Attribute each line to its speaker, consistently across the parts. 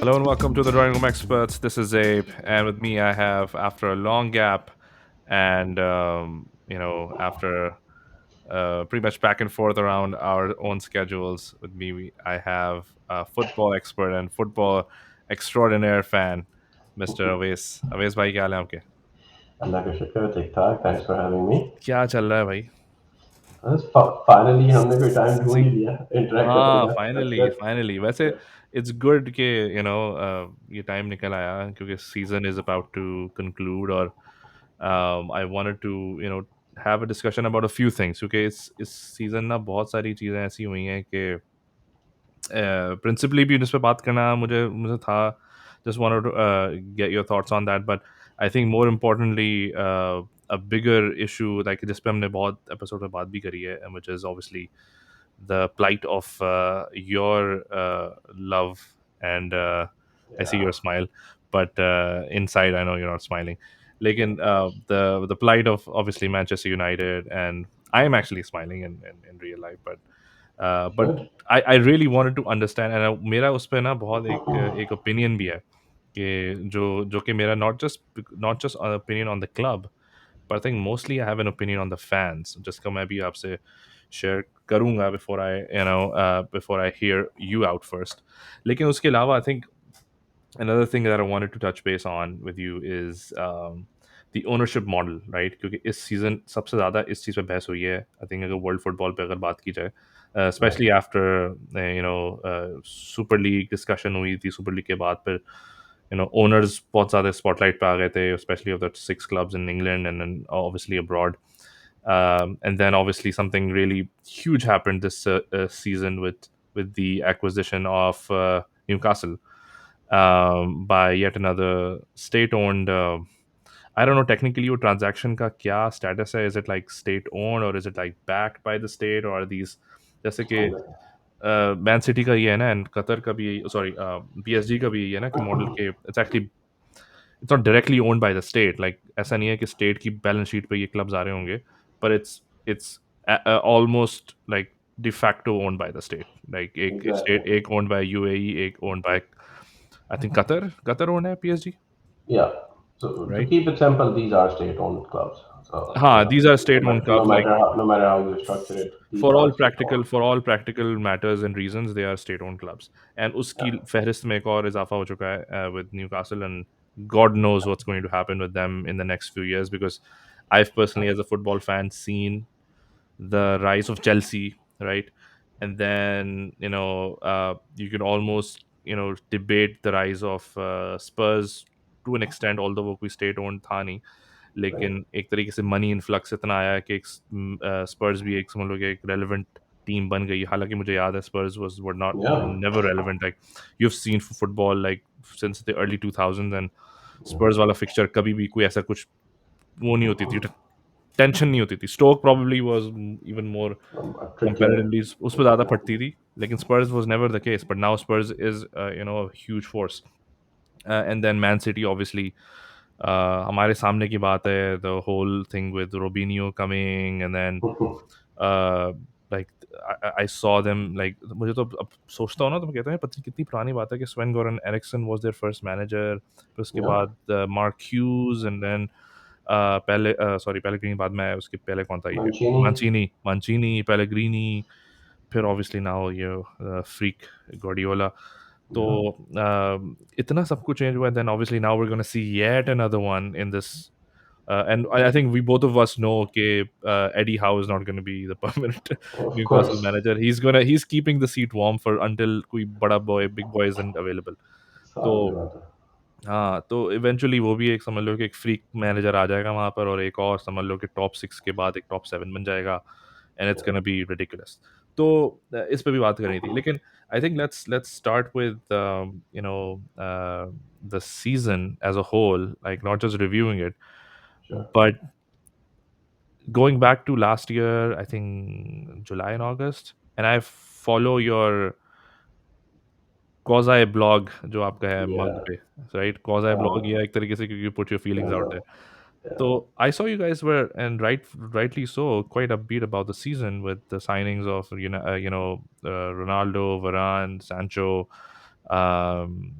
Speaker 1: Hello and welcome to the Drawing Room Experts. This is Zaib, and with me I have, after a long gap, and after pretty much back and forth around our own schedules, with me I have a football expert and football extraordinaire fan, Mr. Awais. Awais भाई क्या हाल है आपके?
Speaker 2: अल्लाह का शुक्र ठीक ठाक thanks for having me
Speaker 1: क्या चल रहा है भाई?
Speaker 2: बस फाइनली हमने कोई टाइम ढूंढ
Speaker 1: सी
Speaker 2: ही लिया इंटरेक्ट करने
Speaker 1: हाँ,
Speaker 2: का दैट्स
Speaker 1: फाइनली
Speaker 2: गुड
Speaker 1: फाइनली वैसे इट्स गुड कि ये टाइम निकल आया क्योंकि season is about to conclude और I wanted to have a discussion about a few things क्योंकि इस सीजन ना बहुत सारी चीज़ें ऐसी हुई हैं कि प्रिंसिपली भी उस पे बात करना मुझे मुझे था just wanted to get your thoughts on that but I think more importantly a bigger issue like जिस पे हमने बहुत एपिसोड में बात भी करी है which is obviously the plight of your love and I see
Speaker 2: या
Speaker 1: your smile but inside I know you're not smiling लेकिन the plight of obviously Manchester United and I am actually smiling in real life but
Speaker 2: good
Speaker 1: I really wanted to understand and मेरा उस पे ना बहुत एक opinion भी है कि जो कि मेरा not just opinion on the club but I think mostly I have an opinion on the fans जिसका मैं भी आपसे share करूंगा before I hear you out first लेकिन उसके अलावा I think another thing that I wanted to touch base on with you is the ownership model, right? क्योंकि इस सीजन सबसे ज़्यादा इस चीज़ पे बहस हुई है आई थिंक अगर वर्ल्ड फुटबॉल पे अगर बात की जाए specially
Speaker 2: right
Speaker 1: after super league discussion हुई थी सुपर लीग के बाद फिर ओनर्स बहुत ज़्यादा स्पॉटलाइट पे आ गए थे specially of the 6 clubs in England and then obviously abroad and then obviously something really huge happened this season with the acquisition of Newcastle by yet another state-owned. I don't know technically your transaction का क्या status है. Is it like state-owned or is it like backed by the state or are these जैसे कि man city का ये है ना and Qatar का भी सॉरी PSG का भी ये है ना कि मॉडल के it's not directly owned by the state like ऐसा नहीं है कि स्टेट की बैलेंस शीट पे ये क्लब्स आ रहे होंगे पर it's almost like de facto owned by the state like एक
Speaker 2: एग्जैक्टली
Speaker 1: स्टेट एक ओन्ड बाय यूएई एक owned by I think Qatar owned है PSG
Speaker 2: या so to
Speaker 1: right
Speaker 2: keep it simple these are state owned clubs so
Speaker 1: हाँ these are state owned
Speaker 2: no
Speaker 1: clubs like
Speaker 2: matter how you structure it these are state owned
Speaker 1: for all practical matters and reasons they are state owned clubs and उसकी
Speaker 2: yeah
Speaker 1: फहरिस्त में एक और इजाफा हो चुका है with Newcastle and God knows what's going to happen with them in the next few years because I've personally as a football fan seen the rise of Chelsea right and then you can almost debate the rise of Spurs to an extent although वो कोई state owned था नहीं
Speaker 2: right
Speaker 1: लेकिन एक तरीके से money influx इतना आया कि स्पर्स भी एक समझ लो कि एक रेलेवेंट टीम बन गई हालांकि मुझे याद है Spurs was were not
Speaker 2: yeah
Speaker 1: never relevant like you have seen football like since the early 2000s and Spurs वाला फिक्सचर कभी भी कोई ऐसा कुछ वो नहीं होती थी टेंशन नहीं होती थी Stoke probably was even more
Speaker 2: trickier
Speaker 1: comparatively उस पर ज़्यादा पड़ती थी लेकिन Spurs was never the case but now Spurs is huge force and then Man City obviously हमारे सामने की बात है the whole thing with Robinho coming and then like I saw them like मुझे तो अब सोचता हूँ ना तो मैं कहता हूँ पता नहीं कितनी पुरानी बात है कि Sven Goran Eriksson was there first manager फिर उसके
Speaker 2: yeah
Speaker 1: बाद मार्क ह्यूज एंड देन पहले सॉरी पेलेग्रीनी बाद में आया उसके पहले कौन था ये
Speaker 2: Mancini
Speaker 1: मांचीनी मांचीनी पेलेग्रीनी फिर ऑब्वियसली नाउ ये फ्रीक गार्डियोला तो
Speaker 2: yeah
Speaker 1: इतना सब कुछ चेंज हुआ then obviously now we gonna see yet another one in this and I think we both of us know okay Eddie Howe is not going to be the permanent
Speaker 2: of
Speaker 1: Newcastle
Speaker 2: course
Speaker 1: manager he's keeping the seat warm for until कोई बड़ा big boy isn't available तो
Speaker 2: साफ सी बात है
Speaker 1: हाँ तो eventually वो भी एक समझ लो कि एक फ्रीक मैनेजर आ जाएगा वहाँ पर और एक और समझ लो कि टॉप 6 के बाद एक टॉप 7 बन जाएगा and it's gonna be ridiculous तो इस पे भी बात करनी थी लेकिन I think let's start with the season as a whole, like not just reviewing it,
Speaker 2: sure
Speaker 1: but going back to last year, I think July and August, and I follow your quasi blog जो आपका है मग
Speaker 2: yeah
Speaker 1: पे right quasi blog
Speaker 2: uh,
Speaker 1: या एक तरीके से क्योंकि put your feelings out
Speaker 2: yeah
Speaker 1: there. So
Speaker 2: yeah
Speaker 1: I saw you guys were and rightly so quite upbeat about the season with the signings of Ronaldo, Varane, Sancho, um,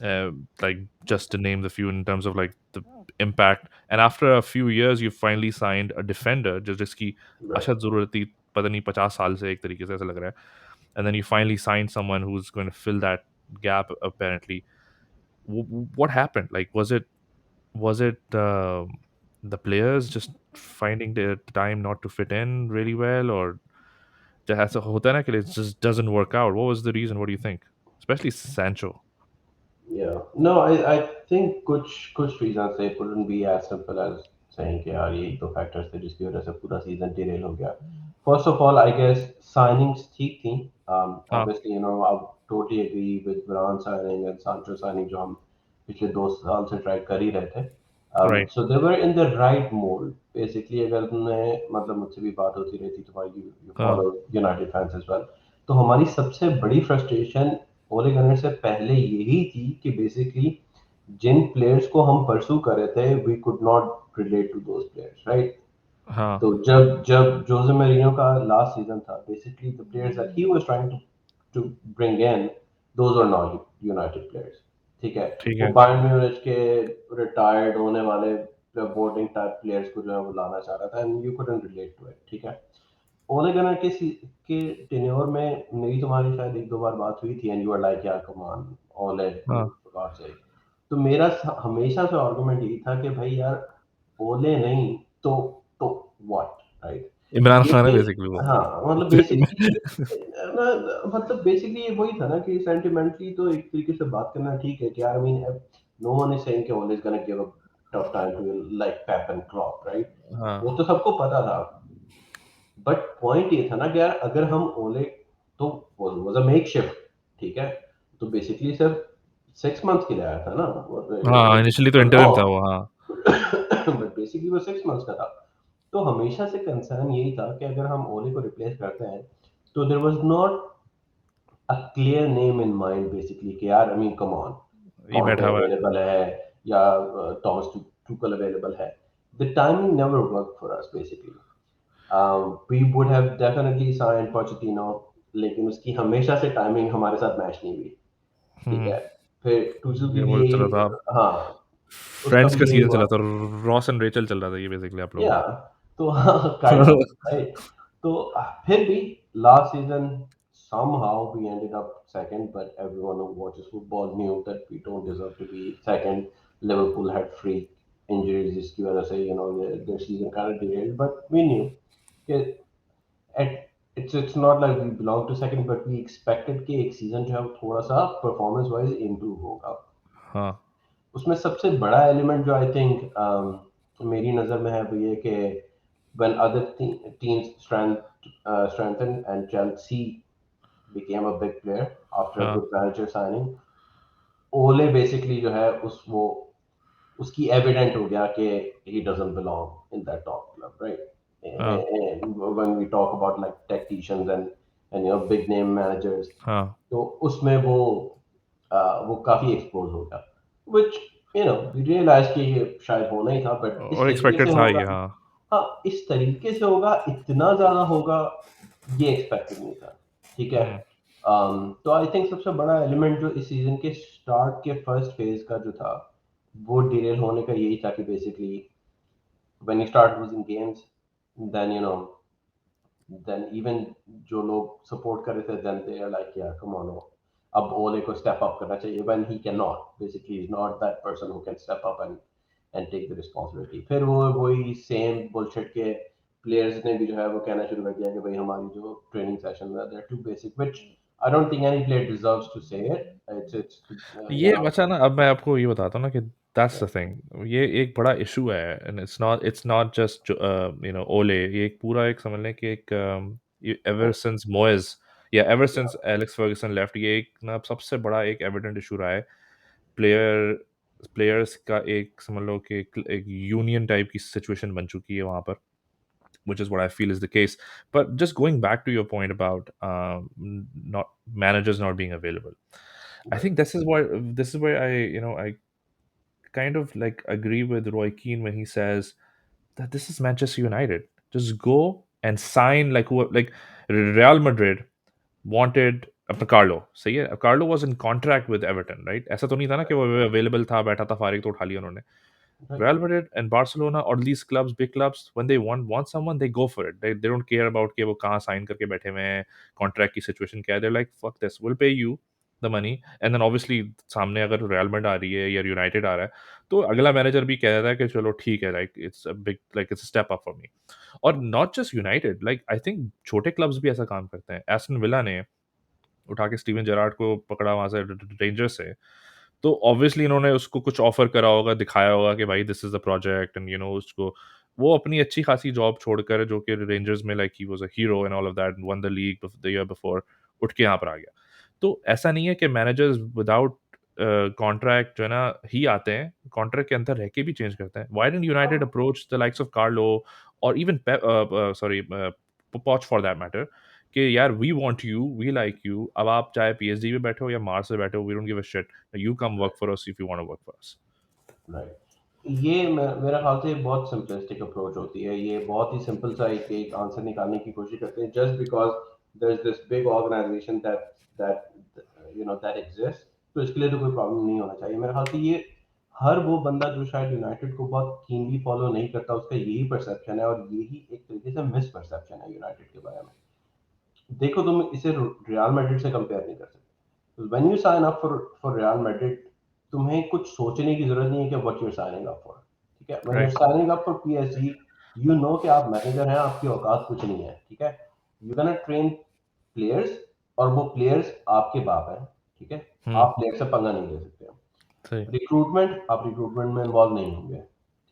Speaker 1: uh, like just to name the few in terms of like the impact. And after a few years, you finally signed a defender, जो जिसकी
Speaker 2: Right.
Speaker 1: अशद जरूरत थी, पता नहीं 50 साल से, एक तरीके से ऐसा लग रहा है. And then you finally signed someone who's going to fill that gap apparently. What happened? Like, was it the players just finding the time not to fit in really well, or just ऐसा होता है ना कि it just doesn't work out? What was the reason? What do you think? Especially Sancho.
Speaker 2: Yeah. No, I think कुछ reasons they couldn't be as simple as saying कि यार ये दो factors थे जिसकी वजह से पूरा season derail हो गया. First of all, I guess signings ठीक थी.
Speaker 1: हाँ,
Speaker 2: Obviously, I totally agree with Varane signing and Sancho signing जो हम पिछले 2 साल से try कर ही रहे थे.
Speaker 1: right.
Speaker 2: So they were in the right mold. Basically, अगर तुमने मतलब मुझसे भी बात होती रहती तुम्हारी you
Speaker 1: हाँ,
Speaker 2: follow United fans as well. तो हमारी सबसे बड़ी फ्रस्ट्रेशन ओले गनर से पहले यही थी कि बेसिकली जिन प्लेयर्स को हम परसू कर रहे थे we could not relate to those players right
Speaker 1: हाँ,
Speaker 2: तो जब जब जोसे मourinho का लास्ट सीजन था basically the players that he was trying to bring in those are not United players ठीक है
Speaker 1: ठीक
Speaker 2: वो
Speaker 1: है.
Speaker 2: बायर्न म्यूनिच के रिटायर्ड होने वाले बोर्डिंग टाइप प्लेयर्स को जो है वो लाना चाह रहा था and you couldn't relate to it ठीक है ओले गनर के टेन्योर में मेरी तुम्हारी शायद एक दो बार बात हुई थी एंड यू आर लाइक यार कम ऑन ओले
Speaker 1: हाँ,
Speaker 2: फॉर गॉड सेक तो मेरा हमेशा से आर्गुमेंट यही था कि भाई यार ओले नहीं तो तो व्हाट राइट
Speaker 1: इमरान
Speaker 2: ये
Speaker 1: खान है
Speaker 2: कि
Speaker 1: बेसिकली वो.
Speaker 2: हाँ मतलब बेसिकली मतलब बेसिकली ये वही था ना कि सेंटिमेंटली तो एक तरीके से बात करना ठीक है कि यार I mean no one is saying कि Ole is gonna give a tough time to like Pep and Klopp right वो
Speaker 1: हाँ,
Speaker 2: तो सबको पता था बट पॉइंट ये था ना कि यार अगर हम ओले तो वाज अ मेक शिफ्ट ठीक है तो बेसिकली सिर्फ 6 मंथ्स के लिए आया था ना
Speaker 1: हाँ, इनिशियली तो इंटरिम था वो. हाँ,
Speaker 2: बट बेसिकली वो 6 मंथ्स का था तो हमेशा से कंसर्न यही था कि अगर हम ओले को रिप्लेस करते हैं तो there was not a clear name in mind basically कि यार आई मीन कम ऑन
Speaker 1: ये
Speaker 2: कॉन्टे
Speaker 1: बैठा हुआ है.
Speaker 2: अवेलेबल है या थॉमस टूकल अवेलेबल है the timing never work for us basically we would have definitely sign Pochettino लेकिन उसकी हमेशा से टाइमिंग हमारे साथ मैच नहीं हुई ठीक
Speaker 1: हम्म.
Speaker 2: है फिर टूजल की
Speaker 1: ये
Speaker 2: भी
Speaker 1: वो चल
Speaker 2: यही
Speaker 1: रहा था.
Speaker 2: हाँ उसका
Speaker 1: फ्रेंड्स का
Speaker 2: भी यही
Speaker 1: सीजन चल
Speaker 2: हुआ
Speaker 1: रहा था. रॉस एंड रेचल चल रहा था ये बेसिकली आप लोगों
Speaker 2: या तो काइंड ऑफ राइट तो फिर भी last season somehow we ended up second but everyone who watches football knew that we don't deserve to be second Liverpool had freak injuries जिसकी वजह से their season kind of derailed but we knew कि it's not like we belong to second but we expected कि एक season जो है वो थोड़ा सा performance wise improve होगा
Speaker 1: हाँ,
Speaker 2: उसमें सबसे बड़ा एलिमेंट जो आई थिंक मेरी नज़र में है वो ये कि when other teams strengthened and Chelsea became a big player after a
Speaker 1: हाँ,
Speaker 2: good manager signing, ओले बेसिकली जो है उसकी एविडेंट हो गया कि he doesn't belong in that top club, right?
Speaker 1: हाँ,
Speaker 2: And when we talk about like tacticians and big name managers,
Speaker 1: हाँ.
Speaker 2: तो उसमें वो काफी एक्सपोज हो गया which we realize कि ये शायद होना ही था बट इस
Speaker 1: और
Speaker 2: तरीके से
Speaker 1: एक्सपेक्टेड था
Speaker 2: होगा
Speaker 1: ये. हाँ.
Speaker 2: हाँ इस तरीके से होगा इतना ज्यादा होगा ये एक्सपेक्टेड नहीं था ठीक है
Speaker 1: हम्म.
Speaker 2: तो आई थिंक सबसे बड़ा एलिमेंट जो इस सीजन के स्टार्ट के फर्स्ट फेज का जो था वो डिरेल होने का यही था कि basically when you start losing games then then even जो लोग सपोर्ट कर रहे थे देन दे आर लाइक यार कम ऑन अब ओले को स्टेप अप करना चाहिए when he can not basically is not that person who can step up and take the responsibility फिर वो वही सेम बुलशिट के प्लेयर्स ने भी जो है वो कहना शुरू कर दिया कि भाई हमारी जो ट्रेनिंग सेशन है they are too basic which I don't think any player deserves to say it it's
Speaker 1: ये बचा ना, अब मैं आपको ये बताता हूँ ना कि दैट्स द थिंग. ये एक बड़ा इशू है, एंड इट्स नॉट जस्ट ओले. ये एक पूरा, एक समझ लें कि एक एवर सिंस मोयस, या ever since Alex Ferguson left, ये एक ना सबसे बड़ा एक एविडेंट इशू रहा है. प्लेयर प्लेयर्स का एक समझ लो कि एक यूनियन टाइप की सिचुएशन बन चुकी है वहां पर, which is what I feel is the case. But just going back to your point about not managers not being available, I think this is where I kind of like agree with Roy Keane when he says that this is Manchester United. Just go and sign like Real Madrid wanted. अपना Carlo सही है, Carlo was in contract with Everton right, ऐसा तो नहीं था ना कि वो अवेलेबल था, बैठा था फारिग तो उठा लिया उन्होंने।
Speaker 2: Right.
Speaker 1: Real Madrid and Barcelona or these clubs, big clubs, when they want someone, they go for it. They don't care about कि वो कहाँ sign करके बैठे हुए हैं, contract की situation क्या है। They're like fuck this, we'll pay you the money, and then obviously सामने अगर Real Madrid आ रही है या United आ रहा है, तो अगला मैनेजर भी कह रहा है कि चलो ठीक है, like it's a big, like it's a step up for me। और not just United, like I think छोटे clubs भी ऐसा काम करते हैं। एस्टन विला ने उठा के स्टीवन जेरार्ड को पकड़ा वहां से रेंजर्स से, तो ऑब्वियसली इन्होंने उसको कुछ ऑफर करा होगा, दिखाया होगा कि भाई this is the project, and उसको वो अपनी अच्छी खासी जॉब छोड़कर, जो कि रेंजर्स में like he was a hero and all of that, one the league the year before, उठ के यहाँ पर आ गया। तो ऐसा नहीं है कि मैनेजर्स विदाउट कॉन्ट्रैक्ट जो है ना ही आते हैं, कॉन्ट्रैक्ट के अंदर रह के भी चेंज करते हैं। Why didn't United approach the likes of Carlo और even sorry Poch for that matter, कि यार we want you, we like you, अब आप चाहे पीएसजी में बैठे हो या मार्स में बैठे हो, we don't give a shit, you come work for us if you want to work for us.
Speaker 2: Right. ये मेरा ख्याल से बहुत सिंपलिस्टिक अप्रोच होती है, ये बहुत ही सिंपल सा एक आंसर निकालने की कोशिश करते हैं, just because there is this big organization that exist, तो इसके लिए तो कोई प्रॉब्लम नहीं होना चाहिए मेरे ख्याल से। ये हर वो बंदा जो शायद यूनाइटेड को बहुत कीनली फॉलो नहीं करता, उसका यही परसेप्शन है, और यही एक तरीके से मिस परसेप्शन है यूनाइटेड के बारे में। देखो, तुम इसे रियल मैड्रिड से कंपेयर नहीं कर सकते। When you sign up for Real Madrid, तुम्हें कुछ सोचने की जरूरत नहीं है कि what you are signing up for. ठीक है, when you are
Speaker 1: right.
Speaker 2: Signing up for PSG, you know कि आप मैनेजर हैं, आपकी औकात कुछ नहीं है। ठीक है, यू कैन ट्रेन प्लेयर्स, और वो प्लेयर्स आपके बाप हैं। ठीक है,
Speaker 1: हम्म।
Speaker 2: आप प्लेयर से पंगा नहीं ले सकते।
Speaker 1: सही।
Speaker 2: रिक्रूटमेंट, आप रिक्रूटमेंट में इन्वॉल्व नहीं होंगे।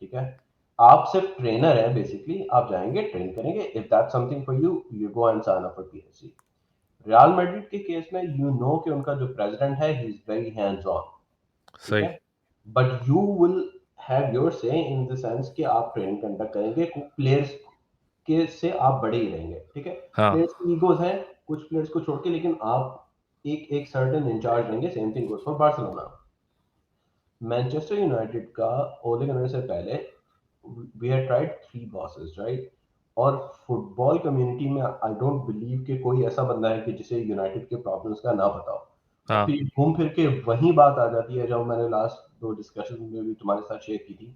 Speaker 2: ठीक है, आप सिर्फ ट्रेनर हैं बेसिकली, आप जाएंगे ट्रेन करेंगे, if that something for you, you go and sign up for PSG. Real Madrid के केस में यू नो कि उनका जो प्रेसिडेंट है, he is very hands on. ठीक
Speaker 1: सही।
Speaker 2: है, but you will have your say in the sense कि आप ट्रेनिंग कंडक्ट करेंगे, प्लेयर्स के से आप बड़े ही रहेंगे। ठीक है,
Speaker 1: हाँ।
Speaker 2: प्लेयर्स की ईगोज हैं कुछ प्लेयर्स को छोड़ के, लेकिन आप एक एक सर्टेन इंचार्ज रहेंगे। Same thing goes for Barcelona. Manchester United का ओले गनर से पहले we had tried three bosses, right? और फुटबॉल कम्युनिटी में आई डोंट बिलीव कि कोई ऐसा बंदा है कि जिसे यूनाइटेड के प्रॉब्लम्स का ना पता हो। और
Speaker 1: हाँ।
Speaker 2: फिर घूम फिर के वही बात आ जाती है जो मैंने लास्ट दो डिस्कशन में भी तुम्हारे साथ शेयर की थी,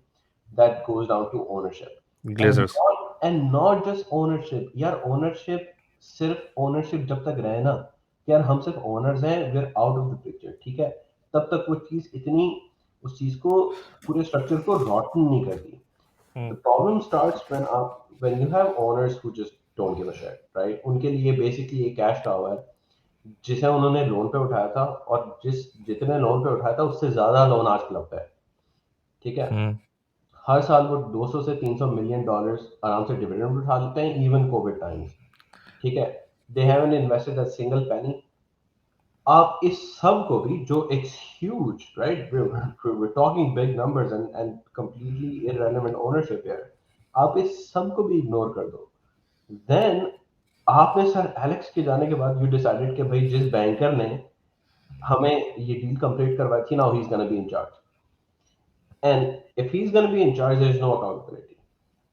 Speaker 2: that goes down to ownership. And
Speaker 1: Glazers.
Speaker 2: Not just ownership यार, ओनरशिप सिर्फ ओनरशिप जब तक रहे ना कि यार हम सिर्फ ओनर्स हैं, we are out of the picture. ठीक है, तब तक वो चीज इतनी, उस चीज को, पूरे स्ट्रक्चर को रॉटन नहीं करती।
Speaker 1: हम्म।
Speaker 2: The problem starts when you have owners who just don't give a shit, right? उनके लिए बेसिकली एक कैश काउ है जिसे उन्होंने लोन पे उठाया था, और जितने लोन पे उठाया था उससे ज्यादा लोन आज क्लब पे है। ठीक है,
Speaker 1: हम्म।
Speaker 2: हर साल वो 200 से 300 मिलियन डॉलर्स आराम से डिविडेंड उठा लेते हैं, इवन कोविड टाइम्स। ठीक है, they haven't invested a single penny. आप इस सब को भी, जो it's huge, right, we talking big numbers and completely irrelevant ownership है, आप इस सब को भी इग्नोर कर दो। देन आपने सर एलेक्स के जाने के बाद यू डिसाइडेड कि भाई जिस बैंकर ने हमें ये डील कंप्लीट करवाई थी, now he is gonna be in charge, and if he is gonna be in charge there is no accountability.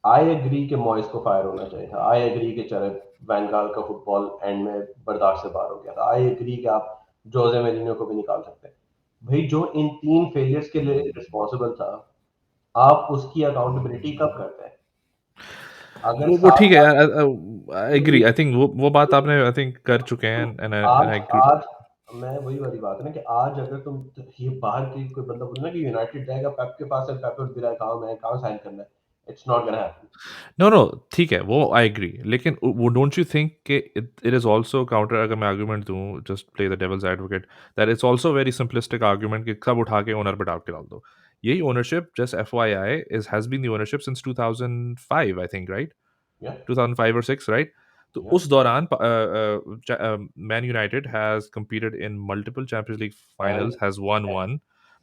Speaker 2: I agree कि मॉइस को फायर होना चाहिए था, आई एग्री कि चले वैनगाल का फुटबॉल एंड में बर्दाश्त से बाहर हो गया था, आई एग्री कि आप जोजे मेरिनो को भी निकाल सकते हैं। भाई जो इन तीन फेलियर्स के लिए रिस्पॉन्सिबल था, आप उसकी अकाउंटेबिलिटी कब करते हैं? अगर
Speaker 1: वो ठीक
Speaker 2: सात
Speaker 1: है
Speaker 2: साल
Speaker 1: यार, आई एग्री, आई थिंक वो बात आपने आई थिंक कर चुके हैं, एंड
Speaker 2: आज
Speaker 1: आई एग्री।
Speaker 2: आज मैं वही वाली बात है ना कि आज अगर तुम, ये बाहर की कोई बंदा बोले ना कि यूनाइटेड जाएगा पेप के पास है, पेप भी रहा काम है, कहाँ साइन करना है, it's not gonna happen.
Speaker 1: No no, ठीक है, वो आई एग्री, लेकिन वो डोंट यू थिंक कि इट इज ऑल्सो काउंटर, अगर मैं आर्गूमेंट दूं, just play the devil's advocate, that it's also very simplistic argument कि सब उठा के ओनर पे डाल दो। यही ownership, just F Y I, is has been the ownership since 2005 I think, right?
Speaker 2: या
Speaker 1: 2005 or 6, right? तो
Speaker 2: या
Speaker 1: उस दौरान man United has competed in multiple Champions League
Speaker 2: and
Speaker 1: finals, has won one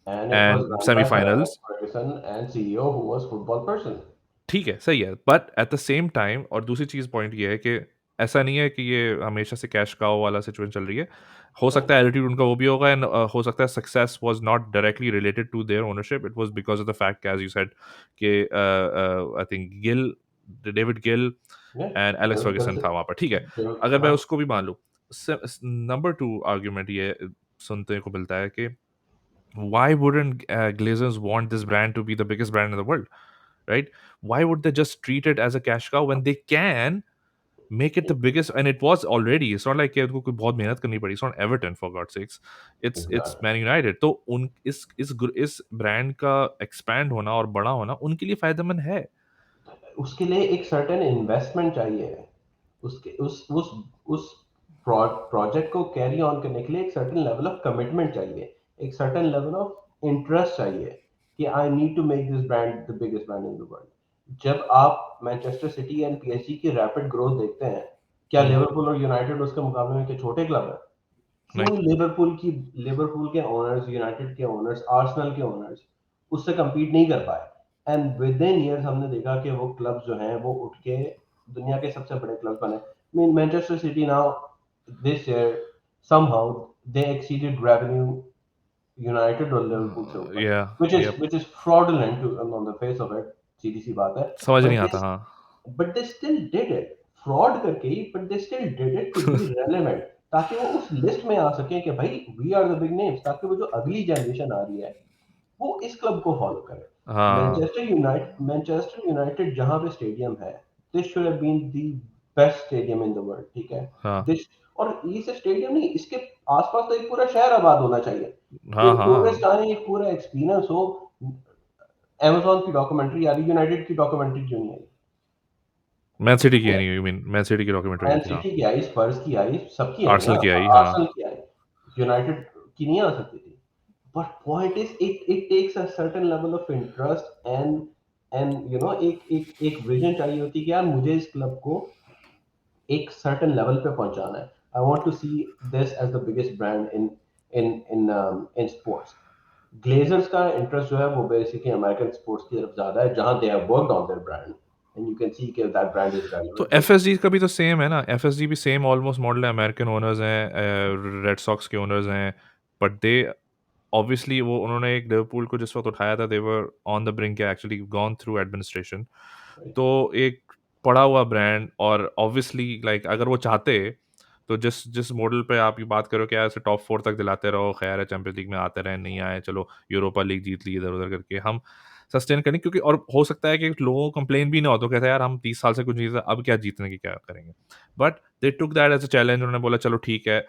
Speaker 2: and it was
Speaker 1: and
Speaker 2: run by Sir
Speaker 1: semi-finals।
Speaker 2: Alex Ferguson and CEO who was football person.
Speaker 1: ठीक है, सही है, but at the same time, और दूसरी चीज़ point ये है कि ऐसा नहीं है कि ये हमेशा से कैश काउ वाला सिचुएशन चल रही है। हो
Speaker 2: Yeah,
Speaker 1: सकता है एटीट्यूड उनका वो भी होगा, एंड हो सकता है success was not directly related to their ownership, it was because of the fact, as you said, कि I think Gill, David Gill
Speaker 2: yeah.
Speaker 1: And Alex Ferguson था वहाँ पर। ठीक है, अगर मैं
Speaker 2: हाँ,
Speaker 1: उसको भी मान लूँ, नंबर टू आर्ग्यूमेंट ये सुनने को मिलता है कि why wouldn't Glazers want this brand to be the biggest brand in the world, right? Why would they just treat it as a cash cow when they can make it the biggest? And it was already. It's not like उनको कोई बहुत मेहनत करनी पड़ी. It's not Everton for God's sakes. It's
Speaker 2: exactly.
Speaker 1: Man United. तो उन इस brand का expand होना और बड़ा होना उनके लिए फायदेमंद है.
Speaker 2: उसके लिए एक सर्टेन इन्वेस्टमेंट चाहिए, उसके उस प्रोजेक्ट को कैरी ऑन करने के लिए एक सर्टेन लेवल ऑफ कमिटमेंट चाहिए, एक सर्टेन लेवल ऑफ इंटरेस्ट चाहिए कि I need to make this brand the biggest brand in the world. जब आप मैनचेस्टर सिटी एंड पीएसजी की रैपिड ग्रोथ देखते हैं, क्या
Speaker 1: Hmm.
Speaker 2: लिवरपूल और यूनाइटेड उसके मुकाबले में के छोटे क्लब हैं?
Speaker 1: नहीं.
Speaker 2: क्यों लिवरपूल के ओनर्स, यूनाइटेड के ओनर्स, आर्सेनल के ओनर्स उससे compete नहीं कर पाए, एंड विद इन ईयर्स हमने देखा कि वो क्लब जो हैं वो उठ के दुनिया के सबसे बड़े क्लब बने। Mean Manchester city now this year somehow they exceeded revenue United और लिवरपूल से ऊपर,
Speaker 1: Yeah.
Speaker 2: which is
Speaker 1: Yep.
Speaker 2: which is fraudulent to, on the face of it, सीधी सी बात है।
Speaker 1: समझ नहीं
Speaker 2: बट
Speaker 1: आता. हाँ.
Speaker 2: But they still did it, fraud करके ही, but they still did it to be relevant, ताकि वो उस लिस्ट में आ सके कि भाई we are the big names, ताकि वो जो अगली जनरेशन आ रही है वो इस क्लब को फॉलो करे।
Speaker 1: हाँ.
Speaker 2: मैनचेस्टर यूनाइटेड जहां पे स्टेडियम है, this should have been the best stadium in the world, ठीक है।
Speaker 1: हाँ.
Speaker 2: दिस, और ये सिर्फ स्टेडियम नहीं, इसके आसपास तो एक पूरा शहर आबाद होना चाहिए,
Speaker 1: हाँ.
Speaker 2: एक टूरिस्ट
Speaker 1: हाँ.
Speaker 2: आने, एक पूरा एक्सपीरियंस हो। Amazon की डॉक्यूमेंट्री आ रही, यूनाइटेड की डॉक्यूमेंट्री क्यों नहीं आई?
Speaker 1: मैन सिटी की
Speaker 2: ठीक
Speaker 1: है
Speaker 2: है,
Speaker 1: नहीं. यू मीन मैन सिटी की डॉक्यूमेंट्री आई
Speaker 2: मैन
Speaker 1: थी. हाँ.
Speaker 2: सिटी की आई, स्पर्स की आई, सबकी आई ना,
Speaker 1: आर्सेनल की आई. हाँ.
Speaker 2: आर्सेनल की आई, यूनाइटेड की नहीं आ सकती थी। But point is it takes a certain level of interest and you know एक विजन चाहिए होती है कि यार मुझे इस क्लब को एक सर्टेन लेवल पे पहुंचाना है। I want to see this as the biggest brand in sports. Glazers का इंटरेस्ट जो है वो बेसिकली अमेरिकन स्पोर्ट्स की तरफ ज्यादा है, जहां they have worked on their brand and you can see कि that brand is
Speaker 1: so
Speaker 2: relevant to.
Speaker 1: FSG का भी तो सेम है ना. एफएसजी भी सेम ऑलमोस्ट मॉडल है. अमेरिकन ओनर्स हैं, रेड सॉक्स के ओनर्स हैं. बट दे ऑब्वियसली वो उन्होंने एक लिवरपूल को जिस वक्त उठाया था, they were on the brink, actually gone through administration. तो एक पड़ा हुआ ब्रांड, और ऑब्वियसली लाइक अगर वो चाहते तो जिस जिस मॉडल पे आप ये बात करो कि यार ऐसे टॉप फोर तक दिलाते रहो, खैर है चैंपियंस लीग में आते रहे, नहीं आए चलो यूरोपा लीग जीत ली, इधर उधर करके हम सस्टेन करें. क्योंकि और हो सकता है कि लोगों को कंप्लेन भी ना हो, तो कहते हैं यार हम 30 साल से कुछ जीते, अब क्या जीतने की क्या करेंगे. But they took that as a challenge. उन्होंने बोला चलो ठीक है.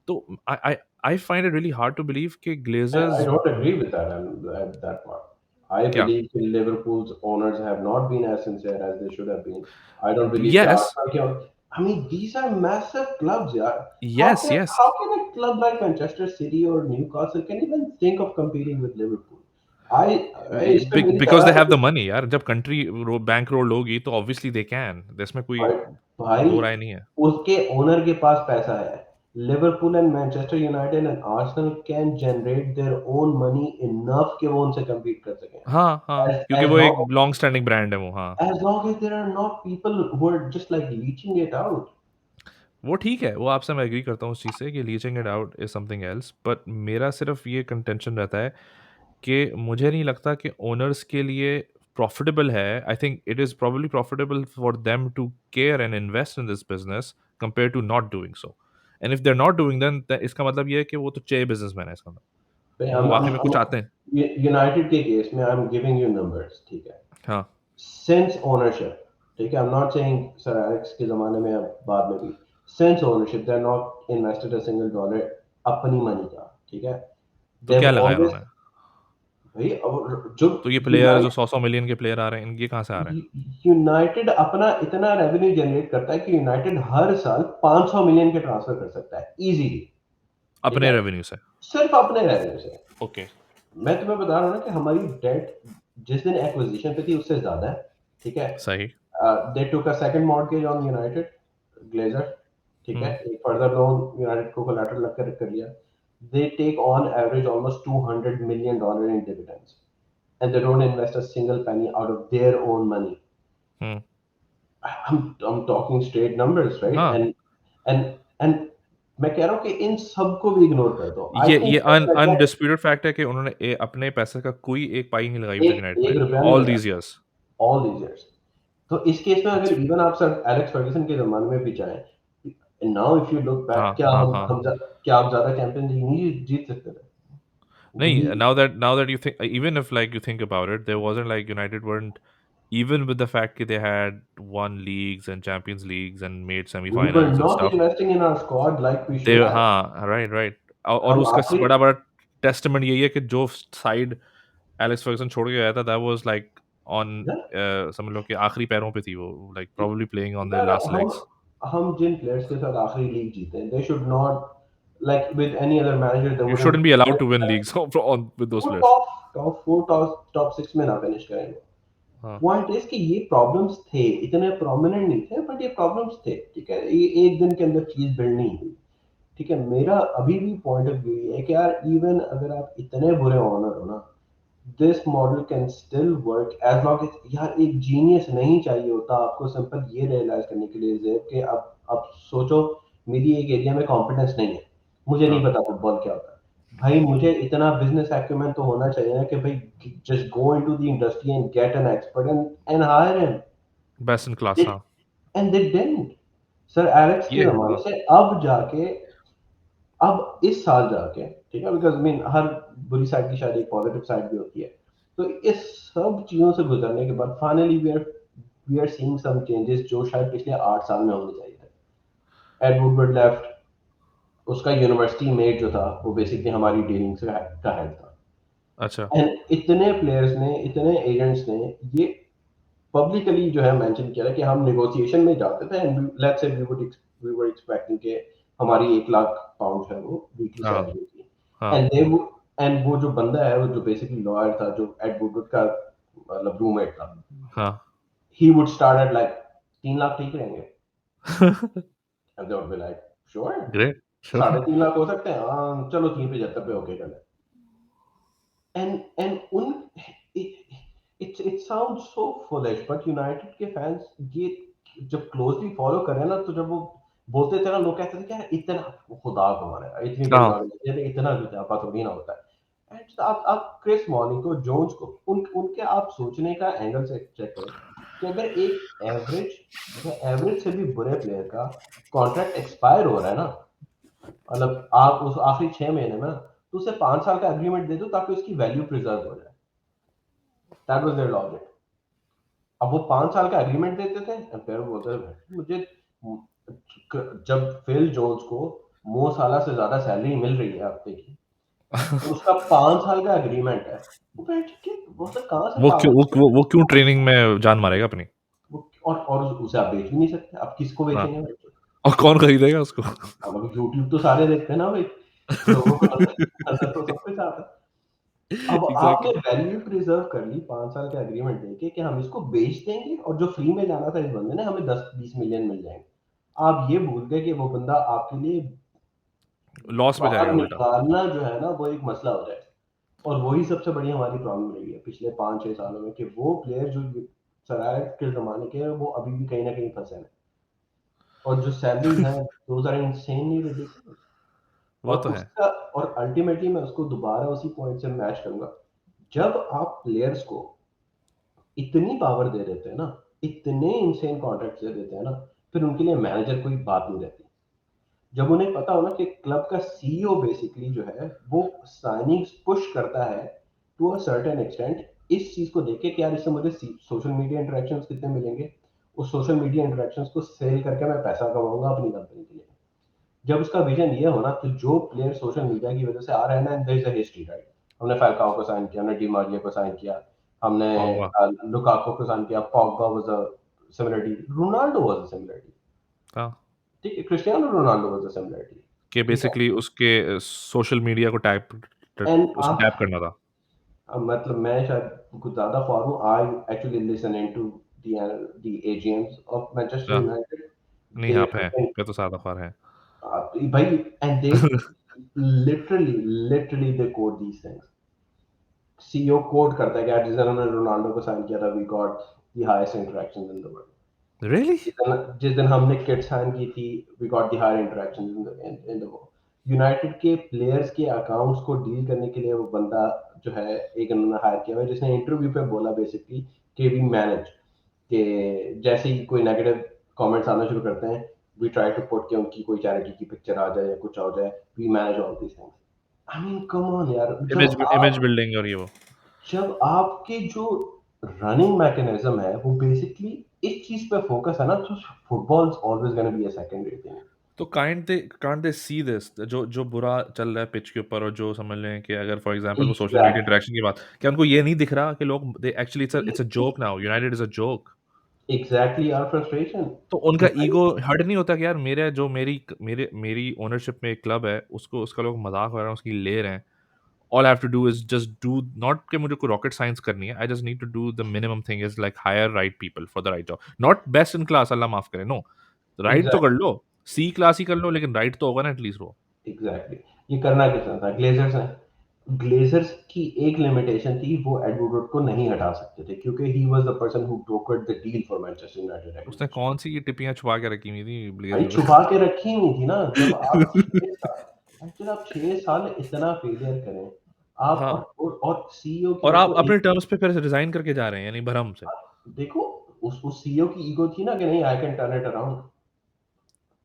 Speaker 1: तो I find it really hard to believe कि
Speaker 2: I
Speaker 1: Glazers.
Speaker 2: don't agree with that and that part. I
Speaker 1: क्या?
Speaker 2: believe that Liverpool's owners have not been as sincere as they should have been. I don't believe that
Speaker 1: yes.
Speaker 2: Arsenal can. I mean, these are massive clubs, yeah. How
Speaker 1: yes.
Speaker 2: can
Speaker 1: yes.
Speaker 2: how can a club like Manchester City or Newcastle can even think of competing with Liverpool? I इसमें मेरी
Speaker 1: because they
Speaker 2: तरह
Speaker 1: have the money यार. जब country bank role होगी तो obviously they can. इसमें कोई
Speaker 2: भाई भाई
Speaker 1: दो राय नहीं है.
Speaker 2: उसके ओनर के पास पैसा है। Liverpool and Manchester United and Arsenal can generate their own money enough कि वो उनसे compete कर सकें।
Speaker 1: हाँ. हाँ,
Speaker 2: as
Speaker 1: क्योंकि
Speaker 2: as
Speaker 1: वो एक
Speaker 2: long
Speaker 1: लॉन्ग स्टैंडिंग ब्रांड है वो. हाँ.
Speaker 2: as long as there are not people who are just like leeching it out.
Speaker 1: वो ठीक है, वो आपसे मैं एग्री करता हूँ उस चीज़ से कि leaching it out is something else. But मेरा सिर्फ ये कंटेंशन रहता है कि मुझे नहीं लगता कि ओनर्स के लिए प्रॉफिटेबल है. I think it is probably profitable for them to care and invest in this business compare to not doing so. And if they are not doing then इसका मतलब ये है कि वो तो चे बिजनेसमैन है. इसका मतलब वो वाकई में कुछ आते हैं.
Speaker 2: यूनाइटेड के केस में I am giving you numbers, ठीक है।
Speaker 1: हाँ.
Speaker 2: सिंस ओनरशिप, ठीक है, I am not saying sir Alex के जमाने में या बाद में भी, since ownership they are not invested a single dollar अपनी मनी का, ठीक है।
Speaker 1: तो
Speaker 2: दे
Speaker 1: क्या
Speaker 2: हैव
Speaker 1: लगाया
Speaker 2: ऑलवेज,
Speaker 1: उन्होंने?
Speaker 2: भाई अब जो
Speaker 1: तो ये प्लेयर जो
Speaker 2: यूनाइटेड
Speaker 1: 100 मिलियन के प्लेयर आ रहे हैं, इनके कहाँ से आ रहे हैं?
Speaker 2: यूनाइटेड अपना इतना रेवेन्यू जनरेट करता है कि यूनाइटेड हर साल 500 मिलियन के ट्रांसफर कर सकता है इजीली, ठीक
Speaker 1: अपने
Speaker 2: है,
Speaker 1: रेवेन्यू से?
Speaker 2: सिर्फ अपने रेवेन्यू से।
Speaker 1: ओके.
Speaker 2: मैं तुम्हें बता रहा हूँ ना कि हमारी डेट जिस दिन एक्विजिशन पे थी उससे ज्यादा है, ठीक है।
Speaker 1: सही.
Speaker 2: They took a second mortgage on United Glazer, ठीक है,
Speaker 1: हम्म.
Speaker 2: एक फर्दर लोन यूनाइटेड को कोलैटरल रख कर लिया। They take on average almost 200 million dollar in dividends and they don't invest a single penny out of their own money.
Speaker 1: Hmm.
Speaker 2: I'm talking straight numbers, right?
Speaker 1: हाँ.
Speaker 2: And मैं कह रहा हूँ कि इन सबको भी इग्नोर कर दो। आई
Speaker 1: ये
Speaker 2: think like that
Speaker 1: undisputed fact है कि उन्होंने अपने पैसे का कोई एक पाई नहीं लगाई
Speaker 2: एक
Speaker 1: यूनाइटेड
Speaker 2: एक
Speaker 1: में
Speaker 2: रुपया नहीं
Speaker 1: ऑल
Speaker 2: लगा
Speaker 1: these years.
Speaker 2: All these years. तो इस केस में अगर इवन आप सर एलेक्स फर्ग्यूसन के जमाने में भी जाएं, and now if you look back,
Speaker 1: हाँ हाँ हाँ।
Speaker 2: क्या हम ज्यादा चैंपियंस लीग नहीं जीत सकते थे?
Speaker 1: नहीं,
Speaker 2: वही।
Speaker 1: now that you think, even if like you think about it, there wasn't like United weren't, even with the fact that they had won leagues and Champions Leagues and made
Speaker 2: We were
Speaker 1: semi-finals and
Speaker 2: not
Speaker 1: stuff.
Speaker 2: investing in our squad like we
Speaker 1: they
Speaker 2: should have.
Speaker 1: हाँ, right right. और
Speaker 2: हम
Speaker 1: उसका
Speaker 2: आखिरी
Speaker 1: बड़ा बड़ा testament यही है कि जो साइड एलेक्स फर्गसन छोड़ के गया था, दैट वाज लाइक ऑन, समझ लो कि आखिरी पैरों पे थी वो, like probably playing on their
Speaker 2: यार,
Speaker 1: लास्ट लेग्स।
Speaker 2: हम जिन प्लेयर्स के साथ आखिरी लीग जीते हैं, they should not, like with any other manager they
Speaker 1: you
Speaker 2: wouldn't,
Speaker 1: shouldn't be allowed to win leagues on with those
Speaker 2: वो
Speaker 1: players.
Speaker 2: Top four top six में ना फिनिश करेंगे।
Speaker 1: हाँ
Speaker 2: पॉइंट इज कि ये प्रॉब्लम्स थे, इतने प्रोमिनेंट नहीं थे, बट ये प्रॉब्लम्स थे, ठीक है, ये एक दिन के अंदर चीज बिल्ड नहीं हुई। ठीक है, मेरा अभी भी पॉइंट ऑफ व्यू ये है कि यार, इवन अगर आप इतने बुरे ओनर हो ना, this model can still work as long as, यार एक जीनियस नहीं चाहिए होता आपको सिंपल ये रियलाइज करने के लिए ज़ेब, कि अब सोचो, मेरी एक एरिया में कॉम्पिटेंस नहीं है, मुझे नहीं
Speaker 1: हाँ,
Speaker 2: पता फुटबॉल क्या होता है, भाई मुझे इतना बिजनेस एक्यूमेंट तो होना चाहिए ना कि भाई just go into the industry and get an expert and hire him.
Speaker 1: Best in class, हाँ।
Speaker 2: And they didn't. Sir Alex के
Speaker 1: ये है,
Speaker 2: जमाने
Speaker 1: हाँ।
Speaker 2: से अब जाके, अब इस साल जाके, ठीक है, बिकॉज मीन हर बुरी साइड की शायद एक पॉजिटिव साइड भी होती है, तो इस सब चीजों से गुजरने के बाद finally we are seeing some changes जो शायद पिछले 8 साल में होने चाहिए थे। एड वुडवर्ड लेफ्ट, उसका यूनिवर्सिटी मेट जो था वो बेसिकली हमारी डीलिंग से का हेड था।
Speaker 1: अच्छा।
Speaker 2: एंड इतने प्लेयर्स ने, इतने एजेंट्स ने ये पब्लिकली जो है मेंशन किया है कि हम नेगोशिएशन में जाते थे, and let's say we were expecting के हमारी 1 लाख पाउंड है वो वीकली
Speaker 1: हाँ
Speaker 2: सैलरी थी।
Speaker 1: हाँ
Speaker 2: एंड एंड वो जो बंदा है, वो जो बेसिकली लॉयर था, जो एड वुडवर्ड का मतलब रूममेट था,
Speaker 1: हाँ।
Speaker 2: He would start at like 3 lakh ठीक रहेंगे, and they would be like sure,
Speaker 1: great.
Speaker 2: 3.5 lakh हो सकते हैं, हाँ चलो 375 पे ओके कर। एंड उन it sounds so foolish, but United के फैंस ये जब क्लोजली फॉलो करें ना, तो जब वो बोलते थे ना, लोग कहते थे कि यार इतना, खुदा को माने इतनी बड़ी
Speaker 1: हाँ,
Speaker 2: ऑर्गेनाइजेशन, इतना जुटापा थोड़ी ना होता है। एंड आप क्रिस मॉर्निंग को, जोन्स को, उनके आप सोचने का एंगल से चेक करें कि अगर एक एवरेज से भी बुरे प्लेयर का कॉन्ट्रैक्ट एक्सपायर हो रहा है ना, मतलब आप उस आखिरी 6 महीने में, तो उसे 5 साल का एग्रीमेंट दे दो ताकि उसकी वैल्यू प्रिजर्व हो जाए। That was their logic. अब वो 5 साल का एग्रीमेंट देते थे, एम्पायर बोलते थे मुझे, जब फिल जोन्स को मो साला से ज्यादा सैलरी मिल रही है हफ्ते की, और उसका 5 साल का एग्रीमेंट है, वो बैठ के वो सब कहाँ से
Speaker 1: वो क्यों,
Speaker 2: पागल
Speaker 1: वो क्यों ट्रेनिंग में जान मारेगा अपनी?
Speaker 2: और उसे आप बेच भी नहीं सकते, आप किसको
Speaker 1: हाँ,
Speaker 2: बेचेंगे भाई?
Speaker 1: और कौन खरीदेगा उसको?
Speaker 2: अब अभी यूट्यूब तो सारे देखते हैं ना भाई, लोगों को नजर नजर तो सब पे आता है। अब आपने
Speaker 1: एग्जैक्टली।
Speaker 2: वैल्यू प्रिजर्व कर ली 5 साल का एग्रीमेंट देके कि हम इसको बेच देंगे, और जो फ्री में जाना था इस बंदे ने, हमें 10-20 मिलियन मिल जाएंगे। आप ये भूल गए कि वो बंदा आपके लिए
Speaker 1: लॉस में
Speaker 2: बाहर
Speaker 1: जाएगा उल्टा।
Speaker 2: निकालना जो है ना, वो एक मसला हो जाए। और वही सबसे बड़ी हमारी प्रॉब्लम रही है पिछले 5-6 सालों में, कि वो प्लेयर जो सराय के जमाने के हैं, वो अभी भी कहीं ना कहीं फंसे हैं, और जो सैलरीज हैं, दोज आर इनसेनली रिडिकुलस।
Speaker 1: वो
Speaker 2: और
Speaker 1: तो है।
Speaker 2: उसका, और अल्टीमेटली मैं उसको दोबारा उसी पॉइंट से मैच करूंगा, जब आप प्लेयर्स को इतनी पावर दे देते हैं ना, इतने इंसेन कॉन्ट्रैक्ट दे देते हैं ना, फिर उनके लिए मैनेजर कोई बात नहीं रहती। जब उन्हें पता हो ना कि क्लब का सीईओ बेसिकली जो है, वो साइनिंग्स पुश करता है टू अ सर्टेन एक्सटेंट, इस चीज को देख के कि यार इससे मुझे सोशल मीडिया इंटरेक्शंस कितने मिलेंगे, उस सोशल मीडिया इंटरेक्शंस को सेल करके मैं पैसा कमाऊंगा अपनी कंपनी के लिए। जब उसका विजन ये हो ना, तो जो प्लेयर सोशल मीडिया की वजह से आ रहे हैं ना, there is a history, right? हमने फैल्काओ को साइन किया, हमने डिमार्जियो को साइन किया, हमने
Speaker 1: पोग्बा।
Speaker 2: लुकाको को साइन किया, Pogba was a similarity, Ronaldo was a similarity,
Speaker 1: हाँ,
Speaker 2: ठीक है, Cristiano Ronaldo was a similarity,
Speaker 1: कि
Speaker 2: ठीक है।
Speaker 1: बेसिकली उसके सोशल मीडिया को
Speaker 2: एंड
Speaker 1: उसे
Speaker 2: आप,
Speaker 1: टैप करना था।
Speaker 2: मतलब मैं शायद कुछ ज्यादा फॉर हूँ, I actually listen into the AGMs of Manchester
Speaker 1: हाँ,
Speaker 2: यूनाइटेड।
Speaker 1: नहीं
Speaker 2: दे
Speaker 1: आप हैं, मैं तो सादा ख्वार है।
Speaker 2: भाई, and they literally they code these things. CEO code करता है कि यार जिस दिन हमने रोनाल्डो को साइन किया था, we got the highest interactions in the world.
Speaker 1: Really?
Speaker 2: जिस दिन हमने किट साइन की थी, we got the higher interactions in the world. United के प्लेयर्स के अकाउंट्स को डील करने के लिए वो बंदा जो है, एक उन्होंने हायर किया हुआ है, जिसने इंटरव्यू पे बोला बेसिकली कि वी मैनेज, कि जैसे ही कोई नेगेटिव कमेंट्स आना शुरू करते हैं, वी ट्राई टू पुट कि उनकी कोई चैरिटी की पिक्चर आ जाए या कुछ आ जाए, we manage all these things. I mean come on यार,
Speaker 1: इमेज बिल्डिंग और ये वो।
Speaker 2: जब आपके जो रनिंग मैकेनिज्म है वो बेसिकली इस चीज पे फोकस है ना, तो football is always gonna be a secondary thing.
Speaker 1: तो काइंड दे सी दिस, जो बुरा चल रहा है पिच के ऊपर, और जो समझ लें कि अगर फॉर एग्जांपल वो सोशल मीडिया
Speaker 2: एग्जैक्टली,
Speaker 1: इंटरेक्शन की बात, क्या उनको ये नहीं दिख रहा कि लोग they actually it's a joke now, United is a joke.
Speaker 2: Exactly our frustration.
Speaker 1: तो उनका ईगो हर्ट नहीं होता कि यार मेरे जो मेरी ओनरशिप में एक क्लब है, उसको उसका लोग मजाक हो रहा है, उसकी ले रहे हैं। All I have to do is just do, not कि मुझे कोई रॉकेट साइंस करनी है, I just need to do the minimum thing is like hire right people for the right job, not best in class, अल्लाह माफ करे, no, right तो कर
Speaker 2: एग्जैक्टली,
Speaker 1: लो, सी क्लास ही कर लो, लेकिन राइट तो होगा ना एटलीस्ट वो।
Speaker 2: एग्जैक्टली। ये करना किसने था? ग्लेजर्स हैं। ग्लेजर्स की एक लिमिटेशन थी, वो एड वुडवर्ड को नहीं हटा सकते थे क्योंकि he was the person who brokered the deal for Manchester United
Speaker 1: उसने
Speaker 2: एक्विजिशन।
Speaker 1: कौन सी टिप्पियां छुपा के रखी हुई थी
Speaker 2: भाई
Speaker 1: ब्लेजर
Speaker 2: छुपा के रखी हुई थी ना, जब आप 6 साल, एक्चुअली आप 6 साल इतना फेलियर करें, आप
Speaker 1: हाँ,
Speaker 2: और सीईओ की
Speaker 1: और आप
Speaker 2: देखो
Speaker 1: अपने
Speaker 2: एक,
Speaker 1: टर्म्स पे फिर रिजाइन करके जा रहे हैं, यानी भरम से।
Speaker 2: देखो उस सीईओ की ईगो थी ना कि नहीं, I can turn it around.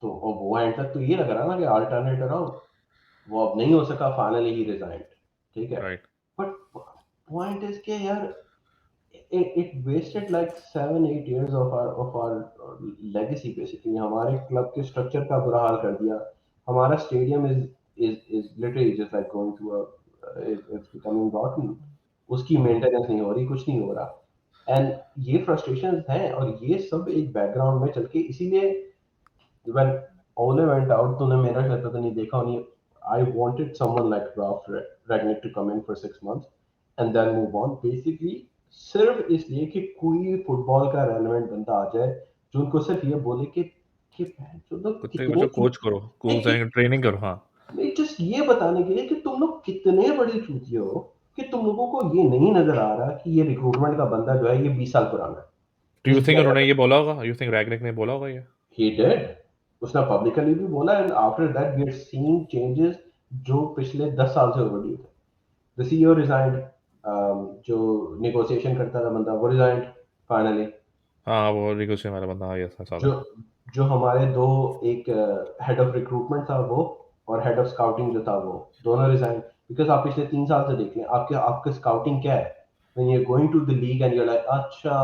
Speaker 2: तो और वो एंड तक तो ये लग रहा ना कि आई टर्न इट अराउंड। वो अब नहीं हो सका, फाइनली ही रिजाइंड। ठीक है।
Speaker 1: राइट।
Speaker 2: बट पॉइंट इज के यार, it wasted like 7 8 years of our legacy basically। हमारे क्लब के स्ट्रक्चर का बुरा हाल कर दिया। हमारा stadium is literally just like going through a, it's becoming rotten। उसकी मेंटेनेंस नहीं हो रही, कुछ नहीं हो रहा। एंड ये फ्रस्ट्रेशन हैं, और ये सब एक बैकग्राउंड में चल के, इसीलिए when Ole went out, तूने मेरा शायद पता नहीं देखा नहीं, I wanted someone like Ralph Ragnick to come in for 6 months and then move on basically, सिर्फ इसलिए कि कोई फुटबॉल का रेलेवेंट बंदा आ जाए जो उनको सिर्फ ये बोले कि जो लोग
Speaker 1: कुत्ते के
Speaker 2: कितने,
Speaker 1: बच्चों कोच करो, को ट्रेनिंग करो, हाँ।
Speaker 2: नहीं जस्ट ये बताने के लिए कि तुम लोग कितने बड़े चूतिए हो कि तुम लोगों को ये नहीं नजर आ रहा कि ये रिक्रूटमेंट का बंदा जो है ये 20 साल पुराना है।
Speaker 1: डू यू
Speaker 2: दिस
Speaker 1: थिंक उन्होंने
Speaker 2: गाय,
Speaker 1: ये बोला होगा, यू थिंक रैगनिक ने बोला होगा ये?
Speaker 2: ही डिड, उसने पब्लिकली भी बोला, and after that we are seeing changes जो पिछले 10 साल से ओवरड्यू थे। द सीईओ रिजाइंड, जो नेगोशिएशन करता था बंदा वो रिजाइंड फाइनली।
Speaker 1: हाँ, वो रिगोशी वाला बंदा, हाँ, यस, आई सॉ
Speaker 2: जो
Speaker 1: दैट।
Speaker 2: जो हमारे दो, एक हेड ऑफ रिक्रूटमेंट था वो, और हेड ऑफ स्काउटिंग जो था वो, दोनों रिजाइन। बिकॉज आप पिछले 3 साल से देख लें, आपके आपके स्काउटिंग क्या है? when you're going to the league and you're like, अच्छा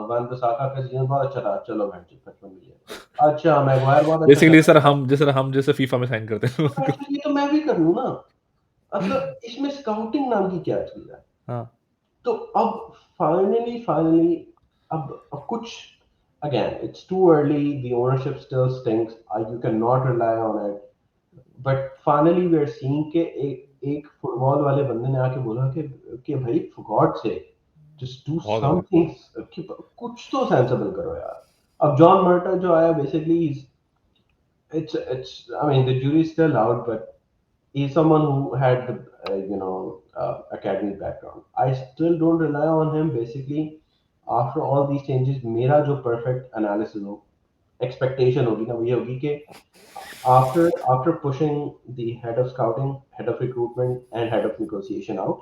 Speaker 2: वन बिसाका का सीजन बहुत अच्छा था, चलो मैच 55 मिलियन। अच्छा मैगवायर बहुत अच्छा
Speaker 1: बेसिकली
Speaker 2: कर
Speaker 1: सर,
Speaker 2: रहा
Speaker 1: हम जैसे फीफा में साइन करते हैं
Speaker 2: है,
Speaker 1: उनको।
Speaker 2: तो ये तो मैं भी कर लूँ ना। मतलब इसमें स्काउटिंग नाम की क्या चीज है?
Speaker 1: हाँ।
Speaker 2: तो अब फाइनली अब कुछ, again it's too early, the ownership still stinks, you cannot rely on it, but finally we are seeing के एक फुटबॉल वाले बंदे ने आके बोला कि भाई फॉर गॉड से जस्ट डू
Speaker 1: बहुत ज्यादा।
Speaker 2: समथिंग, कुछ तो सेंसिबल करो यार। अब जॉन मर्टा जो आया basically, it's I mean the jury is still out, but he's someone who had the academic background. I still don't rely on him basically after all these changes। मेरा जो perfect analysis हो, expectation होगी ना, वो ये होगी कि after pushing the head of scouting, head of recruitment and head of negotiation out,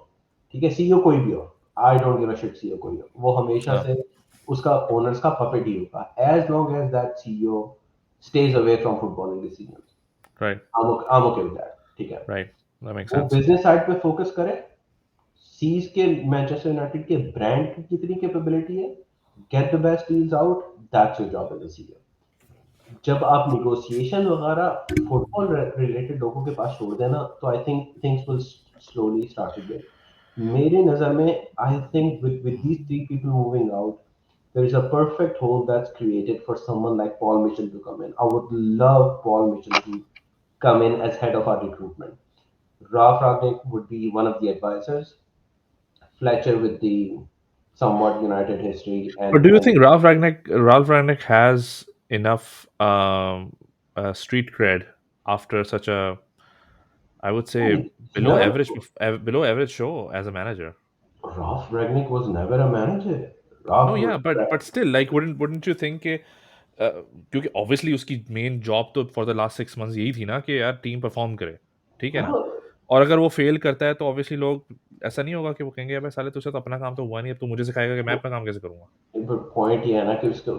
Speaker 2: ठीक है, सीईओ कोई भी हो, I don't give a shit CEO कोई हो, वो हमेशा
Speaker 1: हाँ,
Speaker 2: से उसका ओनर्स का पपेट ही होगा as long as that CEO stays away from footballing decisions।
Speaker 1: Right,
Speaker 2: I'm okay with that, ठीक है।
Speaker 1: राइट, दैट मेक्स
Speaker 2: वो
Speaker 1: सेंस।
Speaker 2: बिजनेस साइड पे फोकस करे, सीज के मैनचेस्टर यूनाइटेड के ब्रांड की कितनी कैपेबिलिटी है, get the best deals out, that's your job as a CEO. जब आप निगोशिएशन वगैरह फुटबॉल रिलेटेड लोगों के पास छोड़ देना, तो I think things will slowly start to break. मेरे नजर में I think with these three people moving out, there is a perfect hole that's created for someone like Paul Mitchell to come in। I would love Paul Mitchell to come in as head of our recruitment। Ralph Ragnick would be one of the advisors, Fletcher with the somewhat United history,
Speaker 1: But
Speaker 2: and
Speaker 1: do you think Ralph Rangnick has enough street cred after such a, I would say,
Speaker 2: he never,
Speaker 1: below average show as a manager?
Speaker 2: Ralph Ragnick was never a manager।
Speaker 1: No,
Speaker 2: Ralph
Speaker 1: yeah, but still, like, wouldn't you think कि क्योंकि obviously उसकी main job तो for the last 6 months यही थी ना कि यार team perform करे, ठीक है ना?
Speaker 2: हाँ,
Speaker 1: और अगर वो फेल करता है तो ऑब्वियसली लोग ऐसा नहीं होगा कि वो कहेंगे भाई साले तुझसे तो अपना काम तो हुआ नहीं, अब तू मुझे सिखाएगा कि मैं अपना काम कैसे करूंगा।
Speaker 2: पॉइंट ये है ना कि उसको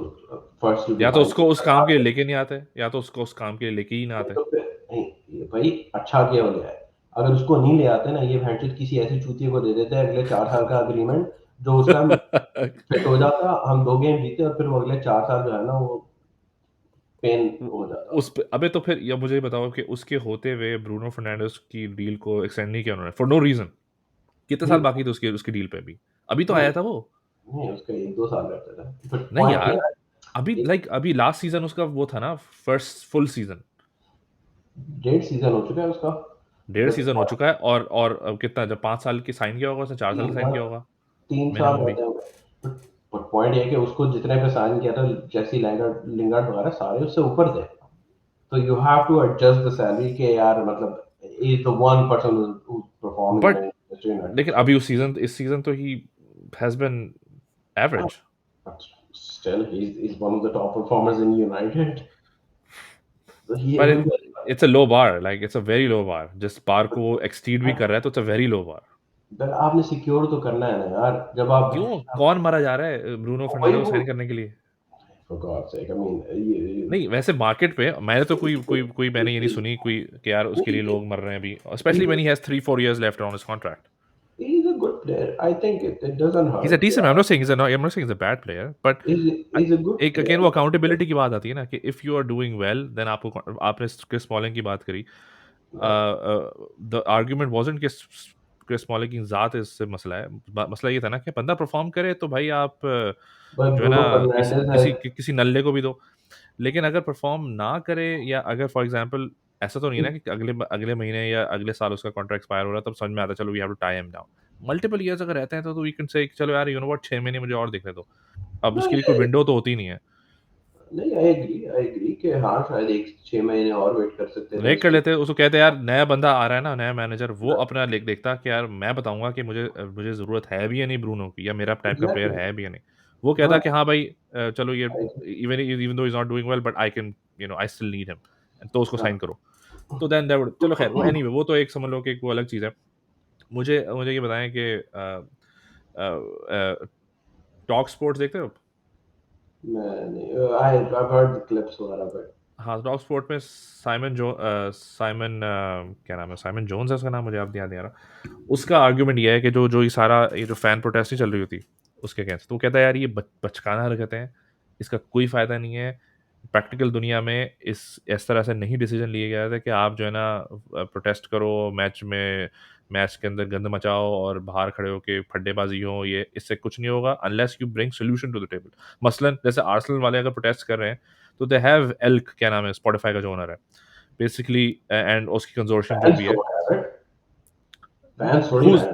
Speaker 2: फर्स्ट यू
Speaker 1: या तो
Speaker 2: डिफाइन
Speaker 1: उसको उस काम के लिए लेके नहीं आते, या तो उसको उस काम के लिए लेके ही ना
Speaker 2: नहीं
Speaker 1: आते।
Speaker 2: तो फिर नहीं, ये भाई अच्छा किया हो गया है। अगर उसको नहीं ले आते ना, ये भैंचोद किसी ऐसी चूतिए को दे देते हैं अगले 4 साल का अग्रीमेंट, जो उस टाइम फिट हो जाता, हम 2 गेम जीते और फिर वो अगले 4 साल जो है ना वो पेन हो जाता।
Speaker 1: अबे तो फिर या मुझे ये बताओ कि उसके होते हुए ब्रूनो फर्नांडिस की डील को एक्सटेंड नहीं किया उन्होंने फॉर नो रीजन। कितने साल
Speaker 2: नहीं
Speaker 1: बाकी थे उसके उसकी डील पे भी? अभी तो
Speaker 2: नहीं
Speaker 1: आया था वो।
Speaker 2: नहीं, उसका 1-2 साल रहता था, बट
Speaker 1: नहीं
Speaker 2: पॉइंट ये
Speaker 1: यार,
Speaker 2: है
Speaker 1: अभी
Speaker 2: एक
Speaker 1: लाइक अभी लास्ट सीजन उसका वो था ना, फर्स्ट फुल सीजन।
Speaker 2: 1.5 सीजन हो चुका है उसका।
Speaker 1: 1.5 सीजन हो
Speaker 2: बट
Speaker 1: चुका है, और अब कितना, जब 5 साल की साइन किया होगा उसने, 4 साल का
Speaker 2: तीन
Speaker 1: साइन
Speaker 2: हाँ,
Speaker 1: किया होगा
Speaker 2: 3 साल
Speaker 1: मिनिमम भी।
Speaker 2: रहते होंगे। बट पॉइंट ये है कि उसको जितने पे साइन किया था, जैसी लिंगार्ड लिंगार्ड वगैरह सारे उससे ऊपर थे। तो you have to adjust the salary के यार, मतलब is the one person who performing in
Speaker 1: but
Speaker 2: Manchester United.
Speaker 1: लेकिन अभी उस सीजन, इस सीजन तो he has been average.
Speaker 2: But still he is one of the top performers in United. तो ये
Speaker 1: पर
Speaker 2: वही वाली बात
Speaker 1: it's a low bar, like it's a very low bar, जिस बार को वो एक्सटीड भी
Speaker 2: है।
Speaker 1: कर रहा है तो it's a very low bar.
Speaker 2: But आपने सिक्योर तो करना है ना यार, जब
Speaker 1: क्यों,
Speaker 2: आप
Speaker 1: कौन मरा जा रहा है ब्रूनो
Speaker 2: वही
Speaker 1: फर्नांडिस को
Speaker 2: वो
Speaker 1: साइन करने के लिए?
Speaker 2: For God sake, I mean ये
Speaker 1: नहीं वैसे मार्केट पे मैंने तो कोई मैंने ये नहीं सुनी कोई कि यार उसके लिए लोग मर रहे हैं अभी, specially when he has 3-4 years left on his contract.
Speaker 2: he's a good player. I think it doesn't
Speaker 1: He's a
Speaker 2: hurt.
Speaker 1: decent, I'm not saying I'm not saying he's a bad player, but
Speaker 2: He's a good
Speaker 1: एक
Speaker 2: player.
Speaker 1: Again वो accountability की बात आती है ना कि if you are doing well then आपको, आपने क्रिस स्मॉलिंग की बात करी,
Speaker 2: Yeah.
Speaker 1: द आर्गुमेंट वाजंट कि क्रिस स्मॉलिंग की ज़ात इससे मसला है, मसला ये था ना कि बंदा परफॉर्म करे तो भाई आप
Speaker 2: But
Speaker 1: जो है ना
Speaker 2: Bruno Fernandes has
Speaker 1: किसी नल्ले को भी दो। लेकिन अगर परफॉर्म ना करे, या अगर फॉर एग्जांपल ऐसा तो नहीं है ना कि अगले अगले महीने या अगले साल उसका कॉन्ट्रैक्ट एक्सपायर हो रहा है तब समझ में आता है चलो we have to tie him down. Multiple years अगर रहते हैं तो वी कैन से चलो यार यू नो व्हाट 6 महीने मुझे और देखने दो। अब
Speaker 2: no,
Speaker 1: उसके लिए कोई विंडो तो होती नहीं है।
Speaker 2: नहीं, आई एग्री कि हाँ शायद एक 6 महीने और वेट कर सकते थे
Speaker 1: ब्रेक कर
Speaker 2: उसकी।
Speaker 1: लेते, उसको कहते यार नया बंदा आ रहा है ना, नया मैनेजर, वो अपना लेख देखता कि यार मैं बताऊंगा कि मुझे ज़रूरत है भी या नहीं ब्रूनो की, या मेरा टाइप का प्लेयर
Speaker 2: एग्जैक्टली।
Speaker 1: है भी या नहीं। वो कहता
Speaker 2: हाँ,
Speaker 1: कि हाँ भाई चलो ये
Speaker 2: I-
Speaker 1: even even though is not doing well but I can you know I still need him, तो उसको साइन
Speaker 2: हाँ।
Speaker 1: करो। तो देन दैट वुड, चलो खैर वो एनीवे वो तो एक समझ लो कि एक वो अलग चीज़ है। मुझे मुझे ये बताएं कि टॉक स्पोर्ट्स देखते हो आप?
Speaker 2: मैं नहीं, I've heard the clips वगैरह, but
Speaker 1: हाँ, टॉक स्पोर्ट में साइमन क्या नाम है, साइमन जोन्स है उसका नाम, मुझे याद नहीं आ रहा। उसका आर्ग्यूमेंट ये है कि जो जो ये सारा ये जो फैन प्रोटेस्ट नहीं चल रही होती उसके अगेंस्ट, तो वो कहता है यार ये बचकाना हरकतें हैं, इसका कोई फ़ायदा नहीं है। प्रैक्टिकल दुनिया में इस तरह से नहीं डिसीजन लिए गए थे कि आप जो है ना प्रोटेस्ट करो मैच के अंदर गंद मचाओ और बाहर खड़े होके फड्डेबाजी हो, ये इससे कुछ नहीं होगा unless you bring solution to the table. मसलन जैसे आर्सेनल वाले अगर प्रोटेस्ट कर रहे हैं तो दे हैव एल्क, क्या नाम है, स्पॉटिफाई का जो ओनर है बेसिकली, एंड उसकी कंजोर्शियम जो
Speaker 2: fans
Speaker 1: भी है,
Speaker 2: don't have it. Fans थोड़ी ना
Speaker 1: हुज
Speaker 2: है।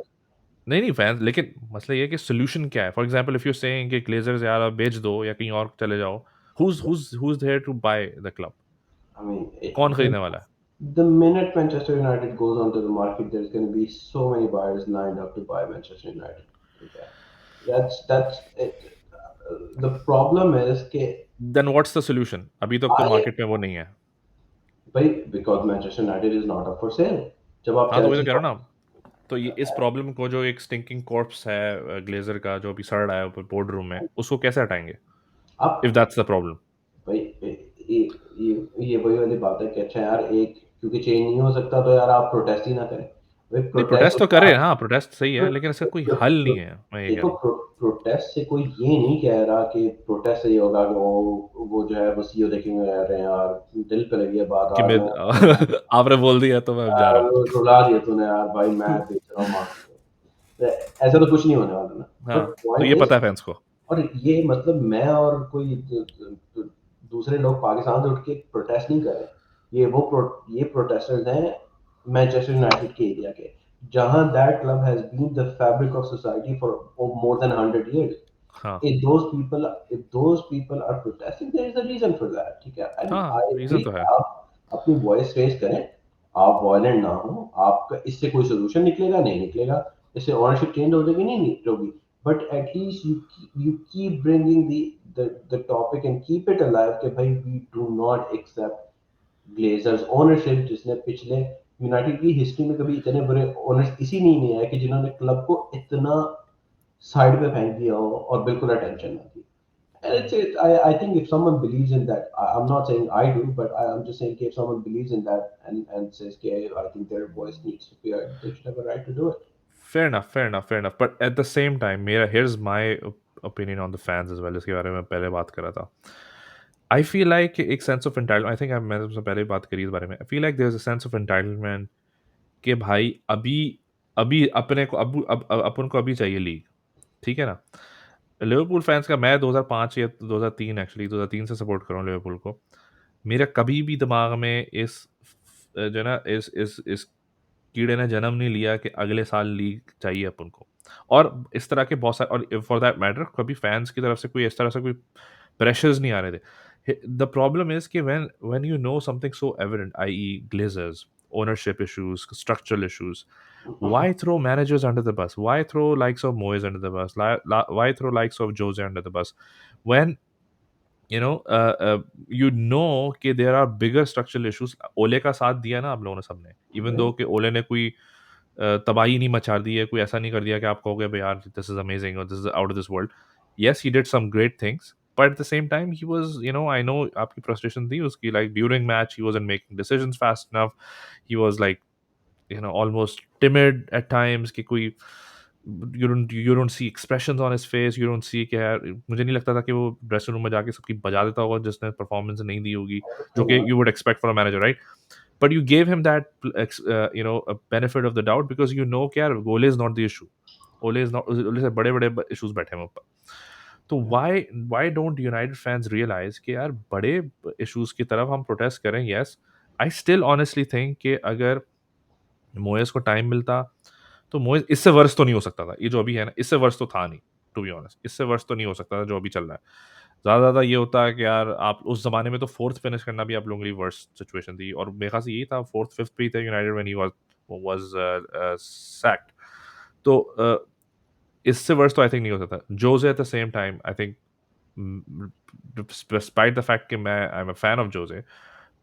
Speaker 1: नहीं नहीं फैंस, लेकिन मसला ये है कि सोल्यूशन क्या है। For example if you saying कि ग्लेजर्स यार आप बेच दो या कहीं और चले जाओ, who's there to buy the club?
Speaker 2: I mean,
Speaker 1: कौन खरीदने वाला है?
Speaker 2: the minute Manchester United goes onto the market, there's going to be so many buyers lined up to buy Manchester United. Okay, that's it. The problem is that
Speaker 1: then what's the solution? अभी तक तो
Speaker 2: I
Speaker 1: market में वो नहीं है।
Speaker 2: भाई because Manchester United is not up for sale. जब आप
Speaker 1: हाँ तो वही तो
Speaker 2: चेल्सी
Speaker 1: कह रहा
Speaker 2: को
Speaker 1: हूँ ना। तो ये इस प्रॉब्लम को, जो एक स्टिंकिंग कॉर्प्स है ग्लेजर का जो अभी सड़ रहा है ऊपर बोर्ड रूम में, उसको कैसे हटाएंगे इफ
Speaker 2: आप
Speaker 1: दैट्स द प्रॉब्लम?
Speaker 2: भाई ये ये वही वाली बात है कि अच्छा यार, एक क्योंकि चेंज नहीं हो सकता तो यार आप प्रोटेस्ट ही ना करें। भाई
Speaker 1: नहीं
Speaker 2: प्रोटेस्ट
Speaker 1: प्रोटेस्ट तो करे, हाँ प्रोटेस्ट सही है, लेकिन इसका कोई हल नहीं है, मैं ये कह
Speaker 2: देखो,
Speaker 1: रहा हूँ।
Speaker 2: प्रोटेस्ट से कोई ये नहीं कह रहा कि प्रोटेस्ट से ये होगा कि वो जो है वो सीईओ देखेंगे यार यार, दिल पे लगी है बात
Speaker 1: कि
Speaker 2: यार,
Speaker 1: मैं
Speaker 2: मैं
Speaker 1: आपने बोल दिया तो मैं अब जा रहा हूँ।
Speaker 2: रुला दिया तूने यार भाई, मैं बेच रहा हूँ मार्केट में। तो ऐसा तो कुछ नहीं होने वाला ना।
Speaker 1: हाँ
Speaker 2: बट
Speaker 1: तो
Speaker 2: पॉइंट
Speaker 1: ये
Speaker 2: इज,
Speaker 1: पता है फैंस को।
Speaker 2: और ये मतलब मैं और कोई दूसरे लोग पाकिस्तान से उठ के प्रोटेस्ट नहीं कर रहे। ये प्रोटेस्टर्स हैं मैनचेस्टर यूनाइटेड के एरिया के, जहां that club has been the fabric of society for more than 100 years.
Speaker 1: हाँ
Speaker 2: If those people are protesting, there is a reason for that. ठीक है, and
Speaker 1: हाँ
Speaker 2: I
Speaker 1: रीजन
Speaker 2: agree,
Speaker 1: तो है।
Speaker 2: आप अपनी वॉइस रेज करें, आप वायलेंट ना हो, आपका इससे कोई सोल्यूशन निकलेगा नहीं निकलेगा, इससे ओनरशिप चेंज हो जाएगी नहीं होगी, but at least you keep bringing the topic and keep it alive कि भाई we do not accept Glazers ownership, जिसने पिछले यूनाइटेड की हिस्ट्री में कभी इतने बुरे ओनर्स इसी नहीं है कि जिन्होंने क्लब को इतना साइड पे फेंक दिया हो और बिल्कुल अटेंशन ना दी. And I think if someone believes in that, I'm not saying I do, but I'm just saying if someone believes in that and says, okay, I think their voice needs to be heard, they should have a right to do it.
Speaker 1: Fair enough, fair enough, fair enough. But at the same time, मेरा here's my opinion on the fans as well, जिसके बारे में पहले बात करा था. I feel like एक sense of entitlement. I think मैंने तुमसे पहले बात करी इस बारे में. I feel like there's a sense of entitlement कि भाई अभी अभी अपने को अपन को अभी चाहिए लीग. ठीक है ना. लिवरपूल फैंस का मैं 2005 या 2003 एक्चुअली 2003 से सपोर्ट कर रहा हूँ लिवरपूल को. मेरा कभी भी दिमाग में इस जो है ना इस कीड़े ने जन्म नहीं लिया कि अगले साल लीग चाहिए अपन को. और इस तरह के बहुत सारे और फॉर दैट मैटर कभी फैंस की तरफ से कोई इस तरह से कोई प्रेशर्स नहीं आ रहे थे. द प्रॉब्लम इज कि when you know something so evident IE. Glazers, ownership issues, structural issues, why throw managers under the bus? Why throw likes of Moyes under the bus? Why throw likes of Jose under the bus? When you know कि there are bigger structural issues. ओले का साथ दिया ना आप लोगों ने सबने, even though कि ओले ने कोई तबाही नहीं मचा दी है, कोई ऐसा नहीं कर दिया कि आप कहोगे भाई यार दिस इज अमेजिंग और this is out of this world. Yes, he did some great things, but at the same time he was, I know आपकी frustration थी उसकी, like during match he wasn't making decisions fast enough. He was like almost timid at times कि कोई you don't see expressions on his face. You don't see कि यार मुझे नहीं लगता था कि वो ड्रेसिंग रूम में जाके सबकी बजा देता होगा जिसने परफॉर्मेंस नहीं दी होगी, जो कि you would expect for a manager, right? But you gave him that a benefit of the doubt because you know कि यार Ole is not the issue. Ole से बड़े बड़े issues बैठे हैं ऊपर. तो why don't United fans realize कि यार बड़े issues की तरफ हम protest करें. Yes, I still honestly think कि अगर मोयस को टाइम मिलता तो मोयस इससे वर्ष तो नहीं हो सकता था. ये जो अभी है ना, इससे वर्ष तो था नहीं. टू बी ऑनेस्ट, इससे वर्ष तो नहीं हो सकता था जो अभी चल रहा है. ज़्यादा ये होता है कि यार आप उस जमाने में तो फोर्थ फिनिश करना भी आप लोगों के लिए वर्स्ट सिचुएशन थी. और मेरे ख्याल से यही था, फोर्थ फिफ्थ पे ही था United when he was sacked. तो इससे वर्ष तो आई थिंक नहीं हो सकता. Jose at the same time I think, despite the fact कि मैं I'm a fan of Jose,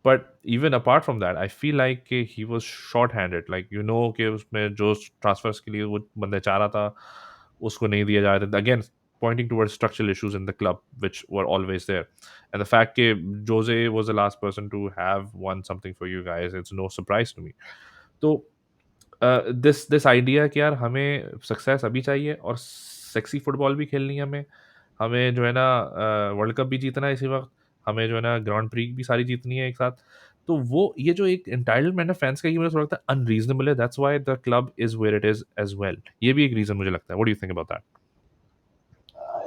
Speaker 1: but even apart from that I feel like कि he was short-handed. Like कि उसमें जो transfers के लिए वो बंदे चाह रहा था उसको नहीं दिया जा रहा था. Again, pointing towards structural issues in the club which were always there. And the fact कि Jose was the last person to have won something for you guys, it's no surprise to me. तो this idea कि यार हमें success अभी चाहिए और sexy football भी खेलनी है हमें. हमें जो है ना वर्ल्ड कप भी जीतना है इसी वक्त. हमें जो है ना ग्रांड प्री भी सारी जीतनी है एक साथ. तो वो ये जो एक एंटाइटलमेंट है फैंस का, ये मुझे थोड़ा लगता है अनरीजनेबल है. That's why the club is where it is as well. ये भी एक रीजन मुझे लगता है. What do you think about that?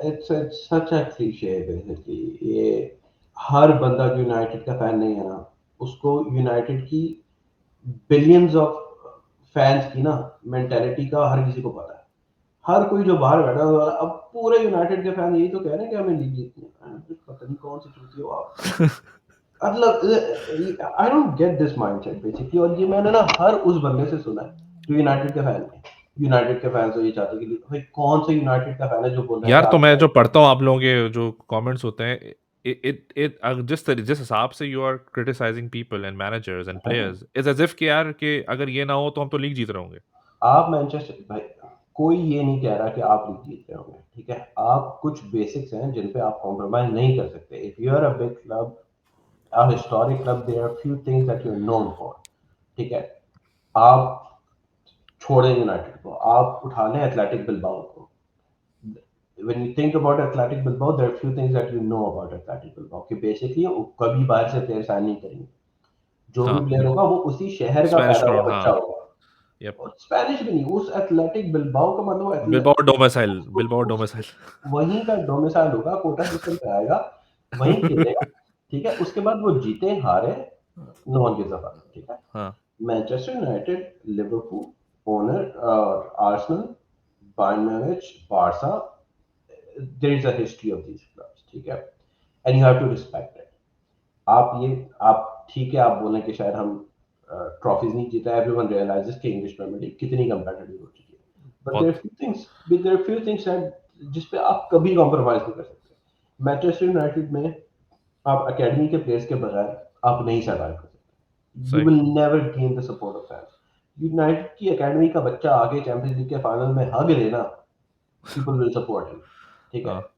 Speaker 2: It's such a cliche basically. ये हर बंदा जो यूनाइटेड का फैन नहीं है ना, उसको यूनाइटेड की बिलियंस ऑफ फैंस की ना मेंटेलिटी का हर किसी को पता है. हर कोई जो बाहर बैठा हुआ है, अब पूरे यूनाइटेड के फैन यही तो कह रहे हैं कि हमें लीग जीतनी है. पता नहीं कौन सी चूती हो आप. मतलब I don't get this mindset basically. और ये मैंने ना हर उस बंदे से सुना है जो यूनाइटेड के फैन है. यूनाइटेड के फैन तो ये चाहते हैं कि भाई कौन से यूनाइटेड का फैन है जो बोल रहा है कि
Speaker 1: यार तो
Speaker 2: आप
Speaker 1: मैं जो पढ़ता हूँ आप लोगों के जो कमेंट्स होते हैं, जिस हिसाब से you are criticising people and managers and players, is as if कि यार कि अगर ये ना हो तो हम तो लीग जीत रहे होंगे.
Speaker 2: आप मैनचेस्टर भाई, कोई ये नहीं कह रहा कि आप लीग जीत रहे होंगे. ठीक है, आप कुछ बेसिक्स हैं जिन पे आप कॉम्प्रोमाइज नहीं कर सकते. If you are a big club, a historic club, there are few things that you're known for. ठीक है, आप छोड़ें यूनाइटेड को, आप उठा लें एथलेटिक बिलबाओ को. when you think about Athletic Bilbao, there are few things that you know about Athletic Bilbao कि बेसिकली वो कभी बाहर से प्लेयर साइन नहीं करेंगे. जो भी
Speaker 1: हाँ,
Speaker 2: प्लेयर होगा वो उसी शहर का
Speaker 1: स्पेनिश
Speaker 2: पैदा हुआ
Speaker 1: क्राउन,
Speaker 2: बच्चा
Speaker 1: हाँ.
Speaker 2: होगा.
Speaker 1: Yep.
Speaker 2: और स्पेनिश भी नहीं, उस एथलेटिक बिल्बाओ का मतलब
Speaker 1: बिल्बाओ डोमिसाइल,
Speaker 2: उसको
Speaker 1: बिल्बाओ
Speaker 2: उस
Speaker 1: डोमिसाइल.
Speaker 2: वहीं का डोमिसाइल होगा, कोटा सिस्टम पे आएगा, वहीं खेलेगा. ठीक है, उसके बाद वो जीते हारे, no one gives a fuck. ठीक है,
Speaker 1: हाँ.
Speaker 2: Manchester United, Liverpool, owner, Arsenal, Bayern Munich, Barca, there is a history of these clubs. ठीक है, and you have to respect it. आप ठीक है, आप बोलें कि शायद हम ट्रॉफीज नहीं जीता. एवरीवन रियलाइजेस कि इंग्लिश प्रीमियर लीग कितनी कंपेटिटिव हो चुकी है. बट
Speaker 1: बहुत.
Speaker 2: देयर आर फ्यू थिंग्स जिस पे आप कभी कॉम्प्रोमाइज नहीं कर सकते. मैनचेस्टर यूनाइटेड में आप एकेडमी के प्लेयर्स के बगैर आप नहीं सर्वाइव कर सकते. यू
Speaker 1: सही।
Speaker 2: Will never gain the support of fans. United की एकेडमी का बच्चा आगे चैंपियंस लीग के फाइनल में हग लेना, पीपल विल सपोर्ट हिम। ठीक है,
Speaker 1: हाँ,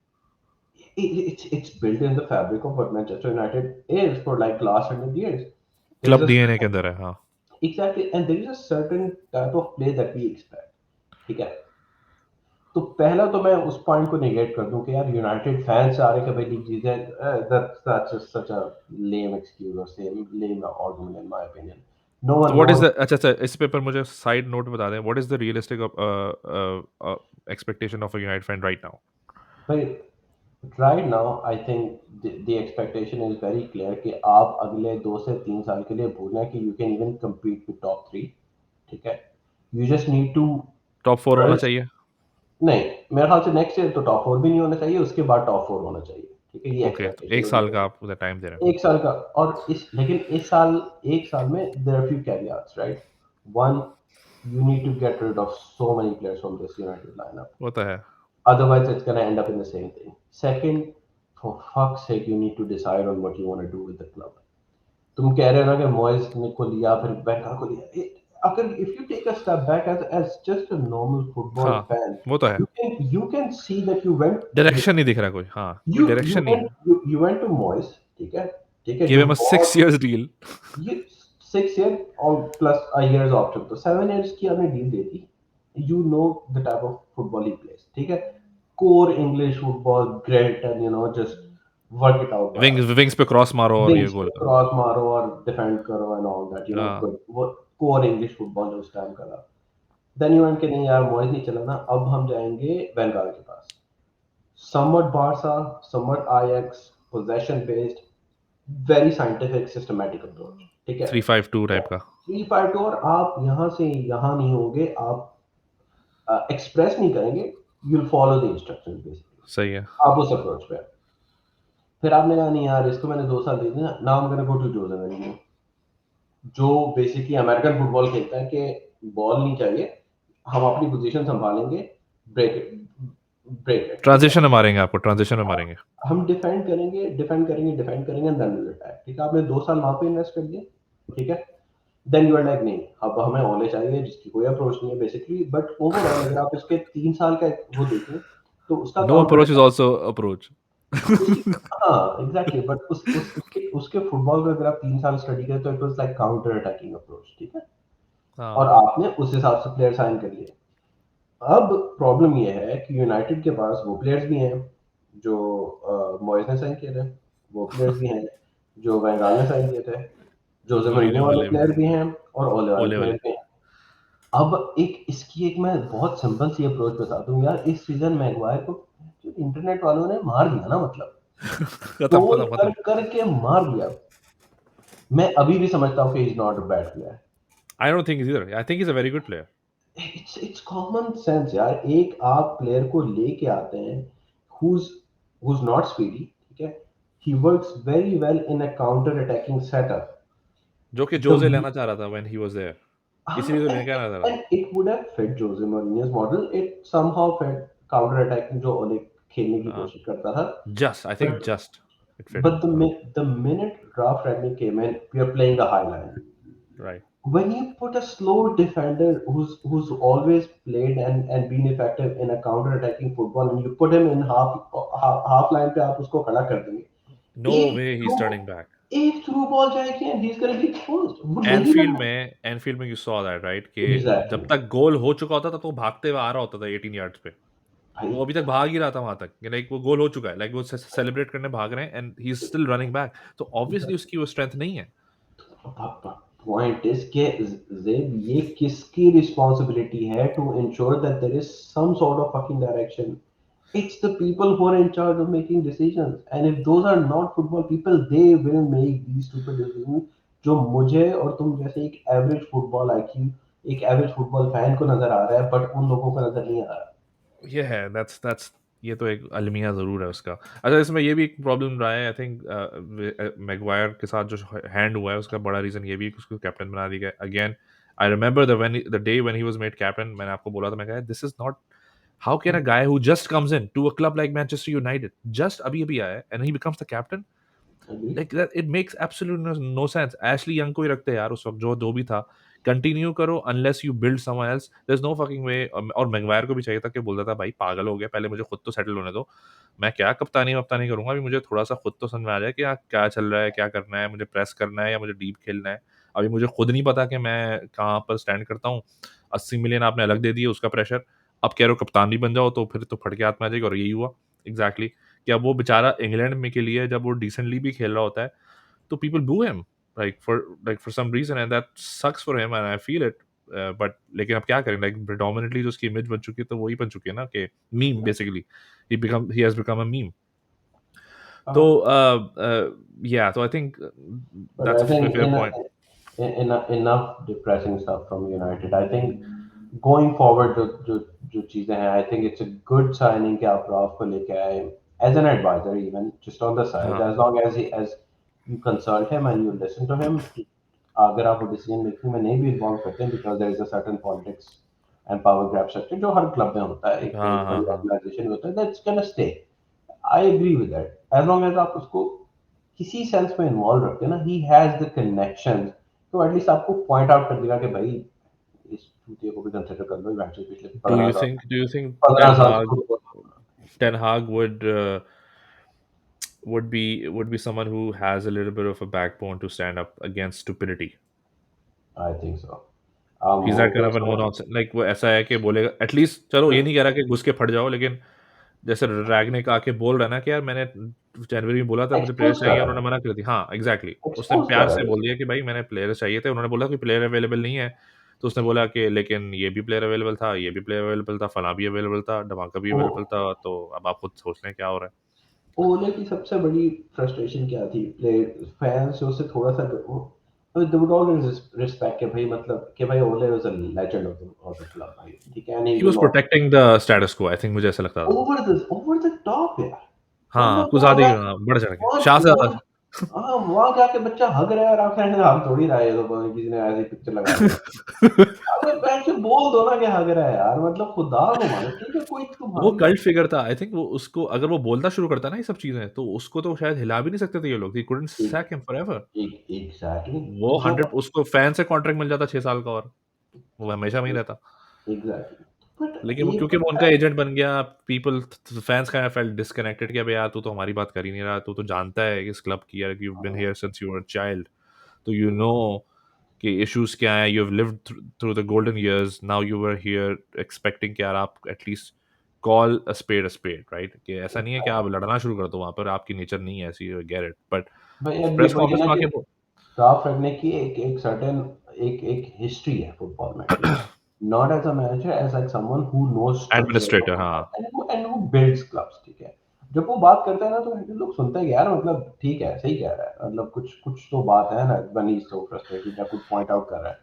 Speaker 2: it's built in the fabric of what Manchester United is for like last 100 years. There is
Speaker 1: club
Speaker 2: a
Speaker 1: DNA के
Speaker 2: certain,
Speaker 1: अंदर है, हाँ।
Speaker 2: exactly, and there is a certain type of play that we expect. ठीक है, तो पहला तो मैं उस पॉइंट को निगेट कर दूं कि यार यूनाइटेड फैंस आ रहे कि भाई लीग जीते, that's just such a lame excuse or same lame argument in my opinion. No
Speaker 1: तो
Speaker 2: one
Speaker 1: what is the,
Speaker 2: wants,
Speaker 1: अच्छा अच्छा, इस पे पर मुझे साइड नोट बता दें, what is the realistic expectation of a United fan right now?
Speaker 2: भाई right now I think the expectation is very clear कि आप अगले 2 से 3 साल के लिए भूलें कि you can even compete with top 3। ठीक है, you just need to
Speaker 1: top 4 होना
Speaker 2: build,
Speaker 1: चाहिए।
Speaker 2: नहीं, मेरे ख्याल से नेक्स्ट ईयर तो टॉप 4 भी नहीं होना चाहिए, उसके बाद टॉप 4 होना चाहिए। ठीक है, ये
Speaker 1: ओके, तो
Speaker 2: एक्सपेक्टेशन
Speaker 1: एक
Speaker 2: है
Speaker 1: साल
Speaker 2: मेरी।
Speaker 1: का आप उधर टाइम दे रहे हैं।
Speaker 2: एक साल का, और इस लेकिन इस साल, एक साल में there are few caveats, right? One, you need to get rid of so many players from this United lineup.
Speaker 1: वो तो है।
Speaker 2: Otherwise, it's going to end up in the same thing. Second, for fuck's sake, you need to decide on what you want to do with the club. तुम कह रहे हो ना कि मॉयस ने को लिया, फिर बैंका को लिया। अगर if you take a step back as just a normal football
Speaker 1: हाँ,
Speaker 2: फैन,
Speaker 1: वो तो है।
Speaker 2: you can see that you went,
Speaker 1: direction नहीं दिख रहा कोई, हाँ, कोई
Speaker 2: you you
Speaker 1: डायरेक्शन नहीं
Speaker 2: went
Speaker 1: है।
Speaker 2: you went to Moyes। ठीक है, ठीक है,
Speaker 1: गिव
Speaker 2: जो
Speaker 1: हिम अ
Speaker 2: बहुत
Speaker 1: 6 years डील।
Speaker 2: ये 6 year और प्लस अ years ऑप्शन, तो 7 years की आपने deal they the. You know the type of football he place, ठीक है, core English football, great, and just work it out by
Speaker 1: wings wings पे cross मारो और ये
Speaker 2: विंग्स पे
Speaker 1: गोल करो।
Speaker 2: क्रॉस मारो और डिफेंड करो एंड ऑल दैट,
Speaker 1: हाँ,
Speaker 2: गुड, वो कोर इंग्लिश फुटबॉल जो उस टाइम का था। देन यू वेंट के नहीं यार, मॉयस नहीं चला ना, अब हम जाएंगे वेंगार के पास। Somewhat Barca, somewhat Ajax, possession based, very scientific systematic approach. ठीक है,
Speaker 1: 3-5-2 टाइप का।
Speaker 2: 3-5-2, और आप यहाँ से यहाँ नहीं होगे, आप एक्सप्रेस नहीं करेंगे, you will follow the instructions basically.
Speaker 1: सही है।
Speaker 2: आप उस अप्रोच पे, फिर आपने कहा नहीं यार, इसको मैंने 2 साल दे दिया, now I am gonna go to Jose Mourinho, जो बेसिकली अमेरिकन फुटबॉल खेलता है कि बॉल नहीं चाहिए, हम अपनी पोजीशन संभालेंगे, ब्रेक इट, ब्रेक इट। ठीक है,
Speaker 1: ट्रांजिशन में मारेंगे आपको, ट्रांजिशन में मारेंगे।
Speaker 2: हम डिफेंड करेंगे, डिफेंड करेंगे, डिफेंड करेंगे, देन विल अटैक। ठीक है, आपने 2 साल वहां पे इन्वेस्ट कर दिए। ठीक है, देन यू आर लाइक नहीं, अब हमें ओले चाहिए जिसकी कोई अप्रोच नहीं है बेसिकली, बट ओवरऑल अगर आप उसके 3 साल का वो देखें, तो उसका
Speaker 1: no
Speaker 2: counter,
Speaker 1: approach is also approach.
Speaker 2: उसकी, हाँ एग्जैक्टली, बट उसके उसके फुटबॉल को अगर आप 3 साल स्टडी करें तो it was like counter attacking approach. ठीक है, और
Speaker 1: हाँ,
Speaker 2: आपने उस हिसाब से प्लेयर साइन कर लिए। अब प्रॉब्लम ये है कि यूनाइटेड के पास वो प्लेयर्स भी हैं जो मॉयस ने साइन किए थे, वो प्लेयर्स भी हैं जो वैंगाल ने साइन किए थे, जोसे मourinho
Speaker 1: मूरिन्हो
Speaker 2: वाले
Speaker 1: वाले भी,
Speaker 2: प्लेयर भी हैं, और ओले वाले
Speaker 1: ओले
Speaker 2: प्लेयर
Speaker 1: वाले।
Speaker 2: भी हैं। अब एक इसकी एक मैं बहुत सिंपल सी अप्रोच बता दूं यार, इस सीजन मैगवायर को इंटरनेट वालों ने मार दिया ना, मतलब
Speaker 1: खत्म
Speaker 2: ट्रोल
Speaker 1: खत्म
Speaker 2: कर
Speaker 1: खत्म।
Speaker 2: करके मार दिया। मैं अभी भी समझता हूँ कि is not a bad player.
Speaker 1: I don't think is, I think is a very good player.
Speaker 2: It's common sense यार, एक आप प्लेयर को लेके आते हैं who's who's not speedy। ठीक है, he works very well in a counter attacking setup।
Speaker 1: जो कि
Speaker 2: the
Speaker 1: जोसे लेना चाह रहा था व्हेन ही वाज देयर, इसीलिए तो लेके आना था।
Speaker 2: and it would have fit Jose Mourinho's model, it somehow fit counter attacking जो ओले खेलने की कोशिश करता था।
Speaker 1: Just, I think
Speaker 2: but
Speaker 1: just it fit
Speaker 2: but
Speaker 1: him.
Speaker 2: the minute Ralph Rangnick came in, we are playing the high line।
Speaker 1: Right.
Speaker 2: When you put a slow defender who's always played and been effective in a counter attacking football, and you put him in half line पे आप उसको खड़ा कर
Speaker 1: नो
Speaker 2: देंगे, एक
Speaker 1: way he is
Speaker 2: through
Speaker 1: turning back.
Speaker 2: एक through ball जाएगी and he is gonna be exposed, वो नहीं
Speaker 1: एनफील्ड
Speaker 2: लगा।
Speaker 1: में, एनफील्ड में यू सॉ दैट राइट, कि जब
Speaker 2: एग्जैक्टली
Speaker 1: तक गोल हो चुका होता तब तो वो भागते हुए आ रहा होता था 18 यार्ड्स पे।
Speaker 2: भाई,
Speaker 1: वो अभी तक भाग ही रहा था वहां तक, लाइक वो गोल हो चुका है, लाइक वो सेलिब्रेट करने भाग रहे हैं and he is still running back. तो ऑब्वियसली उसकी वो स्ट्रेंथ नहीं है।
Speaker 2: पॉइंट इज के ज़ेब, ये किसकी रिस्पॉन्सिबिलिटी है to ensure that there is some sort of fucking direction? It's the people who are in charge of making decisions, and if those are not football people, they will make these stupid decisions जो मुझे और तुम जैसे एक average football IQ, एक average football fan को नजर आ रहा है, बट उन लोगों को नजर नहीं आ रहा।
Speaker 1: ये है, दैट्स ये तो एक अलमिया ज़रूर है उसका। अच्छा, इसमें ये भी एक प्रॉब्लम रहा है आई थिंक, मैगवायर के साथ जो हैंड हुआ है उसका बड़ा रीज़न ये भी है कि उसको कैप्टन बना दिया गया again. I remember the day when he was made captain, मैंने आपको बोला था, मैं कहा this is not, how can a guy who just comes in to a club like Manchester United, just अभी अभी आया है and he becomes the captain.
Speaker 2: अभी
Speaker 1: like that it makes absolute no sense. Ashley Young को ही रखते यार उस वक्त, जो जो भी था। कंटिन्यू करो unless you build someone else, there is no fucking way. और मैगवायर को भी चाहिए था कि बोलता था भाई पागल हो गया, पहले मुझे खुद तो सेटल होने दो। मैं क्या कप्तानी वप्तानी करूंगा, अभी मुझे थोड़ा सा खुद तो समझ में आ जाए कि यहाँ क्या चल रहा है, क्या करना है, मुझे प्रेस करना है या मुझे डीप खेलना है। अभी मुझे खुद नहीं पता कि मैं कहाँ पर स्टैंड करता हूँ। 80 मिलियन आपने अलग दे दिए उसका प्रेशर। अब कह रहे हो कप्तान भी बन जाओ, तो फिर तो फट के हाथ में आ जाएगी, और यही हुआ एग्जैक्टली। कि अब वो बेचारा इंग्लैंड में के लिए जब वो डिसेंटली भी खेल रहा होता है, तो people boo him like for some reason, and that sucks for him and I feel it. But लेकिन अब क्या करें, like predominantly जो उसकी इमेज बन चुकी है, तो वही बन चुकी है ना कि meme basically. He has become a meme. तो yeah, so I think
Speaker 2: But
Speaker 1: that's
Speaker 2: I
Speaker 1: a
Speaker 2: think
Speaker 1: fair point.
Speaker 2: enough depressing stuff from United. I think going forward जो चीजें हैं, I think it's a good signing कि आप राव को लेके आए as an advisor, even just on the side,
Speaker 1: हाँ
Speaker 2: as long as you consult him and you listen to him. अगर आप वो डिसीजन मेकिंग में नहीं भी इन्वॉल्व करते हैं, because there is a certain politics and power grab structure जो हर क्लब में होता है,
Speaker 1: हाँ
Speaker 2: एक
Speaker 1: हाँ
Speaker 2: बड़ी
Speaker 1: हाँ।
Speaker 2: ऑर्गेनाइजेशन में होता है, that's gonna stay. I agree with that, as long as आप उसको किसी सेंस में इन्वॉल्व रखते हैं ना, ही हैज द कनेक्शन, तो एटलीस्ट आपको पॉइंट आउट कर देगा कि भाई इस चूतिए को भी कंसिडर कर लो, इवेंचुअली पिछले
Speaker 1: Do
Speaker 2: पंद्रह
Speaker 1: you
Speaker 2: साल
Speaker 1: think do you think
Speaker 2: पंद्रह
Speaker 1: Ten
Speaker 2: साल से
Speaker 1: Hag
Speaker 2: football.
Speaker 1: Ten Hag would be someone who has a little bit of a backbone to stand up against stupidity?
Speaker 2: I think so,
Speaker 1: He's
Speaker 2: वो
Speaker 1: that kind
Speaker 2: कोई
Speaker 1: of a no
Speaker 2: समझ।
Speaker 1: nonsense, like वो ऐसा है कि बोलेगा at least, चलो ये नहीं कह रहा कि घुस के फट जाओ, लेकिन जैसे रैगनिक आके बोल रहा है ना कि यार मैंने जनवरी में बोला था मुझे प्लेयर
Speaker 2: एक्सपोज कर
Speaker 1: चाहिए,
Speaker 2: रहा
Speaker 1: उन्होंने
Speaker 2: है,
Speaker 1: मना कर दी। हाँ एग्जैक्टली exactly. उसने
Speaker 2: एक्सपोज कर
Speaker 1: प्यार
Speaker 2: रहा
Speaker 1: से
Speaker 2: है।
Speaker 1: बोल दिया कि भाई मैंने प्लेयर चाहिए थे, उन्होंने बोला कि प्लेयर अवेलेबल नहीं है। तो उसने बोला कि लेकिन ये भी प्लेयर अवेलेबल था, ये भी प्लेयर अवेलेबल था, फला भी अवेलेबल था, धमाका भी
Speaker 2: वो
Speaker 1: अवेलेबल था, तो अब आप खुद सोच लें क्या हो रहा है।
Speaker 2: ओले की सबसे बड़ी फ्रस्ट्रेशन क्या थी, प्ले फैंस जो उससे थोड़ा सा दे वुड ऑलवेज रिस्पेक्ट के भाई, मतलब कि भाई ओले was a legend of the club भाई, ठीक है, and he
Speaker 1: he was
Speaker 2: will
Speaker 1: protecting the status को, आई थिंक, मुझे ऐसा लगता था।
Speaker 2: ओवर द टॉप यार।
Speaker 1: हाँ
Speaker 2: मतलब
Speaker 1: कुछ ज्यादा ही, हाँ, बढ़ चढ़ के शाह से
Speaker 2: वहाँ
Speaker 1: ज्यादा।
Speaker 2: हाँ, वहाँ जाके बच्चा हग रहा है और आप कहते हैं हम थोड़ी रहा है, ये तो पता नहीं किसी ने ऐसी पिक्चर लगा दी है। अबे बैठ के बोल दो ना कि हग रहा है यार, मतलब खुदा को मानो, ठीक है, कोई
Speaker 1: वो
Speaker 2: तुम्हारी
Speaker 1: कल्ट फिगर था आई थिंक। वो उसको अगर वो बोलना शुरू करता ना ये सब चीजें, तो उसको तो शायद हिला भी नहीं सकते थे ये लोग। ही कुडंट
Speaker 2: एक
Speaker 1: सैक हिम फॉरएवर।
Speaker 2: एग्जैक्टली
Speaker 1: वो
Speaker 2: जो
Speaker 1: 100, उसको फैन से कॉन्ट्रैक्ट मिल जाता 6 साल का, और वो हमेशा वहीं रहता।
Speaker 2: एग्जैक्टली, बट
Speaker 1: लेकिन वो
Speaker 2: एक
Speaker 1: क्योंकि वो
Speaker 2: बंदा
Speaker 1: उनका एजेंट बन गया, people fans kind of felt disconnected कि अबे यार तू तो हमारी बात कर ही नहीं रहा, तू तो जानता है कि इस क्लब की, यार you been here since you were child, तो यू नो कि इश्यूज क्या है, you have lived through the golden years, now you were here expecting कि यार आप at least call a spade, right? कि ऐसा नहीं है कि आप लड़ना शुरू कर दो वहां पर, आपकी नेचर नहीं है ऐसी, गेट इट, बट
Speaker 2: भाई अब ये
Speaker 1: प्रेस
Speaker 2: वही है
Speaker 1: कॉन्फ्रेंस
Speaker 2: ना
Speaker 1: में
Speaker 2: कि
Speaker 1: आके
Speaker 2: ड्राफ्ट रखने की एक सर्टेन एक हिस्ट्री है फुटबॉल में, ठीक है, not as a manager, as like someone who knows structure of
Speaker 1: administrator, हाँ।
Speaker 2: Football and who builds clubs, ठीक है। जब वो बात करता है ना, तो लोग सुनते हैं कि यार मतलब ठीक है, सही कह रहा है, मतलब कुछ कुछ तो बात है ना, when he is so frustrated या कुछ पॉइंट आउट कर रहा है।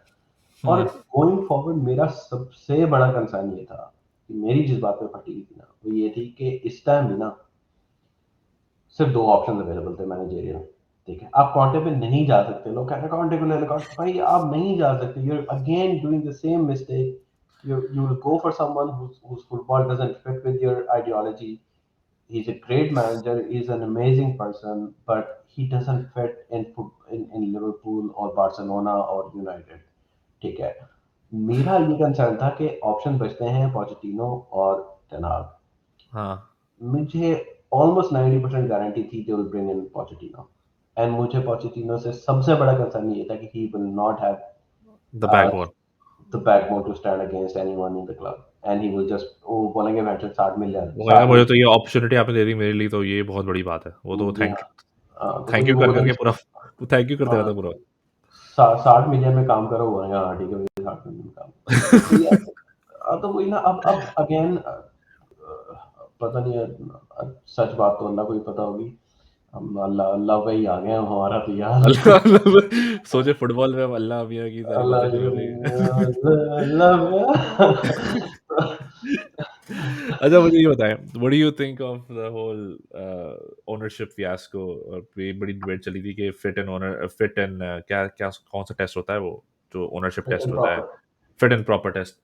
Speaker 2: और
Speaker 1: हम्म।
Speaker 2: गोइंग फॉरवर्ड मेरा सबसे बड़ा कंसर्न ये था कि मेरी जिस बात पे फटी थी ना, वो ये थी कि इस टाइम भी ना सिर्फ दो ऑप्शन अवेलेबल थे मैनेजेरियल, ठीक है, आप कॉन्टे पे नहीं जा सकते, लोग कहते हैं कॉन्टे को ले लो, भाई आप नहीं जा सकते, you are again doing the same mistake, you will go for someone whose football doesn't fit with your ideology. He's a great manager, he's an amazing person, but he doesn't fit in Liverpool or Barcelona or United, ठीक है। मेरा ये concern था कि option बचते हैं Pochettino और टेनाग।
Speaker 1: हाँ,
Speaker 2: मुझे ऑलमोस्ट 90% गारंटी थी they will bring in Pochettino, and मुझे पोचेटिनो से सबसे बड़ा कंसर्न ये था कि he will not have
Speaker 1: the backbone.
Speaker 2: The backbone to stand against anyone in the club, and he will just वो बोलेंगे वेंचर 60 मिलियन
Speaker 1: वो कहेगा
Speaker 2: 60
Speaker 1: मुझे
Speaker 2: मिलियन।
Speaker 1: तो ये अपॉर्चुनिटी आपने दे दी मेरे लिए, तो ये बहुत बड़ी बात है। वो तो
Speaker 2: जी हाँ, तो
Speaker 1: थैंक
Speaker 2: वही
Speaker 1: यू
Speaker 2: वो
Speaker 1: कर
Speaker 2: बोलेंगे
Speaker 1: करके पूरा थैंक यू करते रहता पूरा।
Speaker 2: 60 मिलियन में काम करो, बोलेंगे हाँ ठीक है भैया 60 मिलियन में काम करो। तो ये तो वही ना, अब अगेन पता नहीं है, सच बात तो अल्लाह को ही पता होगी, हम अल्लाह अल्लाह पे ही आ गए हैं हमारा तो यार।
Speaker 1: अल्लाह अल्लाह सोचे फुटबॉल में अब अल्लाह मियाँ की सारी
Speaker 2: अल्लाह
Speaker 1: बातें शुरू हो गई।
Speaker 2: अल्लाह
Speaker 1: अच्छा मुझे ये बताएं, what do you think of the whole ownership fiasco? और ये बड़ी डिबेट चली थी कि फिट एंड क्या क्या कौन सा टेस्ट होता है वो, जो ओनरशिप टेस्ट होता है,
Speaker 2: proper.
Speaker 1: Fit and proper test.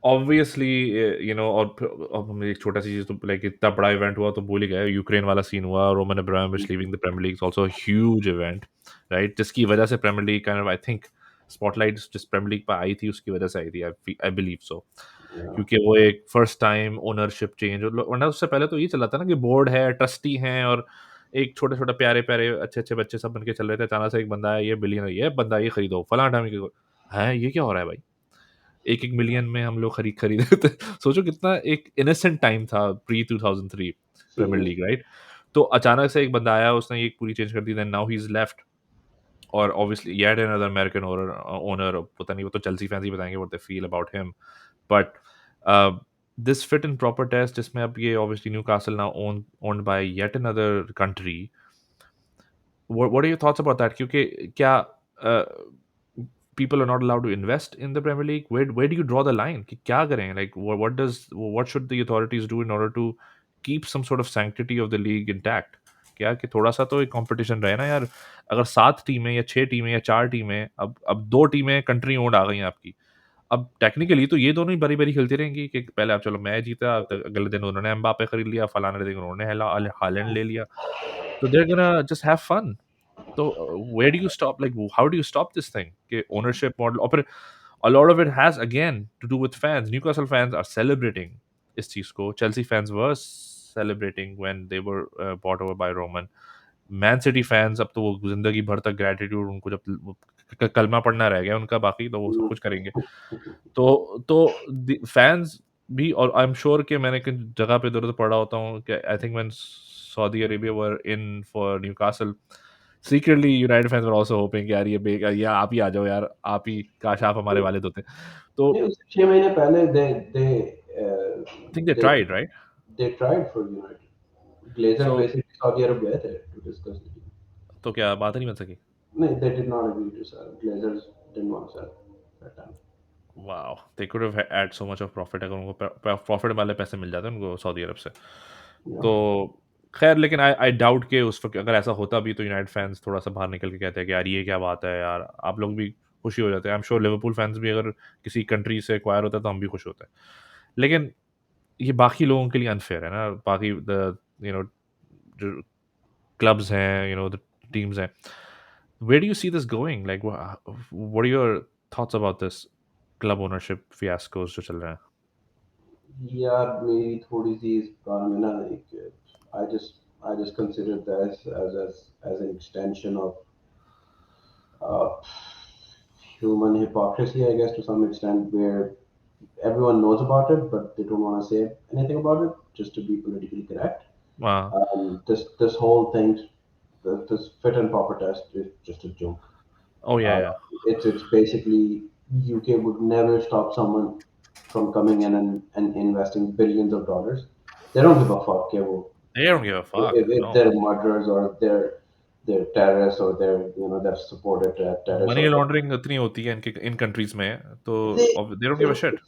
Speaker 1: Obviously और हम एक छोटा सी चीज, तो लाइक इतना बड़ा इवेंट हुआ तो भूल ही गए, यूक्रेन वाला सीन हुआ, Roman Abramovich leaving the Premier League is also huge event, right, जिसकी वजह से Premier League kind of, I think, spotlight जिस प्रीमियर लीग पर आई थी उसकी वजह से आई थी, आई बिलीव सो,
Speaker 2: Yeah.
Speaker 1: क्योंकि वो एक फर्स्ट टाइम ओनरशिप चेंज, और वरना उससे पहले तो ये चला था ना कि बोर्ड है, ट्रस्टी हैं, और एक छोटे छोटे प्यारे प्यारे अच्छे अच्छे बच्चे सब बन के चल रहे थे, अचानक से एक बंदा है, ये बिलियन, ये बंदा, ये खरीदो फलां टाइम के, है ये क्या हो रहा है भाई, एक एक मिलियन में हम लोग खरीदे थे। सोचो कितना एक इनोसेंट टाइम था pre 2003 Premier League,
Speaker 2: Seriously.
Speaker 1: Right? तो अचानक से एक बंदा आया, उसने ये पूरी चेंज कर दी, then now he is left, और obviously yet another American owner, पता नहीं, वो तो चेल्सी फैंस ही बताएंगे what they feel about him, but this fit in proper test, जिसमें अब ये obviously Newcastle now owned by yet another country, what are your thoughts about that? क्योंकि क्या people are not allowed to invest in the Premier League? Where do you draw the line? कि क्या करें? Like what should the authorities do in order to keep some sort of sanctity of the league intact? क्या कि थोड़ा सा तो एक competition रहे ना यार, अगर 7 टीमें या 6 टीमें या 4 टीमें, अब 2 टीमें कंट्री ओन्ड आ गई हैं आपकी, अब टेक्निकली तो ये दोनों ही बारी बारी खेलती रहेंगी कि पहले आप चलो मैं जीता, तो अगले दिन उन्होंने एम्बापे खरीद लिया, फलाने दिन उन्होंने हालैंड ले लिया, तो they're gonna just have fun. So where do you stop? Like, how do you stop this thing? Okay, ownership model. और फिर a lot of it has again to do with fans. Newcastle fans are celebrating इस चीज को. Chelsea fans were celebrating when they were bought over by Roman. Man city fans अब तो वो जिंदगी भर तक ग्रेटिट्यूड, उनको जब कलमा पढ़ना रह गया उनका, बाकी तो वो सब कुछ करेंगे. तो फैंस भी, और आई एम श्योर कि मैंने किन जगह पे इधर उधर पढ़ा होता हूँ कि I think when Saudi Arabia were in for Newcastle, secretly United fans were also hopping कि यार ये आप ही आ जाओ यार, आप ही, काश आप हमारे वालिद होते. तो
Speaker 2: नहीं, उससे 6 महीने पहले
Speaker 1: I think they
Speaker 2: they
Speaker 1: tried, right?
Speaker 2: they tried for United. Glazers
Speaker 1: so
Speaker 2: basically Saudi Arab गए थे to discuss the deal.
Speaker 1: तो क्या बात ही नहीं बन सकी?
Speaker 2: No, they did not agree to sell. Glazers didn't want to sell that time.
Speaker 1: Wow, they could have had so much of profit, अगर उनको प्रॉफिट वाले पैसे मिल जाते उनको सऊदी अरब से.
Speaker 2: Yeah.
Speaker 1: तो खैर, लेकिन आई आई डाउट कि उस वक्त अगर ऐसा होता भी तो यूनाइटेड फैंस थोड़ा सा बाहर निकल के कहते हैं कि यार ये क्या बात है यार, आप लोग भी खुशी हो जाते हैं. I am sure Liverpool fans भी अगर किसी कंट्री से एक्वायर होता है तो हम भी खुश होते हैं. लेकिन ये बाकी लोगों के लिए अनफेयर है ना, बाकी द यू नो जो क्लब्स हैं, द टीम्स हैं. Where do you see this going? Like what are your thoughts about this club ownership fiascos जो चल रहे हैं?
Speaker 2: यार मेरी थोड़ी सी इस बारे में ना एक I just consider this as an extension of uh, human hypocrisy, I guess, to some extent, where everyone knows about it, but they don't want to say anything about it just to be politically correct.
Speaker 1: हाँ.
Speaker 2: This whole thing, this fit and proper test is just a joke.
Speaker 1: Oh yeah,
Speaker 2: Uh,
Speaker 1: yeah.
Speaker 2: it's basically UK would never stop someone from coming in and investing billions of dollars. They don't give a fuck
Speaker 1: They don't give a fuck.
Speaker 2: if
Speaker 1: No.
Speaker 2: they're murderers or they're terrorists or they've supported terrorists
Speaker 1: money
Speaker 2: or
Speaker 1: laundering इतनी होती है इनके इन countries में, तो
Speaker 2: they
Speaker 1: they don't
Speaker 2: they
Speaker 1: give a shit.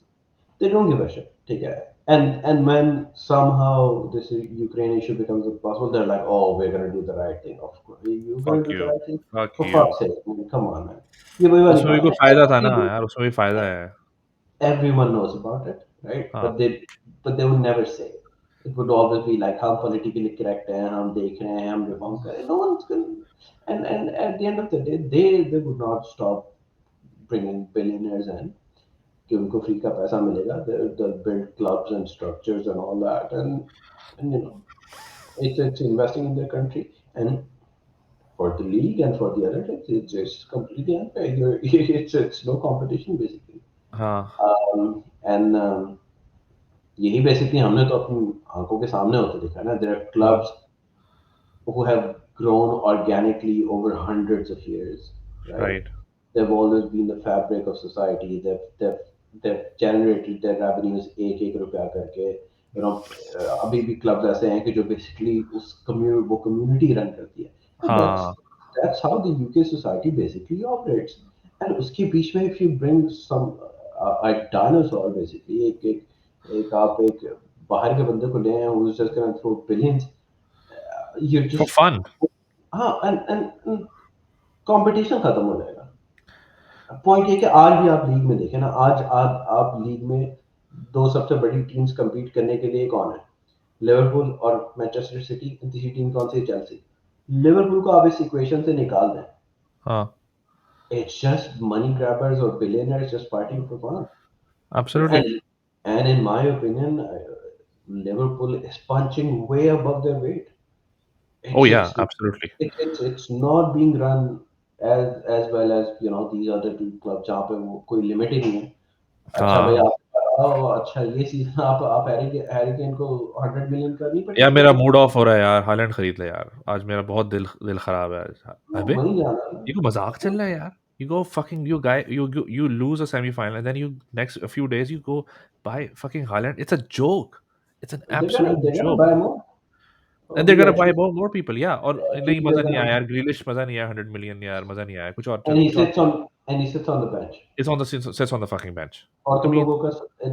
Speaker 2: they don't give a shit. Take it. And when somehow this Ukraine issue becomes possible, they're like, oh, we're gonna do the right thing. Of course, you're gonna
Speaker 1: fuck
Speaker 2: do the
Speaker 1: you,
Speaker 2: right thing.
Speaker 1: Fuck
Speaker 2: For
Speaker 1: you.
Speaker 2: fuck's sake, man, come on, man. ये वही वाली
Speaker 1: उसमें भी
Speaker 2: बात
Speaker 1: कोई
Speaker 2: है.
Speaker 1: फायदा था ना यार, उसमें भी फायदा है.
Speaker 2: Everyone knows about it, right?
Speaker 1: हाँ.
Speaker 2: But they would never say it. It would always be like हम politically correct हैं, हम देख रहे हैं, हम reform कर रहे हैं. No one's gonna. And at the end of the day, they would not stop bringing billionaires in. कि उनको फ्री का पैसा मिलेगा. They'll build clubs and structures and all that, and it's investing in their country. And for the league and for the other teams, it's just completely unfair. It's no competition basically.
Speaker 1: हाँ.
Speaker 2: And यही basically हमने तो अपनी आंखों के सामने होते देखा ना. There are
Speaker 1: हाँ.
Speaker 2: clubs who have grown organically over hundreds of years, right?
Speaker 1: Right.
Speaker 2: They've always been the fabric of society. They've generated their revenues एक रुपया करके. अभी भी क्लब्स ऐसे हैं कि जो बेसिकली वो कम्युनिटी रन करती है. And
Speaker 1: हाँ.
Speaker 2: that's how the UK society basically operates. And उसके बीच में if you bring some a dinosaur basically एक आप एक बाहर के बंदे को ले आए who's just gonna throw billions, you're
Speaker 1: for
Speaker 2: just
Speaker 1: फन.
Speaker 2: हाँ. And कंपटीशन खत्म हो जाएगा. पॉइंट ये कि आज भी आप लीग में देखें ना. आज आप लीग में दो सबसे बड़ी टीम्स compete करने के लिए कौन है? लिवरपूल और मैनचेस्टर सिटी, तीसरी टीम कौन सी है? चेल्सी। लिवरपूल को आप इस इक्वेशन से निकाल दें,
Speaker 1: हाँ,
Speaker 2: it's just money grabbers or billionaires just partying for fun.
Speaker 1: Absolutely.
Speaker 2: And in my opinion, Liverpool is punching way above their weight.
Speaker 1: Oh
Speaker 2: It's
Speaker 1: या,
Speaker 2: it's
Speaker 1: absolutely.
Speaker 2: it's not being run as well as these other two clubs जहाँ पे वो कोई limit ही नहीं है. अच्छा भाई,
Speaker 1: हाँ,
Speaker 2: आप अच्छा ये सीजन आप हैरी केन को 100 मिलियन का नहीं
Speaker 1: यार
Speaker 2: परचेज कर
Speaker 1: मेरा
Speaker 2: सकते?
Speaker 1: मूड ऑफ हो रहा है यार, हालैंड खरीद ले यार, आज मेरा बहुत दिल दिल खराब है आज। अबे,
Speaker 2: वही जाना है.
Speaker 1: ये को मजाक चल रहा है यार। You go fucking you guy you lose a semi-final and then you next a few days you go buy fucking Haaland. It's a joke. It's an absolute
Speaker 2: They're gonna
Speaker 1: joke.
Speaker 2: buy more.
Speaker 1: And they're
Speaker 2: अभी
Speaker 1: gonna buy
Speaker 2: actually
Speaker 1: more people, yeah. और नहीं,
Speaker 2: actually
Speaker 1: मजा नहीं आया
Speaker 2: अगर
Speaker 1: यार, ग्रिलिश मजा नहीं आया 100 million यार, मजा नहीं आया। कुछ और
Speaker 2: and
Speaker 1: चलो,
Speaker 2: he
Speaker 1: कुछ और।
Speaker 2: sits on and he sits on the bench.
Speaker 1: It's on the sits on the fucking bench.
Speaker 2: और
Speaker 1: तो भी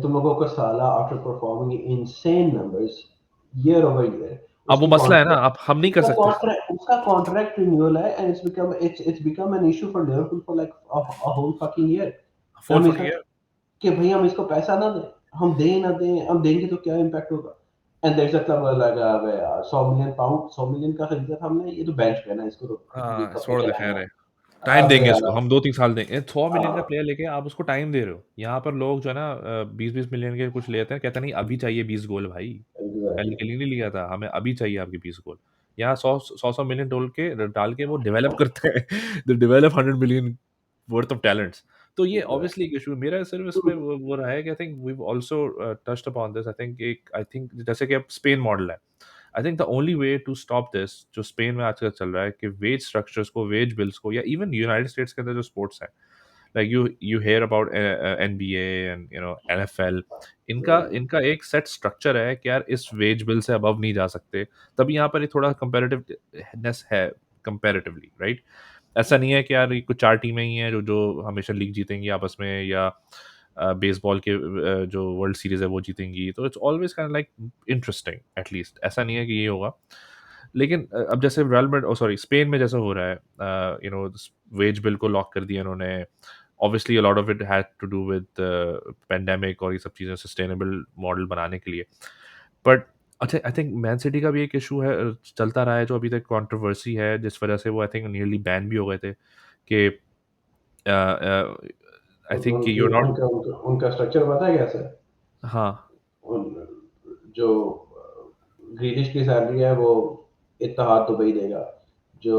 Speaker 2: तुम लोगों का साला after performing insane numbers year over year,
Speaker 1: अब वो
Speaker 2: उसकी
Speaker 1: मसला है ना,
Speaker 2: कॉन्ट्रैक्ट
Speaker 1: अब हम नहीं कर सकते।
Speaker 2: उसका कॉन्ट्रैक्ट रिन्यूअल है, and it's become an issue for Liverpool for like a whole fucking year.
Speaker 1: Full
Speaker 2: हम इसका
Speaker 1: fucking year।
Speaker 2: कि भाई हम इसको पैसा ना दें, हम दें ना दें, हम देंगे तो क्या इम्पैक्ट होगा? And there is a club लगा हुआ है यार, 100 मिलियन पाउंड, 100 मिलियन का खरीदा था हमने, ये तो बेंच पे है ना, इसको तो लीग
Speaker 1: हाँ,
Speaker 2: कप में
Speaker 1: छोड़ दे, खैर
Speaker 2: चलाएंगे.
Speaker 1: है। टाइम
Speaker 2: अबे
Speaker 1: देंगे इसको
Speaker 2: यार.
Speaker 1: हम, 2-3 साल देंगे। 100 million का
Speaker 2: हाँ,
Speaker 1: प्लेयर लेके आप उसको टाइम दे रहे हो। यहाँ पर लोग जो है ना 20-20 million के कुछ लेते हैं, कहते हैं नहीं अभी चाहिए 20 गोल भाई। पहले
Speaker 2: एग्जैक्टली.
Speaker 1: के लिए नहीं लिया था, हमें अभी चाहिए आपके 20 गोल। यहाँ 100 मिलियन डाल के वो डेवलप करते हैं। They develop 100 million worth of talents. तो ये ऑब्वियसली एक इशू मेरा सिर्फ इसमें वो रहा है कि I think we also touched upon this. I think जैसे कि अब स्पेन मॉडल है। I think the only way to stop this, जो स्पेन में आजकल चल रहा है, कि वेज स्ट्रक्चर्स को, वेज बिल्स को, या इवन यूनाइटेड स्टेट्स के अंदर जो स्पोर्ट्स है, like you hear about NBA and NFL, इनका इनका एक सेट स्ट्रक्चर है कि यार इस वेज बिल से अबव नहीं जा सकते। तभी यहाँ पर ये थोड़ा कंपेरेटिवनेस है, कंपेरेटिवली, राइट। ऐसा नहीं है कि यार ये कुछ 4 टीमें ही हैं जो जो हमेशा लीग जीतेंगी आपस में, या बेसबॉल के जो वर्ल्ड सीरीज है वो जीतेंगी। तो it's always kind like interesting, at least ऐसा नहीं है कि ये होगा। लेकिन अब जैसे रियल मैड्रिड, ओ सॉरी, स्पेन में जैसा हो रहा है, वेज बिल को लॉक कर दिया इन्होंने। Obviously a lot of it had to do with pandemic और ये सब चीज़ें सस्टेनेबल मॉडल बनाने के लिए। बट अच्छा, आई थिंक मैन सिटी का भी एक इशू है, चलता रहा है, जो अभी तक कंट्रोवर्सी है, जिस वजह से वो आई थिंक नियरली बैन भी हो गए थे कि I think you are not.
Speaker 2: उनका उनका उनका स्ट्रक्चर पता है कैसे है?
Speaker 1: हाँ,
Speaker 2: जो ग्रीलिश की सैलरी है वो इत्तेहाद दुबई देगा, जो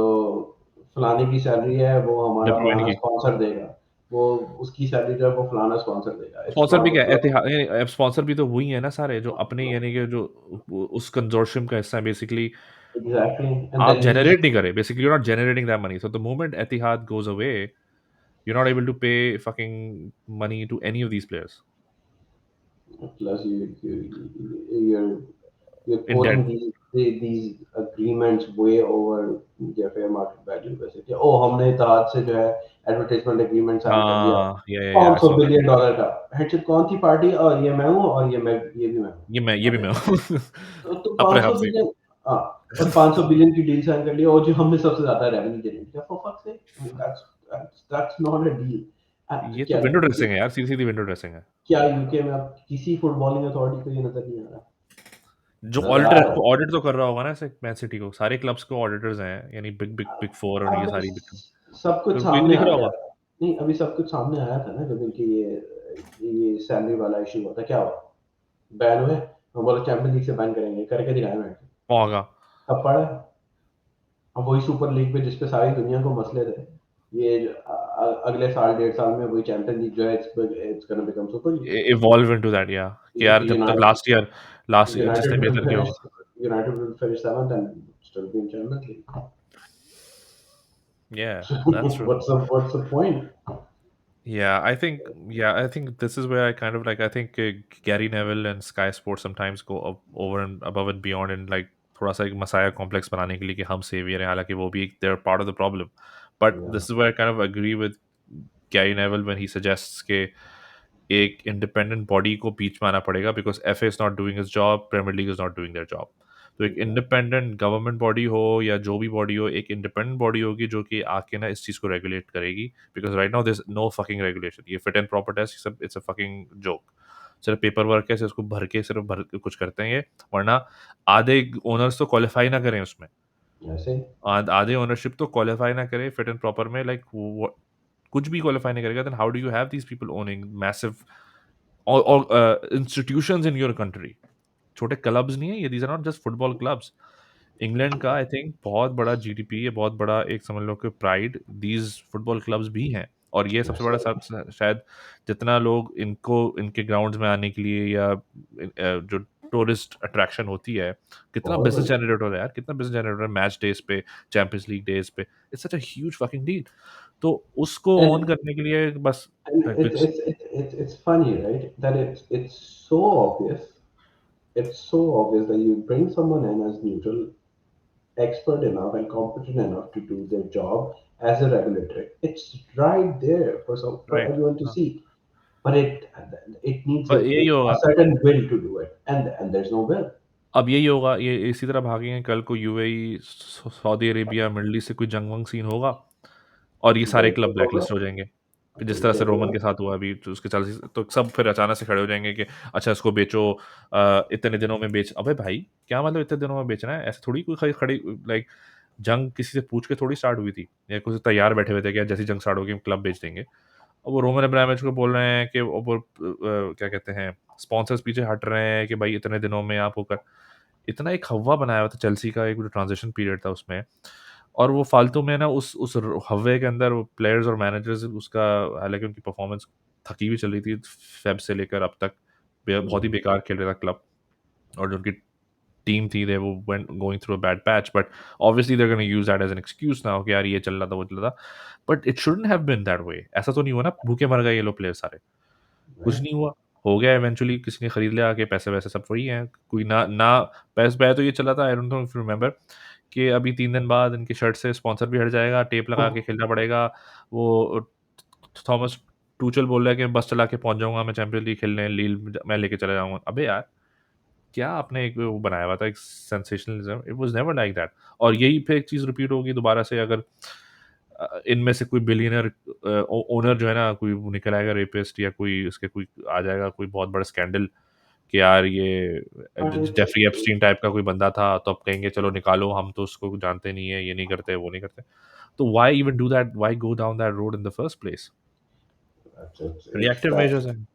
Speaker 2: फलाने की सैलरी है वो हमारा
Speaker 1: डेब्रोइन
Speaker 2: फलाना
Speaker 1: की
Speaker 2: स्पॉन्सर देगा, वो उसकी सैलरी जो है वो फलाना स्पॉन्सर देगा. इट्स
Speaker 1: स्पॉन्सर भी
Speaker 2: नॉट
Speaker 1: क्या है,
Speaker 2: अ
Speaker 1: स्पॉन्सर भी तो वही है ना सारे, जो अपने यानी कि जो उस कंजोर्शियम का हिस्सा है बेसिकली।
Speaker 2: एग्जैक्टली. एंड
Speaker 1: आप
Speaker 2: देन यू
Speaker 1: जनरेट
Speaker 2: जस्ट
Speaker 1: नहीं करे, basically you are not generating that money, so the moment Etihad goes away, you're not able to pay fucking money to any of these players
Speaker 2: plus you're
Speaker 1: in debt.
Speaker 2: quoting these agreements way over their fair market value basically. ओ हमने इत्तेहाद से जो है advertisement agreement sign कर लिया
Speaker 1: हाँ, yeah, I
Speaker 2: 500
Speaker 1: saw that.
Speaker 2: Billion dollar का. हेडशिट कौन सी party? और ये मैं हूँ, और ये भी मैं हूँ.
Speaker 1: ये भी
Speaker 2: अबे
Speaker 1: मैं
Speaker 2: यार,
Speaker 1: हूँ।
Speaker 2: तो
Speaker 1: अपने
Speaker 2: 500
Speaker 1: हफ्ते।
Speaker 2: बिलियन. हाँ, और 500 बिलियन की डील साइन कर लिया, और जो हमने सबसे ज्यादा रेवेन्यू जनरेट किया, फॉर फक से. I mean that's not a deal.
Speaker 1: ये तो
Speaker 2: क्या
Speaker 1: विंडो ड्रेसिंग है यार, सीधी सीधी विंडो ड्रेसिंग है।
Speaker 2: क्या यूके में अब किसी फुटबॉलिंग अथॉरिटी को ये नजर नहीं आ रहा?
Speaker 1: जो
Speaker 2: नजर आ
Speaker 1: ऑडिटर
Speaker 2: रहा है.
Speaker 1: ऑडिट तो कर रहा होगा ना ऐसे मैन सिटी को, सारे क्लब्स को ऑडिटर्स हैं, यानी बिग बिग बिग फोर और ये
Speaker 2: अब
Speaker 1: सारी बिग।
Speaker 2: सब कुछ
Speaker 1: तो कोई नहीं
Speaker 2: सामने
Speaker 1: दिख
Speaker 2: आ
Speaker 1: रहा
Speaker 2: गया
Speaker 1: होगा।
Speaker 2: था. नहीं, अभी सब कुछ सामने आया था ना जब इनकी ये सैलरी वाला इशू हुआ था. क्या हुआ? बैन हुए. हम बोले चैंपियन लीग से बैन करेंगे, करके दिखाया मैंने.
Speaker 1: होगा।
Speaker 2: अब पड़ा. अब वही सुपर लीग पे जिसपे सारी दुनिया को मसले थे, ये अगले साल 1.5 साल में वही चैंपियन लीग जो है, it's gonna become super league.
Speaker 1: Evolve into that, या कि यार जब तक
Speaker 2: यूनाइटेड
Speaker 1: लास्ट ईयर जिसने
Speaker 2: यूनाइटेड विल
Speaker 1: बेहतर किया
Speaker 2: फिनिश
Speaker 1: होगा।
Speaker 2: United will finish 7th and still be in Champions League.
Speaker 1: Yeah, that's true.
Speaker 2: What's the point?
Speaker 1: Yeah, I think this is where I kind of like. I think Gary Neville and Sky Sports sometimes go over and above and beyond, and like थोड़ा सा एक Messiah complex बनाने के लिए कि हम saviour हैं, हालांकि वो भी they're part of the problem. But
Speaker 2: Yeah,
Speaker 1: this is where I kind of agree with Gary Neville when he suggests कि एक इंडिपेंडेंट बॉडी को बीच में आना पड़ेगा, because F A is not doing his job, Premier League is not doing their job. तो एक
Speaker 2: exactly.
Speaker 1: Independent government body हो या जो भी बॉडी हो, एक इंडिपेंडेंट बॉडी होगी जो कि आके ना इस चीज़ को रेगुलेट करेगी, because right now there is no fucking regulation. ये fit and proper test, it's a fucking joke. सिर्फ पेपर वर्क है, सिर्फ उसको भर के सिर्फ भर के कुछ करते हैं ये, वरना आधे ओनर्स तो क्वालिफाई ना करें उसमें,
Speaker 2: ऐसे।
Speaker 1: आधे ओनरशिप तो क्वालिफाई ना करे फिट एंड प्रॉपर में, लाइक कुछ भी क्वालिफाई नहीं करेगा, then how do you have these people owning massive और इंस्टीट्यूशंस इन योर कंट्री? छोटे क्लब्स नहीं है ये, these are not just football clubs. England का आई थिंक बहुत बड़ा जीडीपी है, बहुत बड़ा एक समझ लो कि प्राइड दीज फुटबॉल क्लब्स भी हैं। और ये सबसे बड़ा
Speaker 2: ऐसे
Speaker 1: शायद जितना लोग इनको इनके ग्राउंड्स में आने के लिए या जो टूरिस्ट अट्रैक्शन होती है, कितना
Speaker 2: बहुत
Speaker 1: बिजनेस
Speaker 2: बड़ी।
Speaker 1: जनरेटर होता है यार, कितना बिजनेस जनरेटर है मैच डेज पे, चैंपियंस लीग डेज पे, it's such a huge fucking deal. तो उसको ओन
Speaker 2: And
Speaker 1: करने के लिए बस
Speaker 2: and
Speaker 1: like,
Speaker 2: it's funny, right? That it's so obvious. It's so obvious that you bring someone in as neutral, expert enough and competent enough to do their job as a regulator. It's right there for
Speaker 1: right,
Speaker 2: everyone to
Speaker 1: हाँ।
Speaker 2: see. But it needs
Speaker 1: पर यही
Speaker 2: a
Speaker 1: होगा,
Speaker 2: certain will to do it, and there's no will.
Speaker 1: अब यही होगा, ये इसी तरह भागेंगे, कल को UAE, Saudi Arabia, middle east से कोई जंग वंग सीन होगा और ये सारे
Speaker 2: Then
Speaker 1: club
Speaker 2: take over.
Speaker 1: Blacklist हो जाएंगे। फिर जिस
Speaker 2: Then
Speaker 1: तरह से
Speaker 2: take
Speaker 1: रोमन
Speaker 2: over.
Speaker 1: के साथ हुआ अभी, तो उसके चाल तो सब फिर अचानक से खड़े हो जाएंगे कि अच्छा इसको बेचो, इतने दिनों में बेच, अबे भाई क्या मतलब इतने दिनों में बेचना है? ऐसे थोड़ी कोई खड़ी लाइक जंग किसी से पूछ के थोड़ी स्टार्ट हुई थी, या कुछ तैयार बैठे हुए थे कि जैसी जंग स्टार्ट होगी हम क्लब बेच देंगे। अब वो रोमन अब्रामोविच को बोल रहे हैं कि वो क्या कहते हैं, स्पॉन्सर्स पीछे हट रहे हैं कि भाई इतने दिनों में आप होकर, इतना एक हव्वा बनाया हुआ था चेल्सी का, एक जो ट्रांजिशन पीरियड था उसमें, और वो फालतू में ना उस हव्वे के अंदर वो प्लेयर्स और मैनेजर्स उसका, हालांकि उनकी परफॉर्मेंस थकी हुई चल रही थी फेब से लेकर अब तक, बहुत ही
Speaker 2: Mm.
Speaker 1: बेकार खेल रहा था क्लब, और जो उनकी टीम थी दे वो went going through a bad patch, but obviously they are gonna use that as an excuse now कि यार ये चल रहा था वो चल रहा था, but it shouldn't have been that way. ऐसा तो नहीं हुआ ना भूखे मर गए ये लोग प्लेयर सारे, कुछ
Speaker 2: Right.
Speaker 1: नहीं हुआ, हो गया इवेंचुअली, किसी ने खरीद लिया आके, पैसे वैसे सब वही हैं, कोई ना ना पैसे पहले तो ये चला था, I don't know if you remember, कि अभी 3 दिन बाद इनकी शर्ट से स्पॉन्सर भी हट जाएगा, टेप लगा के खेलना पड़ेगा। वो थॉमस टूचल बोल रहा है कि बस चला के पहुँच जाऊँगा मैं चैंपियंस लीग खेलने, लील मैं लेके चला जाऊँगा। अबे यार! क्या आपने एक वो बनाया हुआ था एक sensationalism, it was never like that. और यही फिर एक चीज़ रिपीट होगी दोबारा से अगर इनमें से कोई बिलियनर ओनर जो है ना, कोई वो निकल आएगा रेपिस्ट, या कोई उसके कोई आ जाएगा कोई बहुत बड़ा स्कैंडल कि यार ये
Speaker 2: But
Speaker 1: जेफरी एप्स्टीन टाइप का कोई बंदा था, तो अब कहेंगे चलो निकालो, हम तो उसको जानते नहीं है, ये नहीं करते, वो नहीं करते। तो why even do that, why go down that road in the first place?
Speaker 2: it's
Speaker 1: reactive measures हैं।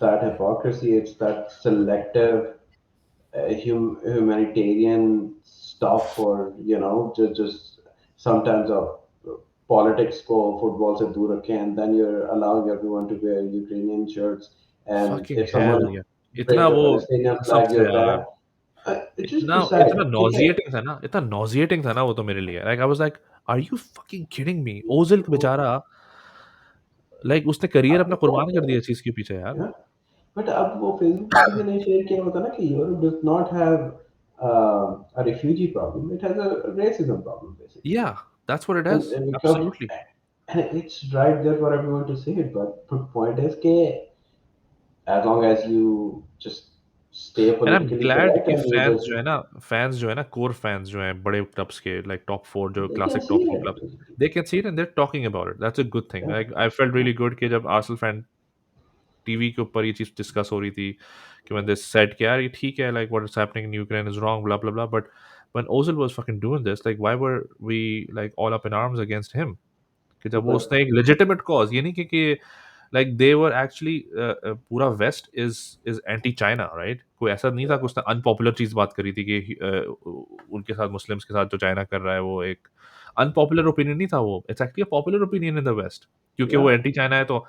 Speaker 2: that hypocrisy. It's that selective humanitarian stuff, or just sometimes of politics को football से दूर रखें, and then you're allowing everyone to wear Ukrainian shirts, and
Speaker 1: fucking
Speaker 2: if
Speaker 1: hello
Speaker 2: someone
Speaker 1: यार, इतना
Speaker 2: brings a
Speaker 1: वो
Speaker 2: Palestinian
Speaker 1: कसम
Speaker 2: flag,
Speaker 1: से
Speaker 2: you're
Speaker 1: यार,
Speaker 2: bad. It's just
Speaker 1: इतना
Speaker 2: decide,
Speaker 1: इतना
Speaker 2: ठीक है?
Speaker 1: नॉजिएटिंग था ना, इतना नॉजिएटिंग था ना वो तो मेरे लिए, like I was like are you fucking kidding me? Ozil बेचारा, लाइक उसने करियर अपना कुर्बान कर दिया इस चीज के पीछे यार।
Speaker 2: Yeah. बट अब वो फेसबुक पे किसी ने शेयर किया होता ना कि Europe does not have a refugee problem, it has a racism problem basically.
Speaker 1: या that's what it is,
Speaker 2: And because
Speaker 1: absolutely.
Speaker 2: and it's right there for everyone to see it, but the point is that as long as you just stay
Speaker 1: and I am
Speaker 2: politically
Speaker 1: glad
Speaker 2: correct
Speaker 1: कि
Speaker 2: and you
Speaker 1: fans
Speaker 2: just
Speaker 1: जो है ना, fans जो है ना, core fans जो हैं बड़े क्लब्स के, लाइक टॉप 4 जो
Speaker 2: they can
Speaker 1: classic
Speaker 2: see
Speaker 1: top 4
Speaker 2: it
Speaker 1: clubs,
Speaker 2: basically.
Speaker 1: They can see it and they are talking about it, that's a good thing.
Speaker 2: Yeah,
Speaker 1: like I felt really good कि जब Arsenal fan TV के ऊपर ये चीज़ discuss हो रही थी कि when they said कि यार ये ठीक है, like what is happening in Ukraine is wrong, blah blah blah, but when Ozil was fucking doing this, like why were we like all up in arms against him? कि जब वो
Speaker 2: but
Speaker 1: उसने एक legitimate cause, ये नहीं कि like they were actually पूरा west is anti China, right? कोई ऐसा नहीं था कि उसने अनपॉपुलर चीज बात करी थी कि उनके साथ, मुस्लिम्स के साथ जो चाइना कर रहा है वो एक अनपॉपुलर ओपिनियन नहीं था, वो it's actually a popular opinion in the west, क्योंकि वो
Speaker 2: yeah,
Speaker 1: एंटी चाइना है। तो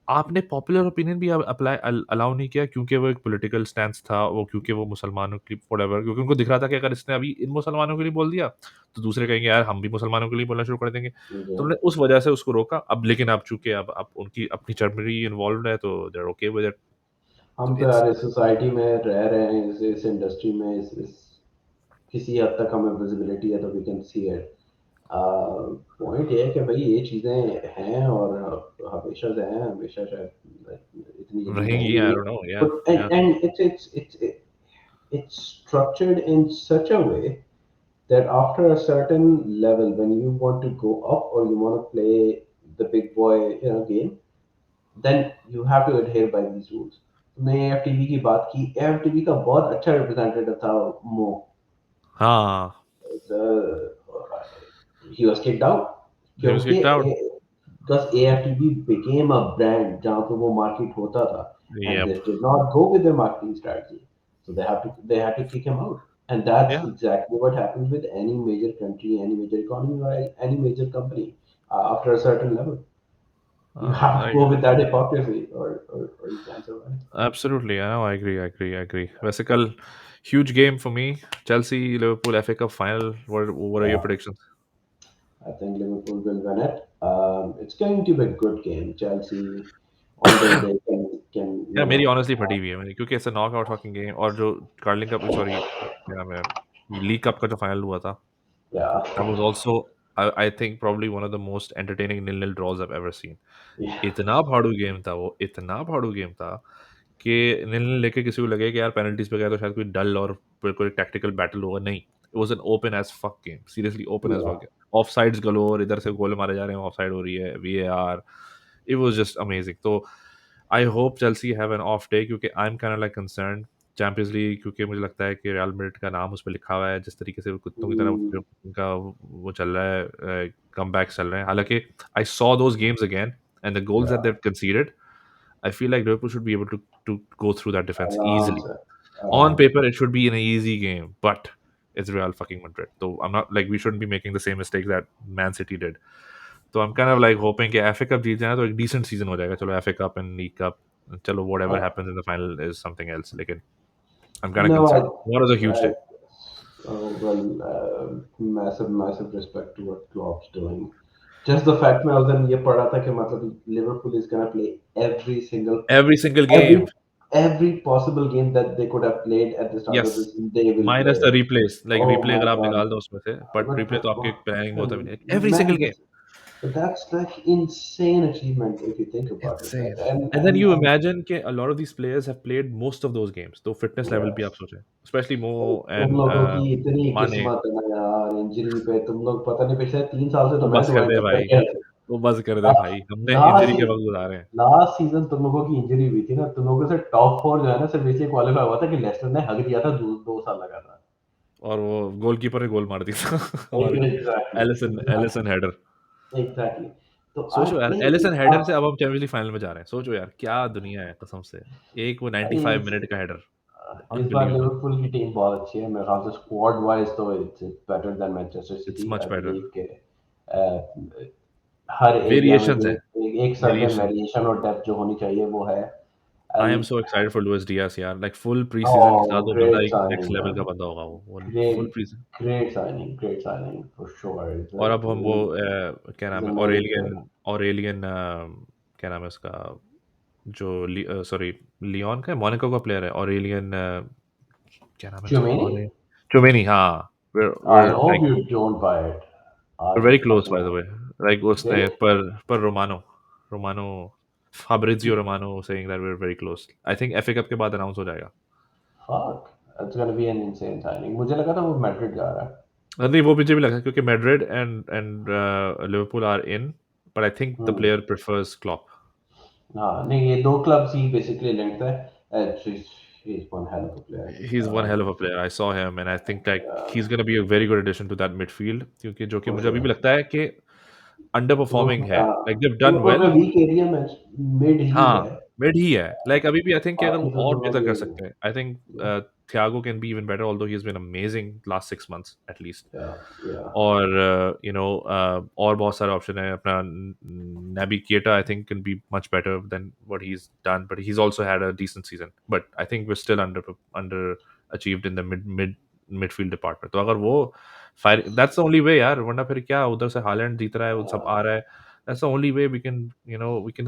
Speaker 1: आपने पॉपुलर ओपिनियन भी अप्लाई अलाउ नहीं किया क्योंकि वो एक पॉलिटिकल स्टैंड था, वो क्योंकि वो मुसलमानों की whatever, क्योंकि उनको दिख रहा था कि अगर इसने अभी इन मुसलमानों के लिए बोल दिया तो दूसरे कहेंगे यार हम भी मुसलमानों के लिए बोलना शुरू कर देंगे। तो
Speaker 2: yeah.
Speaker 1: उन्होंने उस वजह से उसको रोका। अब लेकिन अब चूंकि अब उनकी अपनी चरमरी इन्वॉल्व है तो they are okay with it. तो
Speaker 2: हम तो
Speaker 1: इट्स
Speaker 2: यार इस सोसाइटी में रह रहे हैं, इस इंडस्ट्री में, इस किसी हद तक हमें विजिबिलिटी है तो we can see it. Point ये है कि भाई ये चीज़ें हैं और हमेशा से हैं, हमेशा शायद इतनी जल्दी
Speaker 1: रहेंगी,
Speaker 2: जाएंगी
Speaker 1: आई
Speaker 2: नहीं।
Speaker 1: डोंट नो, या
Speaker 2: But
Speaker 1: या
Speaker 2: it's structured in such a way that after a certain level, when you want to go up or you want to play the big boy game, then you have to adhere by these rules. तुमने एएफटीवी की बात की, एएफटीवी का बहुत अच्छा representative था मो।
Speaker 1: हाँ,
Speaker 2: he was kicked out
Speaker 1: he was
Speaker 2: क्योंकि
Speaker 1: kicked out.
Speaker 2: because AFTV became a brand जहाँ पे वो मार्केट होता था, and
Speaker 1: Yep.
Speaker 2: this did not go with their marketing strategy, so they had to kick him out, and that's
Speaker 1: Yeah.
Speaker 2: exactly what happens with any major country, any major economy, or any major company. After a certain level, you have to
Speaker 1: I
Speaker 2: go with that hypocrisy, or you can't survive.
Speaker 1: absolutely. I know. I agree. I agree. I agree. वैसे कल huge game for me. Chelsea Liverpool FA Cup final. What are your
Speaker 2: Yeah,
Speaker 1: predictions?
Speaker 2: I think Liverpool will win it. It's going to be a good game. Chelsea on their day can
Speaker 1: Yeah, मेरी honestly फटी हुई है मेरी क्योंकि ऐसा knockout fucking game और जो curling cup sorry क्या नाम है लीग कप का जो फाइनल हुआ था
Speaker 2: yeah,
Speaker 1: that was also I think probably one of the most entertaining nil-nil draws I've ever seen.
Speaker 2: yeah,
Speaker 1: इतना फाड़ू गेम था वो इतना फाड़ू गेम था कि nil-nil लेके किसी को लगे कि यार पेनल्टीज पे गया तो शायद कोई डल और कोई टैक्टिकल बैटल होगा नहीं it was an open as fuck game seriously open as
Speaker 2: yeah.
Speaker 1: Fuck game of sides galore इधर से गोल मारे जा रहे हैं ऑफ साइड हो रही है VAR it was just amazing तो I hope Chelsea have an off day क्योंकि I am kind like concern champions league क्योंकि मुझे लगता है कि रियल मैड्रिड का नाम उस पर लिखा हुआ है जिस तरीके से वो कुत्तों की तरह
Speaker 2: Mm,
Speaker 1: जो उनका वो चल रहा है कम चल रहे हैं हालांकि I saw those games again and the goals that
Speaker 2: yeah.
Speaker 1: they've conceded I feel like Liverpool should be able to go through that defense
Speaker 2: आराम
Speaker 1: easily.
Speaker 2: से,
Speaker 1: On
Speaker 2: आराम से।
Speaker 1: paper, it should be an easy game, but it's Real fucking Madrid. So I'm not like we shouldn't be making the same mistakes that Man City did. So I'm kind of like hoping कि FA Cup जीत जाए तो एक decent season हो जाएगा चलो FA Cup and League Cup चलो whatever
Speaker 2: Uh,
Speaker 1: happens in the final is something else लेकिन I'm kind of
Speaker 2: no,
Speaker 1: concerned. What is a huge
Speaker 2: I
Speaker 1: day?
Speaker 2: well, massive respect to what Klopp's doing. Just the fact मैं उस दिन ये पढ़ा था कि मतलब Liverpool is gonna play
Speaker 1: Every single
Speaker 2: every
Speaker 1: game,
Speaker 2: every possible game that they could have played at the start of the
Speaker 1: yes,
Speaker 2: season, they will play
Speaker 1: minus the
Speaker 2: it.
Speaker 1: replays. Like
Speaker 2: Oh
Speaker 1: replay
Speaker 2: my
Speaker 1: अगर आप
Speaker 2: God.
Speaker 1: निकाल दो उसमें से, but replay तो आपके planning में होता भी नहीं. Every single
Speaker 2: Man,
Speaker 1: game.
Speaker 2: that's like insane achievement if you think about it, right?
Speaker 1: Insane.
Speaker 2: And
Speaker 1: And then
Speaker 2: and
Speaker 1: you
Speaker 2: and
Speaker 1: imagine कि a lot of these players have played most of those games. तो fitness level भी
Speaker 2: yes.
Speaker 1: आप सोचें. Especially Mo
Speaker 2: तुम
Speaker 1: and
Speaker 2: लोगों की इतनी
Speaker 1: Mane.
Speaker 2: किस्मत है ना यार, इंजरी पे तुम लोग पता नहीं पिछले 3 साल से
Speaker 1: वो
Speaker 2: तो मैं
Speaker 1: बस कर
Speaker 2: दुआएं
Speaker 1: दे
Speaker 2: करते
Speaker 1: भाई.
Speaker 2: रहे थे।
Speaker 1: वो बस कर दे भाई. हमने
Speaker 2: लास्ट
Speaker 1: इंजरी के वक्त गुजारे हैं.
Speaker 2: लास्ट सीजन तुम लोगों की इंजरी हुई थी ना, तुम लोगों से टॉप फोर जो है ना सिर्फ इसलिए क्वालिफाई हुआ था कि लेस्टर ने हक दिया था 2 साल लगातार।
Speaker 1: और वो गोलकीपर ने गोल मार दिया था हमारे
Speaker 2: exactly,
Speaker 1: Alisson Alisson header.
Speaker 2: Exactly. तो आई
Speaker 1: सोचो यार
Speaker 2: थिंक
Speaker 1: एलिसन हेडर से
Speaker 2: अब
Speaker 1: अब हम चैंपियंस लीग फाइनल में जा रहे हैं. सोचो यार क्या दुनिया है कसम से. एक वो 95
Speaker 2: इस
Speaker 1: मिनट का हेडर.
Speaker 2: इस बार
Speaker 1: अनबिलीवेबल.
Speaker 2: लिवरपूल की टीम बहुत अच्छी है मेरे ख्याल से, स्क्वाड वाइज तो it's better than Manchester
Speaker 1: it's
Speaker 2: City,
Speaker 1: much
Speaker 2: I
Speaker 1: better.
Speaker 2: Believe के हर एरिया में
Speaker 1: वेरिएशंस
Speaker 2: भी
Speaker 1: है.
Speaker 2: एक सर्टेन
Speaker 1: वेरिएशन.
Speaker 2: वेरिएशन और डेप्थ जो होनी चाहिए वो है।
Speaker 1: I am
Speaker 2: and
Speaker 1: so excited for Luis Diaz यार लाइक फुल प्री सीजन के साथ
Speaker 2: oh,
Speaker 1: वो बंदा
Speaker 2: great
Speaker 1: एक नेक्स्ट
Speaker 2: signing,
Speaker 1: लेवल का
Speaker 2: man.
Speaker 1: बंदा होगा वो full
Speaker 2: Great,
Speaker 1: pre season.
Speaker 2: great signing for sure. It's
Speaker 1: और
Speaker 2: like
Speaker 1: अब हम वो क्या
Speaker 2: he's
Speaker 1: नाम
Speaker 2: a
Speaker 1: है
Speaker 2: nail
Speaker 1: ऑरेलियन
Speaker 2: biter.
Speaker 1: ऑरेलियन क्या नाम है उसका जो सॉरी लियोन का मोनाको का प्लेयर है ऑरेलियन क्या नाम है उसका
Speaker 2: Chumini?
Speaker 1: और चुमेनी हाँ
Speaker 2: I
Speaker 1: we're
Speaker 2: hope
Speaker 1: like
Speaker 2: you don't buy it. I
Speaker 1: we're very
Speaker 2: would
Speaker 1: close
Speaker 2: fucking
Speaker 1: by the way like
Speaker 2: really?
Speaker 1: उसने पर Romano Fabrizio Romano saying that we're very close. I think FA Cup के बाद announce हो जाएगा.
Speaker 2: Fuck. That's gonna be an insane signing. मुझे लगा था वो मैड्रिड जा रहा है।
Speaker 1: नहीं वो मुझे भी लगा क्योंकि Madrid and Liverpool are in but I think the
Speaker 2: hmm.
Speaker 1: Player prefers Klopp.
Speaker 2: हाँ नहीं, ये दो क्लब्स ही बेसिकली लिंक्ड है। He's one hell of a player.
Speaker 1: He's one hell of a player. I saw him and I think like he's
Speaker 2: Yeah,
Speaker 1: going to be a very good addition to that midfield क्योंकि जो कि
Speaker 2: for
Speaker 1: मुझे अभी भी
Speaker 2: sure.
Speaker 1: लगता है कि under performing है like they've done well.
Speaker 2: उनका वीक एरिया में मिड ही है।
Speaker 1: हाँ मिड ही है लाइक अभी भी आई थिंक कि अगर वो
Speaker 2: बाकी तो
Speaker 1: और
Speaker 2: दोनों
Speaker 1: बेहतर
Speaker 2: भी
Speaker 1: कर सकते हैं I think Thiago can be even better although he has been amazing last 6 months at least.
Speaker 2: या या
Speaker 1: और और बहुत सारे ऑप्शन है अपना Naby Keita I think can be much better than what he is done but he is also had a decent season but I think we still underachieved in the midfield department तो अगर वो fire that's the only way यार वरना फिर क्या उधर से Holland जीत रहा है वो सब आ रहा है. That's the only way we can, we can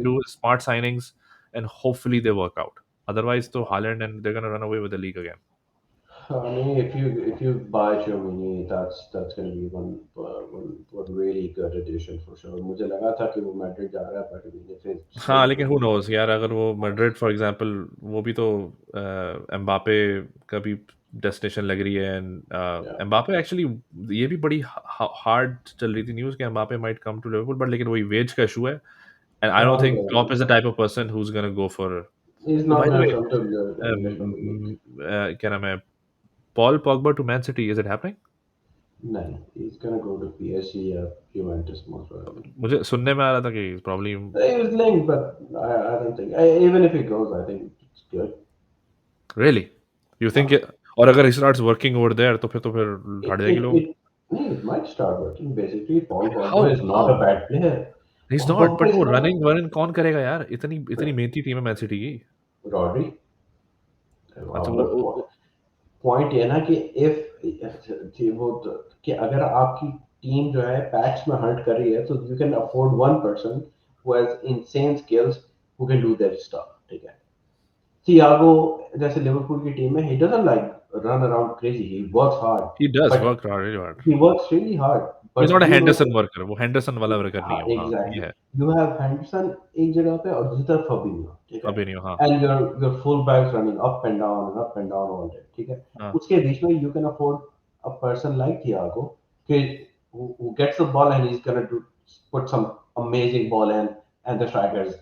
Speaker 1: do is smart signings and hopefully they work out. Otherwise, to Haaland and they're gonna run away with the league again.
Speaker 2: I mean, if you buy Germany, that's going to be one really good addition for sure. मुझे लगा था कि वो Madrid जा रहा है, but I mean, if it's
Speaker 1: हाँ
Speaker 2: going to
Speaker 1: लेकिन who knows यार अगर वो मैड्रिड फॉर एग्जांपल वो भी तो एम्बापे का भी डेस्टिनेशन लग रही है एंड
Speaker 2: yeah,
Speaker 1: एम्बापे एक्चुअली ये भी बड़ी हार्ड चल रही थी न्यूज़ कि Mbappe might come to Liverpool but लेकिन वही वेज का इशू है एंड आई डोंट
Speaker 2: हाँ
Speaker 1: think
Speaker 2: yeah,
Speaker 1: Klopp is the type of person who is gonna go for
Speaker 2: He's
Speaker 1: Oh,
Speaker 2: not
Speaker 1: by the
Speaker 2: gonna
Speaker 1: way,
Speaker 2: come to the English Premier League.
Speaker 1: क्या नाम है, Paul Pogba to Man City, is it happening?
Speaker 2: No, he's gonna go to PSG or Juventus most probably.
Speaker 1: मुझे सुनने में आ रहा था कि probably.
Speaker 2: He was linked, but I don't think. Even if he goes, I think it's good.
Speaker 1: Really? You think
Speaker 2: हाँ,
Speaker 1: और अगर he starts working over there तो फिर
Speaker 2: it
Speaker 1: हट जाएंगे
Speaker 2: it
Speaker 1: लोग.
Speaker 2: it नहीं, it might start working. Basically, Paul Pogba
Speaker 1: How
Speaker 2: is not a
Speaker 1: how
Speaker 2: bad player.
Speaker 1: he's
Speaker 2: Paul
Speaker 1: not,
Speaker 2: Pogba
Speaker 1: but
Speaker 2: is
Speaker 1: वो
Speaker 2: not
Speaker 1: रनिंग वनिंग कौन करेगा यार, इतनी इतनी मेहनती टीम है मैन सिटी की.
Speaker 2: Rodri.
Speaker 1: अच्छा
Speaker 2: अब पॉइंट ये ना कि इफ वो कि अगर आपकी टीम जो है पैच में हंट कर रही है तो you can afford one person who has insane skills who can do that stuff, ठीक है. थियागो जैसे लिवरपूल की टीम में he doesn't like run around crazy, he works hard,
Speaker 1: he does
Speaker 2: but
Speaker 1: work hard, really hard.
Speaker 2: he works really hard,
Speaker 1: He's
Speaker 2: but
Speaker 1: not a
Speaker 2: you know.
Speaker 1: Henderson worker, वो Henderson वाला worker नहीं
Speaker 2: हाँ,
Speaker 1: है वो, हाँ ये
Speaker 2: exactly.
Speaker 1: है.
Speaker 2: You have Henderson एक जगह पे और दूसरी तरफ फर्मिनो, ठीक है.
Speaker 1: अभी नहीं हो, हाँ.
Speaker 2: And your full backs running up and down all day, ठीक है.
Speaker 1: हाँ.
Speaker 2: उसके बीच में you can afford a person like Thiago कि who gets the ball and he's gonna do put some amazing ball in, and the strikers,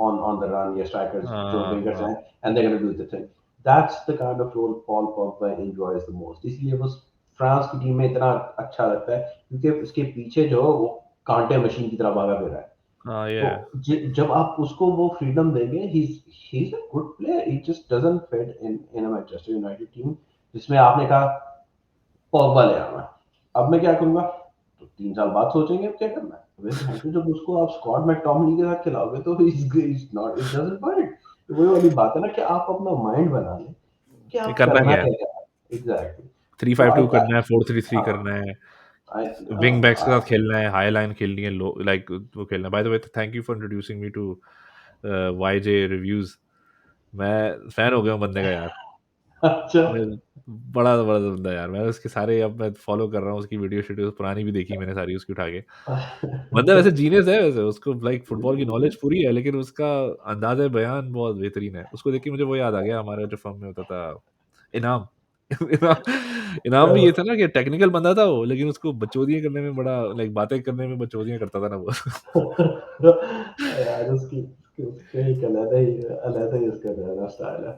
Speaker 2: on the run, your strikers जो
Speaker 1: हाँ.
Speaker 2: wingers
Speaker 1: हाँ.
Speaker 2: हैं, and they're gonna do the thing. That's the kind of role Paul Pogba enjoys the most. इसलिए वो France की team में इतना अच्छा लगता है क्योंकि उसके पीछे जो वो कांटे मशीन की तरह भागा फिर रहा है.
Speaker 1: हाँ ये
Speaker 2: तो
Speaker 1: है.
Speaker 2: जब आप उसको वो फ्रीडम देंगे, he is a good player, he just doesn't fit in a Manchester United team जिसमें आपने कहा पॉगबा ले आना है. अब मैं क्या करूंगा, तो 3 साल बाद सोचेंगे अब क्या करना है. अबे भाई, तो जब उसको आप स्क्वाड में टॉमली के साथ खिलाओगे तो is not, it doesn't work. वही वाली बात है ना कि आप अपना माइंड बना लें कि
Speaker 1: ये
Speaker 2: आप
Speaker 1: करना
Speaker 2: करना
Speaker 1: क्या है,
Speaker 2: क्या चाह रहे हैं. एग्जैक्टली. तो
Speaker 1: 3-5-2 करना है, 4-3-3
Speaker 2: हाँ,
Speaker 1: करना है,
Speaker 2: आई
Speaker 1: विंग बैक्स के साथ खेलना है, हाई लाइन खेलनी है, लो लाइक वो खेलना है. By the way, thank you for introducing me to YJ reviews. मैं फैन हो गया हूँ बंदे का यार.
Speaker 2: अच्छा.
Speaker 1: मैं बड़ा बड़ा बंदा है यार. मैं उसके सारे अब मैं फॉलो कर रहा हूँ, उसकी वीडियो शीडियो पुरानी भी देखी मैंने सारी उसकी उठा के. बंदा वैसे जीनियस है, वैसे उसको लाइक फुटबॉल की नॉलेज पूरी है, लेकिन उसका अंदाज़ बयान बहुत बेहतरीन है. उसको देख के मुझे वो याद आ गया, हमारे जो फर्म में होता था इनाम. इनाम भी ये था ना कि टेक्निकल बंदा था वो, लेकिन उसको बकचोदियाँ करने में बड़ा लाइक बातें करने में बकचोदियाँ करता था ना वो.
Speaker 2: यार उसके एक अलग ही उसका रहना स्टाइल है.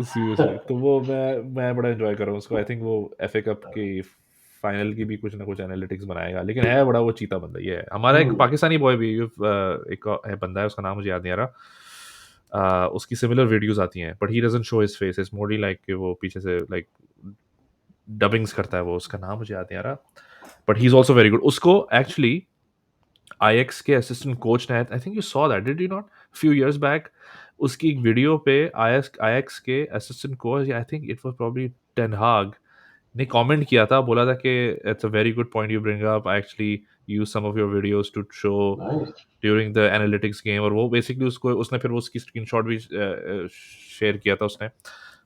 Speaker 1: सीरियसली तो वो मैं बड़ा एंजॉय कर रहा हूँ उसको. आई थिंक वो एफए कप की फाइनल की भी कुछ ना कुछ एनालिटिक्स बनाएगा, लेकिन है बड़ा वो चीता बंदा. ये है हमारा एक
Speaker 2: हम्म.
Speaker 1: पाकिस्तानी बॉय भी, एक है बंदा है, उसका नाम मुझे याद नहीं आ रहा. उसकी सिमिलर वीडियोस आती हैं, but he doesn't show his face, it's morally like कि वो पीछे से लाइक डबिंग्स करता है वो. उसका नाम मुझे याद नहीं आ रहा, but he is also very good. उसको एक्चुअली आईएक्स के असिस्टेंट कोच ने, I think you saw that, did you not, few years back उसकी एक वीडियो पे आईएक्स आईएक्स के assistant coach, I think it was probably Ten Hag, ने comment किया था, बोला था कि it's a very good point you bring up, I actually use some of your videos to show
Speaker 2: nice.
Speaker 1: During the analytics game. और वो basically उसको उसने फिर वो उसकी स्क्रीनशॉट भी शेयर किया था उसने.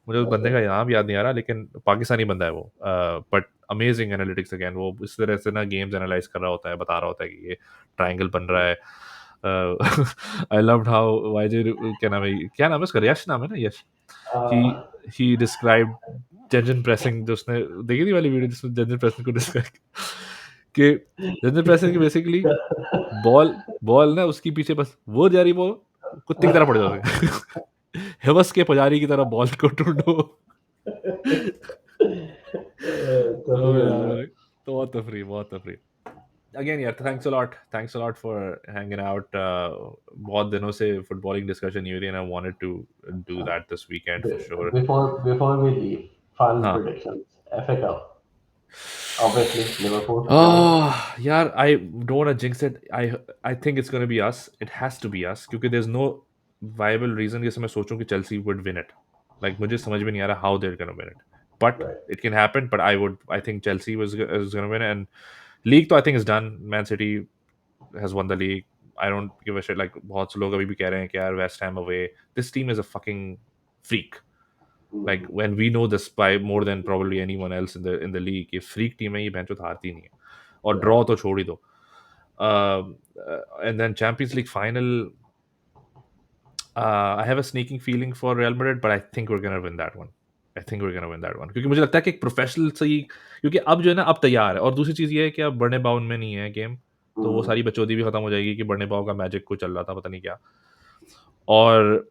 Speaker 1: मुझे उस बंदे
Speaker 2: ओके.
Speaker 1: का नाम याद नहीं आ रहा, लेकिन पाकिस्तानी बंदा है वो, बट अमेजिंग एनालिटिक्स. अगेन वो इस तरह से ना गेम्स एनालाइज कर रहा होता है, बता रहा होता है कि ये ट्रायंगल बन रहा है. आई लव्ड हाउ वाईजे, क्या नाम है उसका, यश नाम है ना, यश. ही ही डिस्क्राइब जंजन प्रेसिंग, जो उसने देखी थी वाली वीडियो जिसमें जंजन प्रेसिंग को डिस्क्राइब कि जंजन प्रेसिंग की बेसिकली बॉल बॉल ना उसकी पीछे बस वो जा रही, बॉल कुत्ते की तरह पड़ जाते. हेवस के पुजारी की तरह बॉल को ढूंढो.
Speaker 2: तभी
Speaker 1: ओह यार
Speaker 2: बंदा.
Speaker 1: भाई, तो बहुत तफरी, बहुत तफरी. अगेन यार, thanks a lot for hanging out. बहुत दिनों से फुटबॉलिंग डिस्कशन नहीं हुई थी, and I wanted to do that this weekend for sure.
Speaker 2: Before we leave, final
Speaker 1: हाँ.
Speaker 2: predictions. FA Cup. Obviously, Liverpool.
Speaker 1: Oh, yeah, I don't want to jinx it. I think it's going to be us. It has to be us because there's no viable reason जैसे मैं सोचूं कि Chelsea would win it. Like मुझे समझ में नहीं आ रहा how they're going to win it. But
Speaker 2: Right.
Speaker 1: it can happen. But I think Chelsea is going to win it. And league तो I think is done. Man City has won the league. I don't give a shit. Like बहुत से लोग अभी भी कह रहे हैं कि यार West Ham away. This team is a fucking freak. Like
Speaker 2: Mhm.
Speaker 1: when we know this by more than probably anyone else in the league, ये freak team है, ये बेंचो हारती नहीं है. और
Speaker 2: Yeah.
Speaker 1: ड्रॉ तो छोड़ ही दो. And then Champions League final, I have a sneaking feeling for Real Madrid, but I think we are gonna win that one. I think we are gonna win that one, क्योंकि मुझे लगता है कि एक प्रोफेशनल से ही, क्योंकि अब जो है ना अब तैयार है. और दूसरी चीज़ ये है कि अब बर्ने बाउन में नहीं है गेम, तो वो
Speaker 2: Mhm.
Speaker 1: सारी बचौदी भी खत्म हो जाएगी कि बर्ने बाउ का मैजिक को चल रहा था पता नहीं क्या. और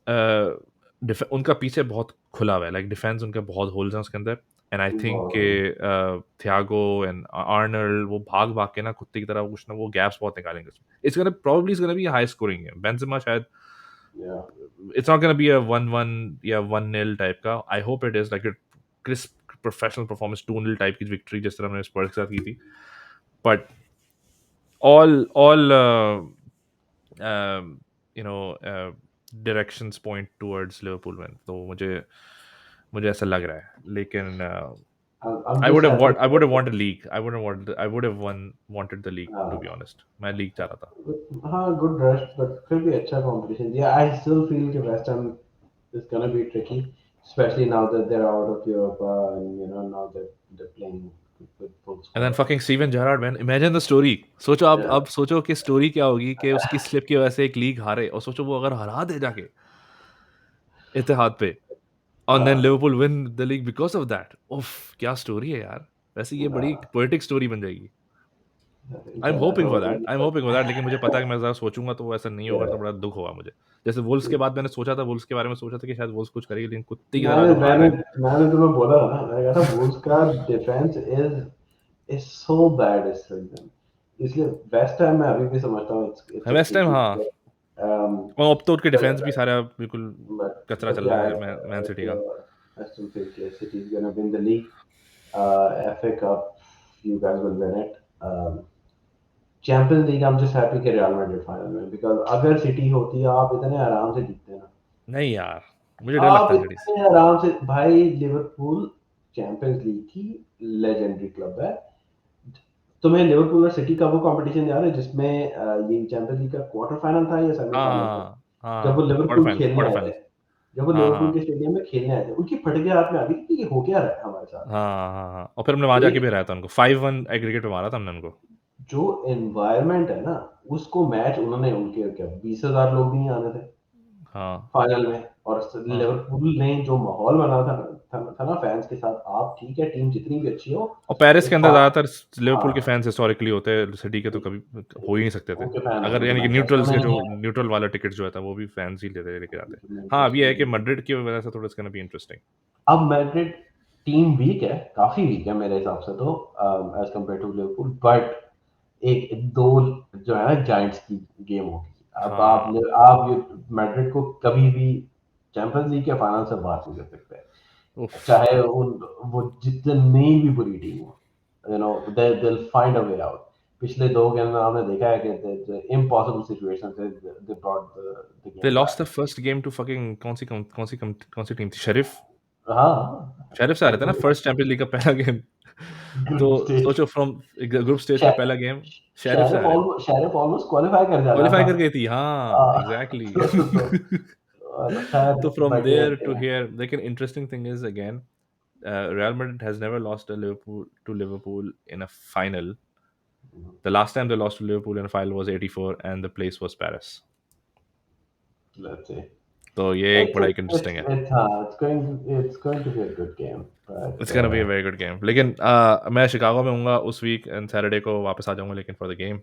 Speaker 1: उनका पीछे बहुत खुला हुआ है, लाइक डिफेंस उनका बहुत होल्स हैं उसके अंदर। एंड आई थिंक
Speaker 2: बहुत
Speaker 1: के
Speaker 2: बढ़िया।
Speaker 1: थियागो एंड आर्नल्ड वो भाग भाग के ना कुत्ते की तरह कुछ ना वो गैप्स बहुत निकालेंगे उसमें। It's gonna be high scoring game. Benzema शायद
Speaker 2: Yeah.
Speaker 1: It's not gonna be a 1-1 या 1-0 टाइप का। I hope it is like a crisp professional performance, 2-0 type की विक्ट्री जिस तरह हमने स्पर्स के साथ की थी। But all you know directions point towards Liverpool win. तो मुझे मुझे ऐसा लग रहा है, लेकिन
Speaker 2: I'm just happy
Speaker 1: I would have
Speaker 2: that,
Speaker 1: wanted league, I would have wanted the league, to be honest। मैं लीग चाह रहा था।
Speaker 2: हाँ गुड रेस्ट बट फिर भी अच्छा कंपटीशन दिया। आई स्टिल फील कि West Ham is gonna be tricky, especially now that they're out of Europe, and now they're playing with full
Speaker 1: and then
Speaker 2: squad.
Speaker 1: Fucking Steven Gerrard man, imagine the story. सोचो आप
Speaker 2: Yeah.
Speaker 1: अब सोचो कि story क्या होगी कि उसकी slip की वजह से एक लीग हारे, और सोचो वो अगर हरा दे जाके इत्तेहाद पे, और देन
Speaker 2: हाँ,
Speaker 1: Liverpool win the league because of that. उफ, क्या स्टोरी है यार। वैसे ये बड़ी
Speaker 2: हाँ,
Speaker 1: पोएटिक स्टोरी बन जाएगी। आई एम
Speaker 2: इंशाल्लाह
Speaker 1: होपिंग
Speaker 2: हो
Speaker 1: फॉर दैट,
Speaker 2: जाएगी
Speaker 1: I am hoping for that, लेकिन मुझे पता है कि मैं ज़रा सोचूंगा तो वो ऐसा नहीं होगा, तो
Speaker 2: Yeah.
Speaker 1: बड़ा दुख होगा मुझे। जैसे वुल्स के बाद मैंने सोचा था, वुल्स के बारे में सोचा था कि शायद वुल्स कुछ करेगी, लेकिन कुत्ते की तरह
Speaker 2: मैंने
Speaker 1: जो हार
Speaker 2: मैंने
Speaker 1: है।
Speaker 2: मैंने तुम्हें बोला था ना, मैंने कहा था वुल्स का डिफेंस इज सो बैड इस सीजन। इसलिए वेस्ट हैम मैं अभी भी समझता हूँ it's a
Speaker 1: waste time,
Speaker 2: tricky.
Speaker 1: हाँ। और अब तो उनके डिफेंस भी सारा बिल्कुल कचरा चल
Speaker 2: But
Speaker 1: रहा
Speaker 2: yeah,
Speaker 1: है मैन सिटी का।
Speaker 2: I still think City is gonna win the league. FA Cup, you guys will win it. Champions League, I'm just happy कि Real Madrid फाइनल में, because अगर सिटी होती आप इतने आराम से जीतते ना।
Speaker 1: नहीं यार, मुझे डर
Speaker 2: आप
Speaker 1: लगता है सिटी से।
Speaker 2: इतने आराम से भाई, लिवरपूल चैंपियंस लीग की लेजेंडरी क्लब है। तुम्हें लिवरपूल और सिटी का वो कंपटीशन याद है जिसमें ये चैंपियंस लीग का क्वार्टर फाइनल था या सेमीफाइनल था,
Speaker 1: हाँ
Speaker 2: जब वो
Speaker 1: हाँ, क्वार्टर
Speaker 2: लिवरपूल
Speaker 1: फाइनल,
Speaker 2: खेलने
Speaker 1: क्वार्टर
Speaker 2: आए
Speaker 1: फाइनल।
Speaker 2: थे, जब वो
Speaker 1: हाँ
Speaker 2: लिवरपूल
Speaker 1: हाँ
Speaker 2: के स्टेडियम में खेलने आए थे, उनकी फटके हाथ में आ गई कि ये हो क्या रहा है हमारे साथ।
Speaker 1: हाँ हाँ हाँ, और फिर हमने वहां जाके
Speaker 2: एक
Speaker 1: भी हराया था उनको, 5-1 एग्रीगेट पे मारा था हमने उनको।
Speaker 2: जो एनवायरनमेंट है ना, उसको मैच उन्होंने, उनके क्या 20,000 लोग भी नहीं आने थे
Speaker 1: हाँ
Speaker 2: फाइनल में। और
Speaker 1: हाँ।
Speaker 2: लिवरपूल ने जो माहौल बना था ना फैंस के साथ, आप ठीक है टीम जितनी भी अच्छी हो,
Speaker 1: और पेरिस के
Speaker 2: एक
Speaker 1: अंदर ज्यादातर लिवरपूल के
Speaker 2: हाँ,
Speaker 1: फैंस हिस्टोरिकली होते हैं, सिटी के तो कभी हो ही नहीं सकते थे। अगर
Speaker 2: उनके
Speaker 1: यानी कि
Speaker 2: फैंस असल
Speaker 1: न्यूट्रल्स
Speaker 2: में
Speaker 1: के
Speaker 2: नहीं
Speaker 1: जो
Speaker 2: है,
Speaker 1: न्यूट्रल वाला टिकट जो है था वो भी फैंस ही लेते लेके जाते हैं। हाँ, अब
Speaker 2: इंटरेस्ट
Speaker 1: ये है
Speaker 2: नहीं
Speaker 1: कि
Speaker 2: है।
Speaker 1: मैड्रिड की वजह से थोड़ा इसका भी इंटरेस्टिंग।
Speaker 2: अब मैड्रिड टीम वीक है, काफी वीक है मेरे हिसाब से तो, as compare to Liverpool, but एक दो जो है ना जायंट्स की गेम होगी। अब
Speaker 1: हाँ।
Speaker 2: आप ये मैड्रिड को कभी भी चैंपियंस लीग के फाइनल से बाहर नहीं कर सकते,
Speaker 1: उफ।
Speaker 2: चाहे उन वो जितनी भी बुरी टीम हो, they will find a way out. पिछले दो गेम में हमने देखा है कि इम्पॉसिबल सिचुएशन से they brought the
Speaker 1: they
Speaker 2: game
Speaker 1: lost the
Speaker 2: back.
Speaker 1: First game to fucking कौन सी टीम थी, शरीफ।
Speaker 2: हाँ,
Speaker 1: शरीफ से आ रहे थे ना फर्स्ट चैंपियंस लीग का पहला गेम। तो
Speaker 2: ग्रुप स्टेज,
Speaker 1: सोचो, फ्रॉम ग्रुप स्टेज का पहला गेम शरीफ से आ रहे हैं।
Speaker 2: शेरिफ ऑलमोस्ट क्वालिफाई कर जाना
Speaker 1: क्वालीफाई
Speaker 2: था।
Speaker 1: कर गई थी, हाँ
Speaker 2: आ,
Speaker 1: एग्जैक्टली।
Speaker 2: खैर,
Speaker 1: तो from
Speaker 2: but
Speaker 1: there to here, लेकिन interesting thing is again, Real Madrid has never lost to Liverpool in a final. The last time they lost to Liverpool in a final was '84, and the place was Paris.
Speaker 2: let's see.
Speaker 1: तो ये एक बड़ा एक interesting है।
Speaker 2: It's going to be a good game, but
Speaker 1: it's gonna be a very good game, लेकिन मैं Chicago में हूँगा उस वीक, एंड सैटरडे को वापस आ जाऊँगा लेकिन फॉर द गेम।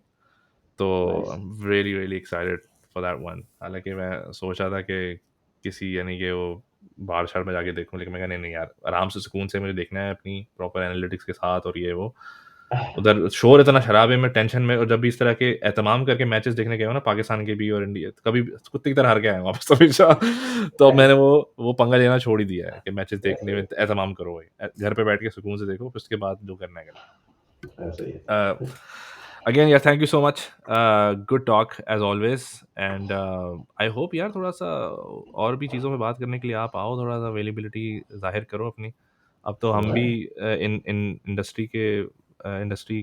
Speaker 1: तो
Speaker 2: nice.
Speaker 1: I am really really excited for that one. हालांकि मैं सोचा था कि किसी यानी कि वो बाहर शहर में जाके देखूं, लेकिन मैं कहा नहीं नहीं यार, आराम से सुकून से मुझे देखना है अपनी प्रॉपर एनालिटिक्स के साथ, और ये वो उधर शोर इतना शराब है, मैं टेंशन में। और जब भी इस तरह के एहतमाम करके मैचेस देखने गए हो ना, पाकिस्तान के भी और इंडिया, तो कभी कुत्ते की तरह हार के आए हैं वापस हमेशा। तो अब मैंने वो पंगा लेना छोड़ ही दिया है कि मैचेस
Speaker 2: ऐसे
Speaker 1: देखने में
Speaker 2: ही
Speaker 1: एहतमाम करो भाई, घर पे बैठ के सुकून से देखो, फिर उसके बाद जो करना है
Speaker 2: ऐसे ही
Speaker 1: करो। अगेन यार, thank you so much. Good talk as always, and I hope यार थोड़ा सा और भी चीज़ों में बात करने के लिए आप आओ, थोड़ा सा अवेलेबिलिटी जाहिर करो अपनी। अब तो हम भी
Speaker 2: Alright.
Speaker 1: इन इन इंडस्ट्री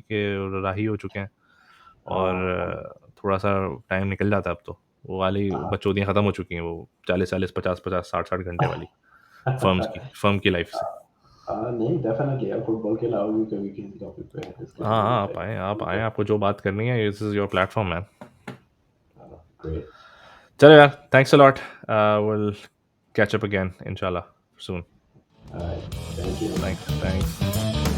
Speaker 1: के राही हो चुके हैं, और
Speaker 2: Um,
Speaker 1: थोड़ा सा टाइम निकल जाता है अब तो। वो वाली
Speaker 2: uh,
Speaker 1: बकचोदियाँ ख़त्म हो चुकी हैं, वो 40-40, 50-50, 60-60 घंटे वाली फर्म की लाइफ से।
Speaker 2: नहीं, डेफिनेटली यार, फुटबॉल के अलावा भी कभी किसी टॉपिक पे डिस्कस
Speaker 1: हाँ
Speaker 2: करना
Speaker 1: हाँ, आप आएँ,
Speaker 2: चाहिए।
Speaker 1: आपको जो बात करनी है, this is your platform man.
Speaker 2: Great.
Speaker 1: चलो यार, thanks a lot. Will catch up again इंशाल्लाह सून।
Speaker 2: All right. Thank you.
Speaker 1: Thanks.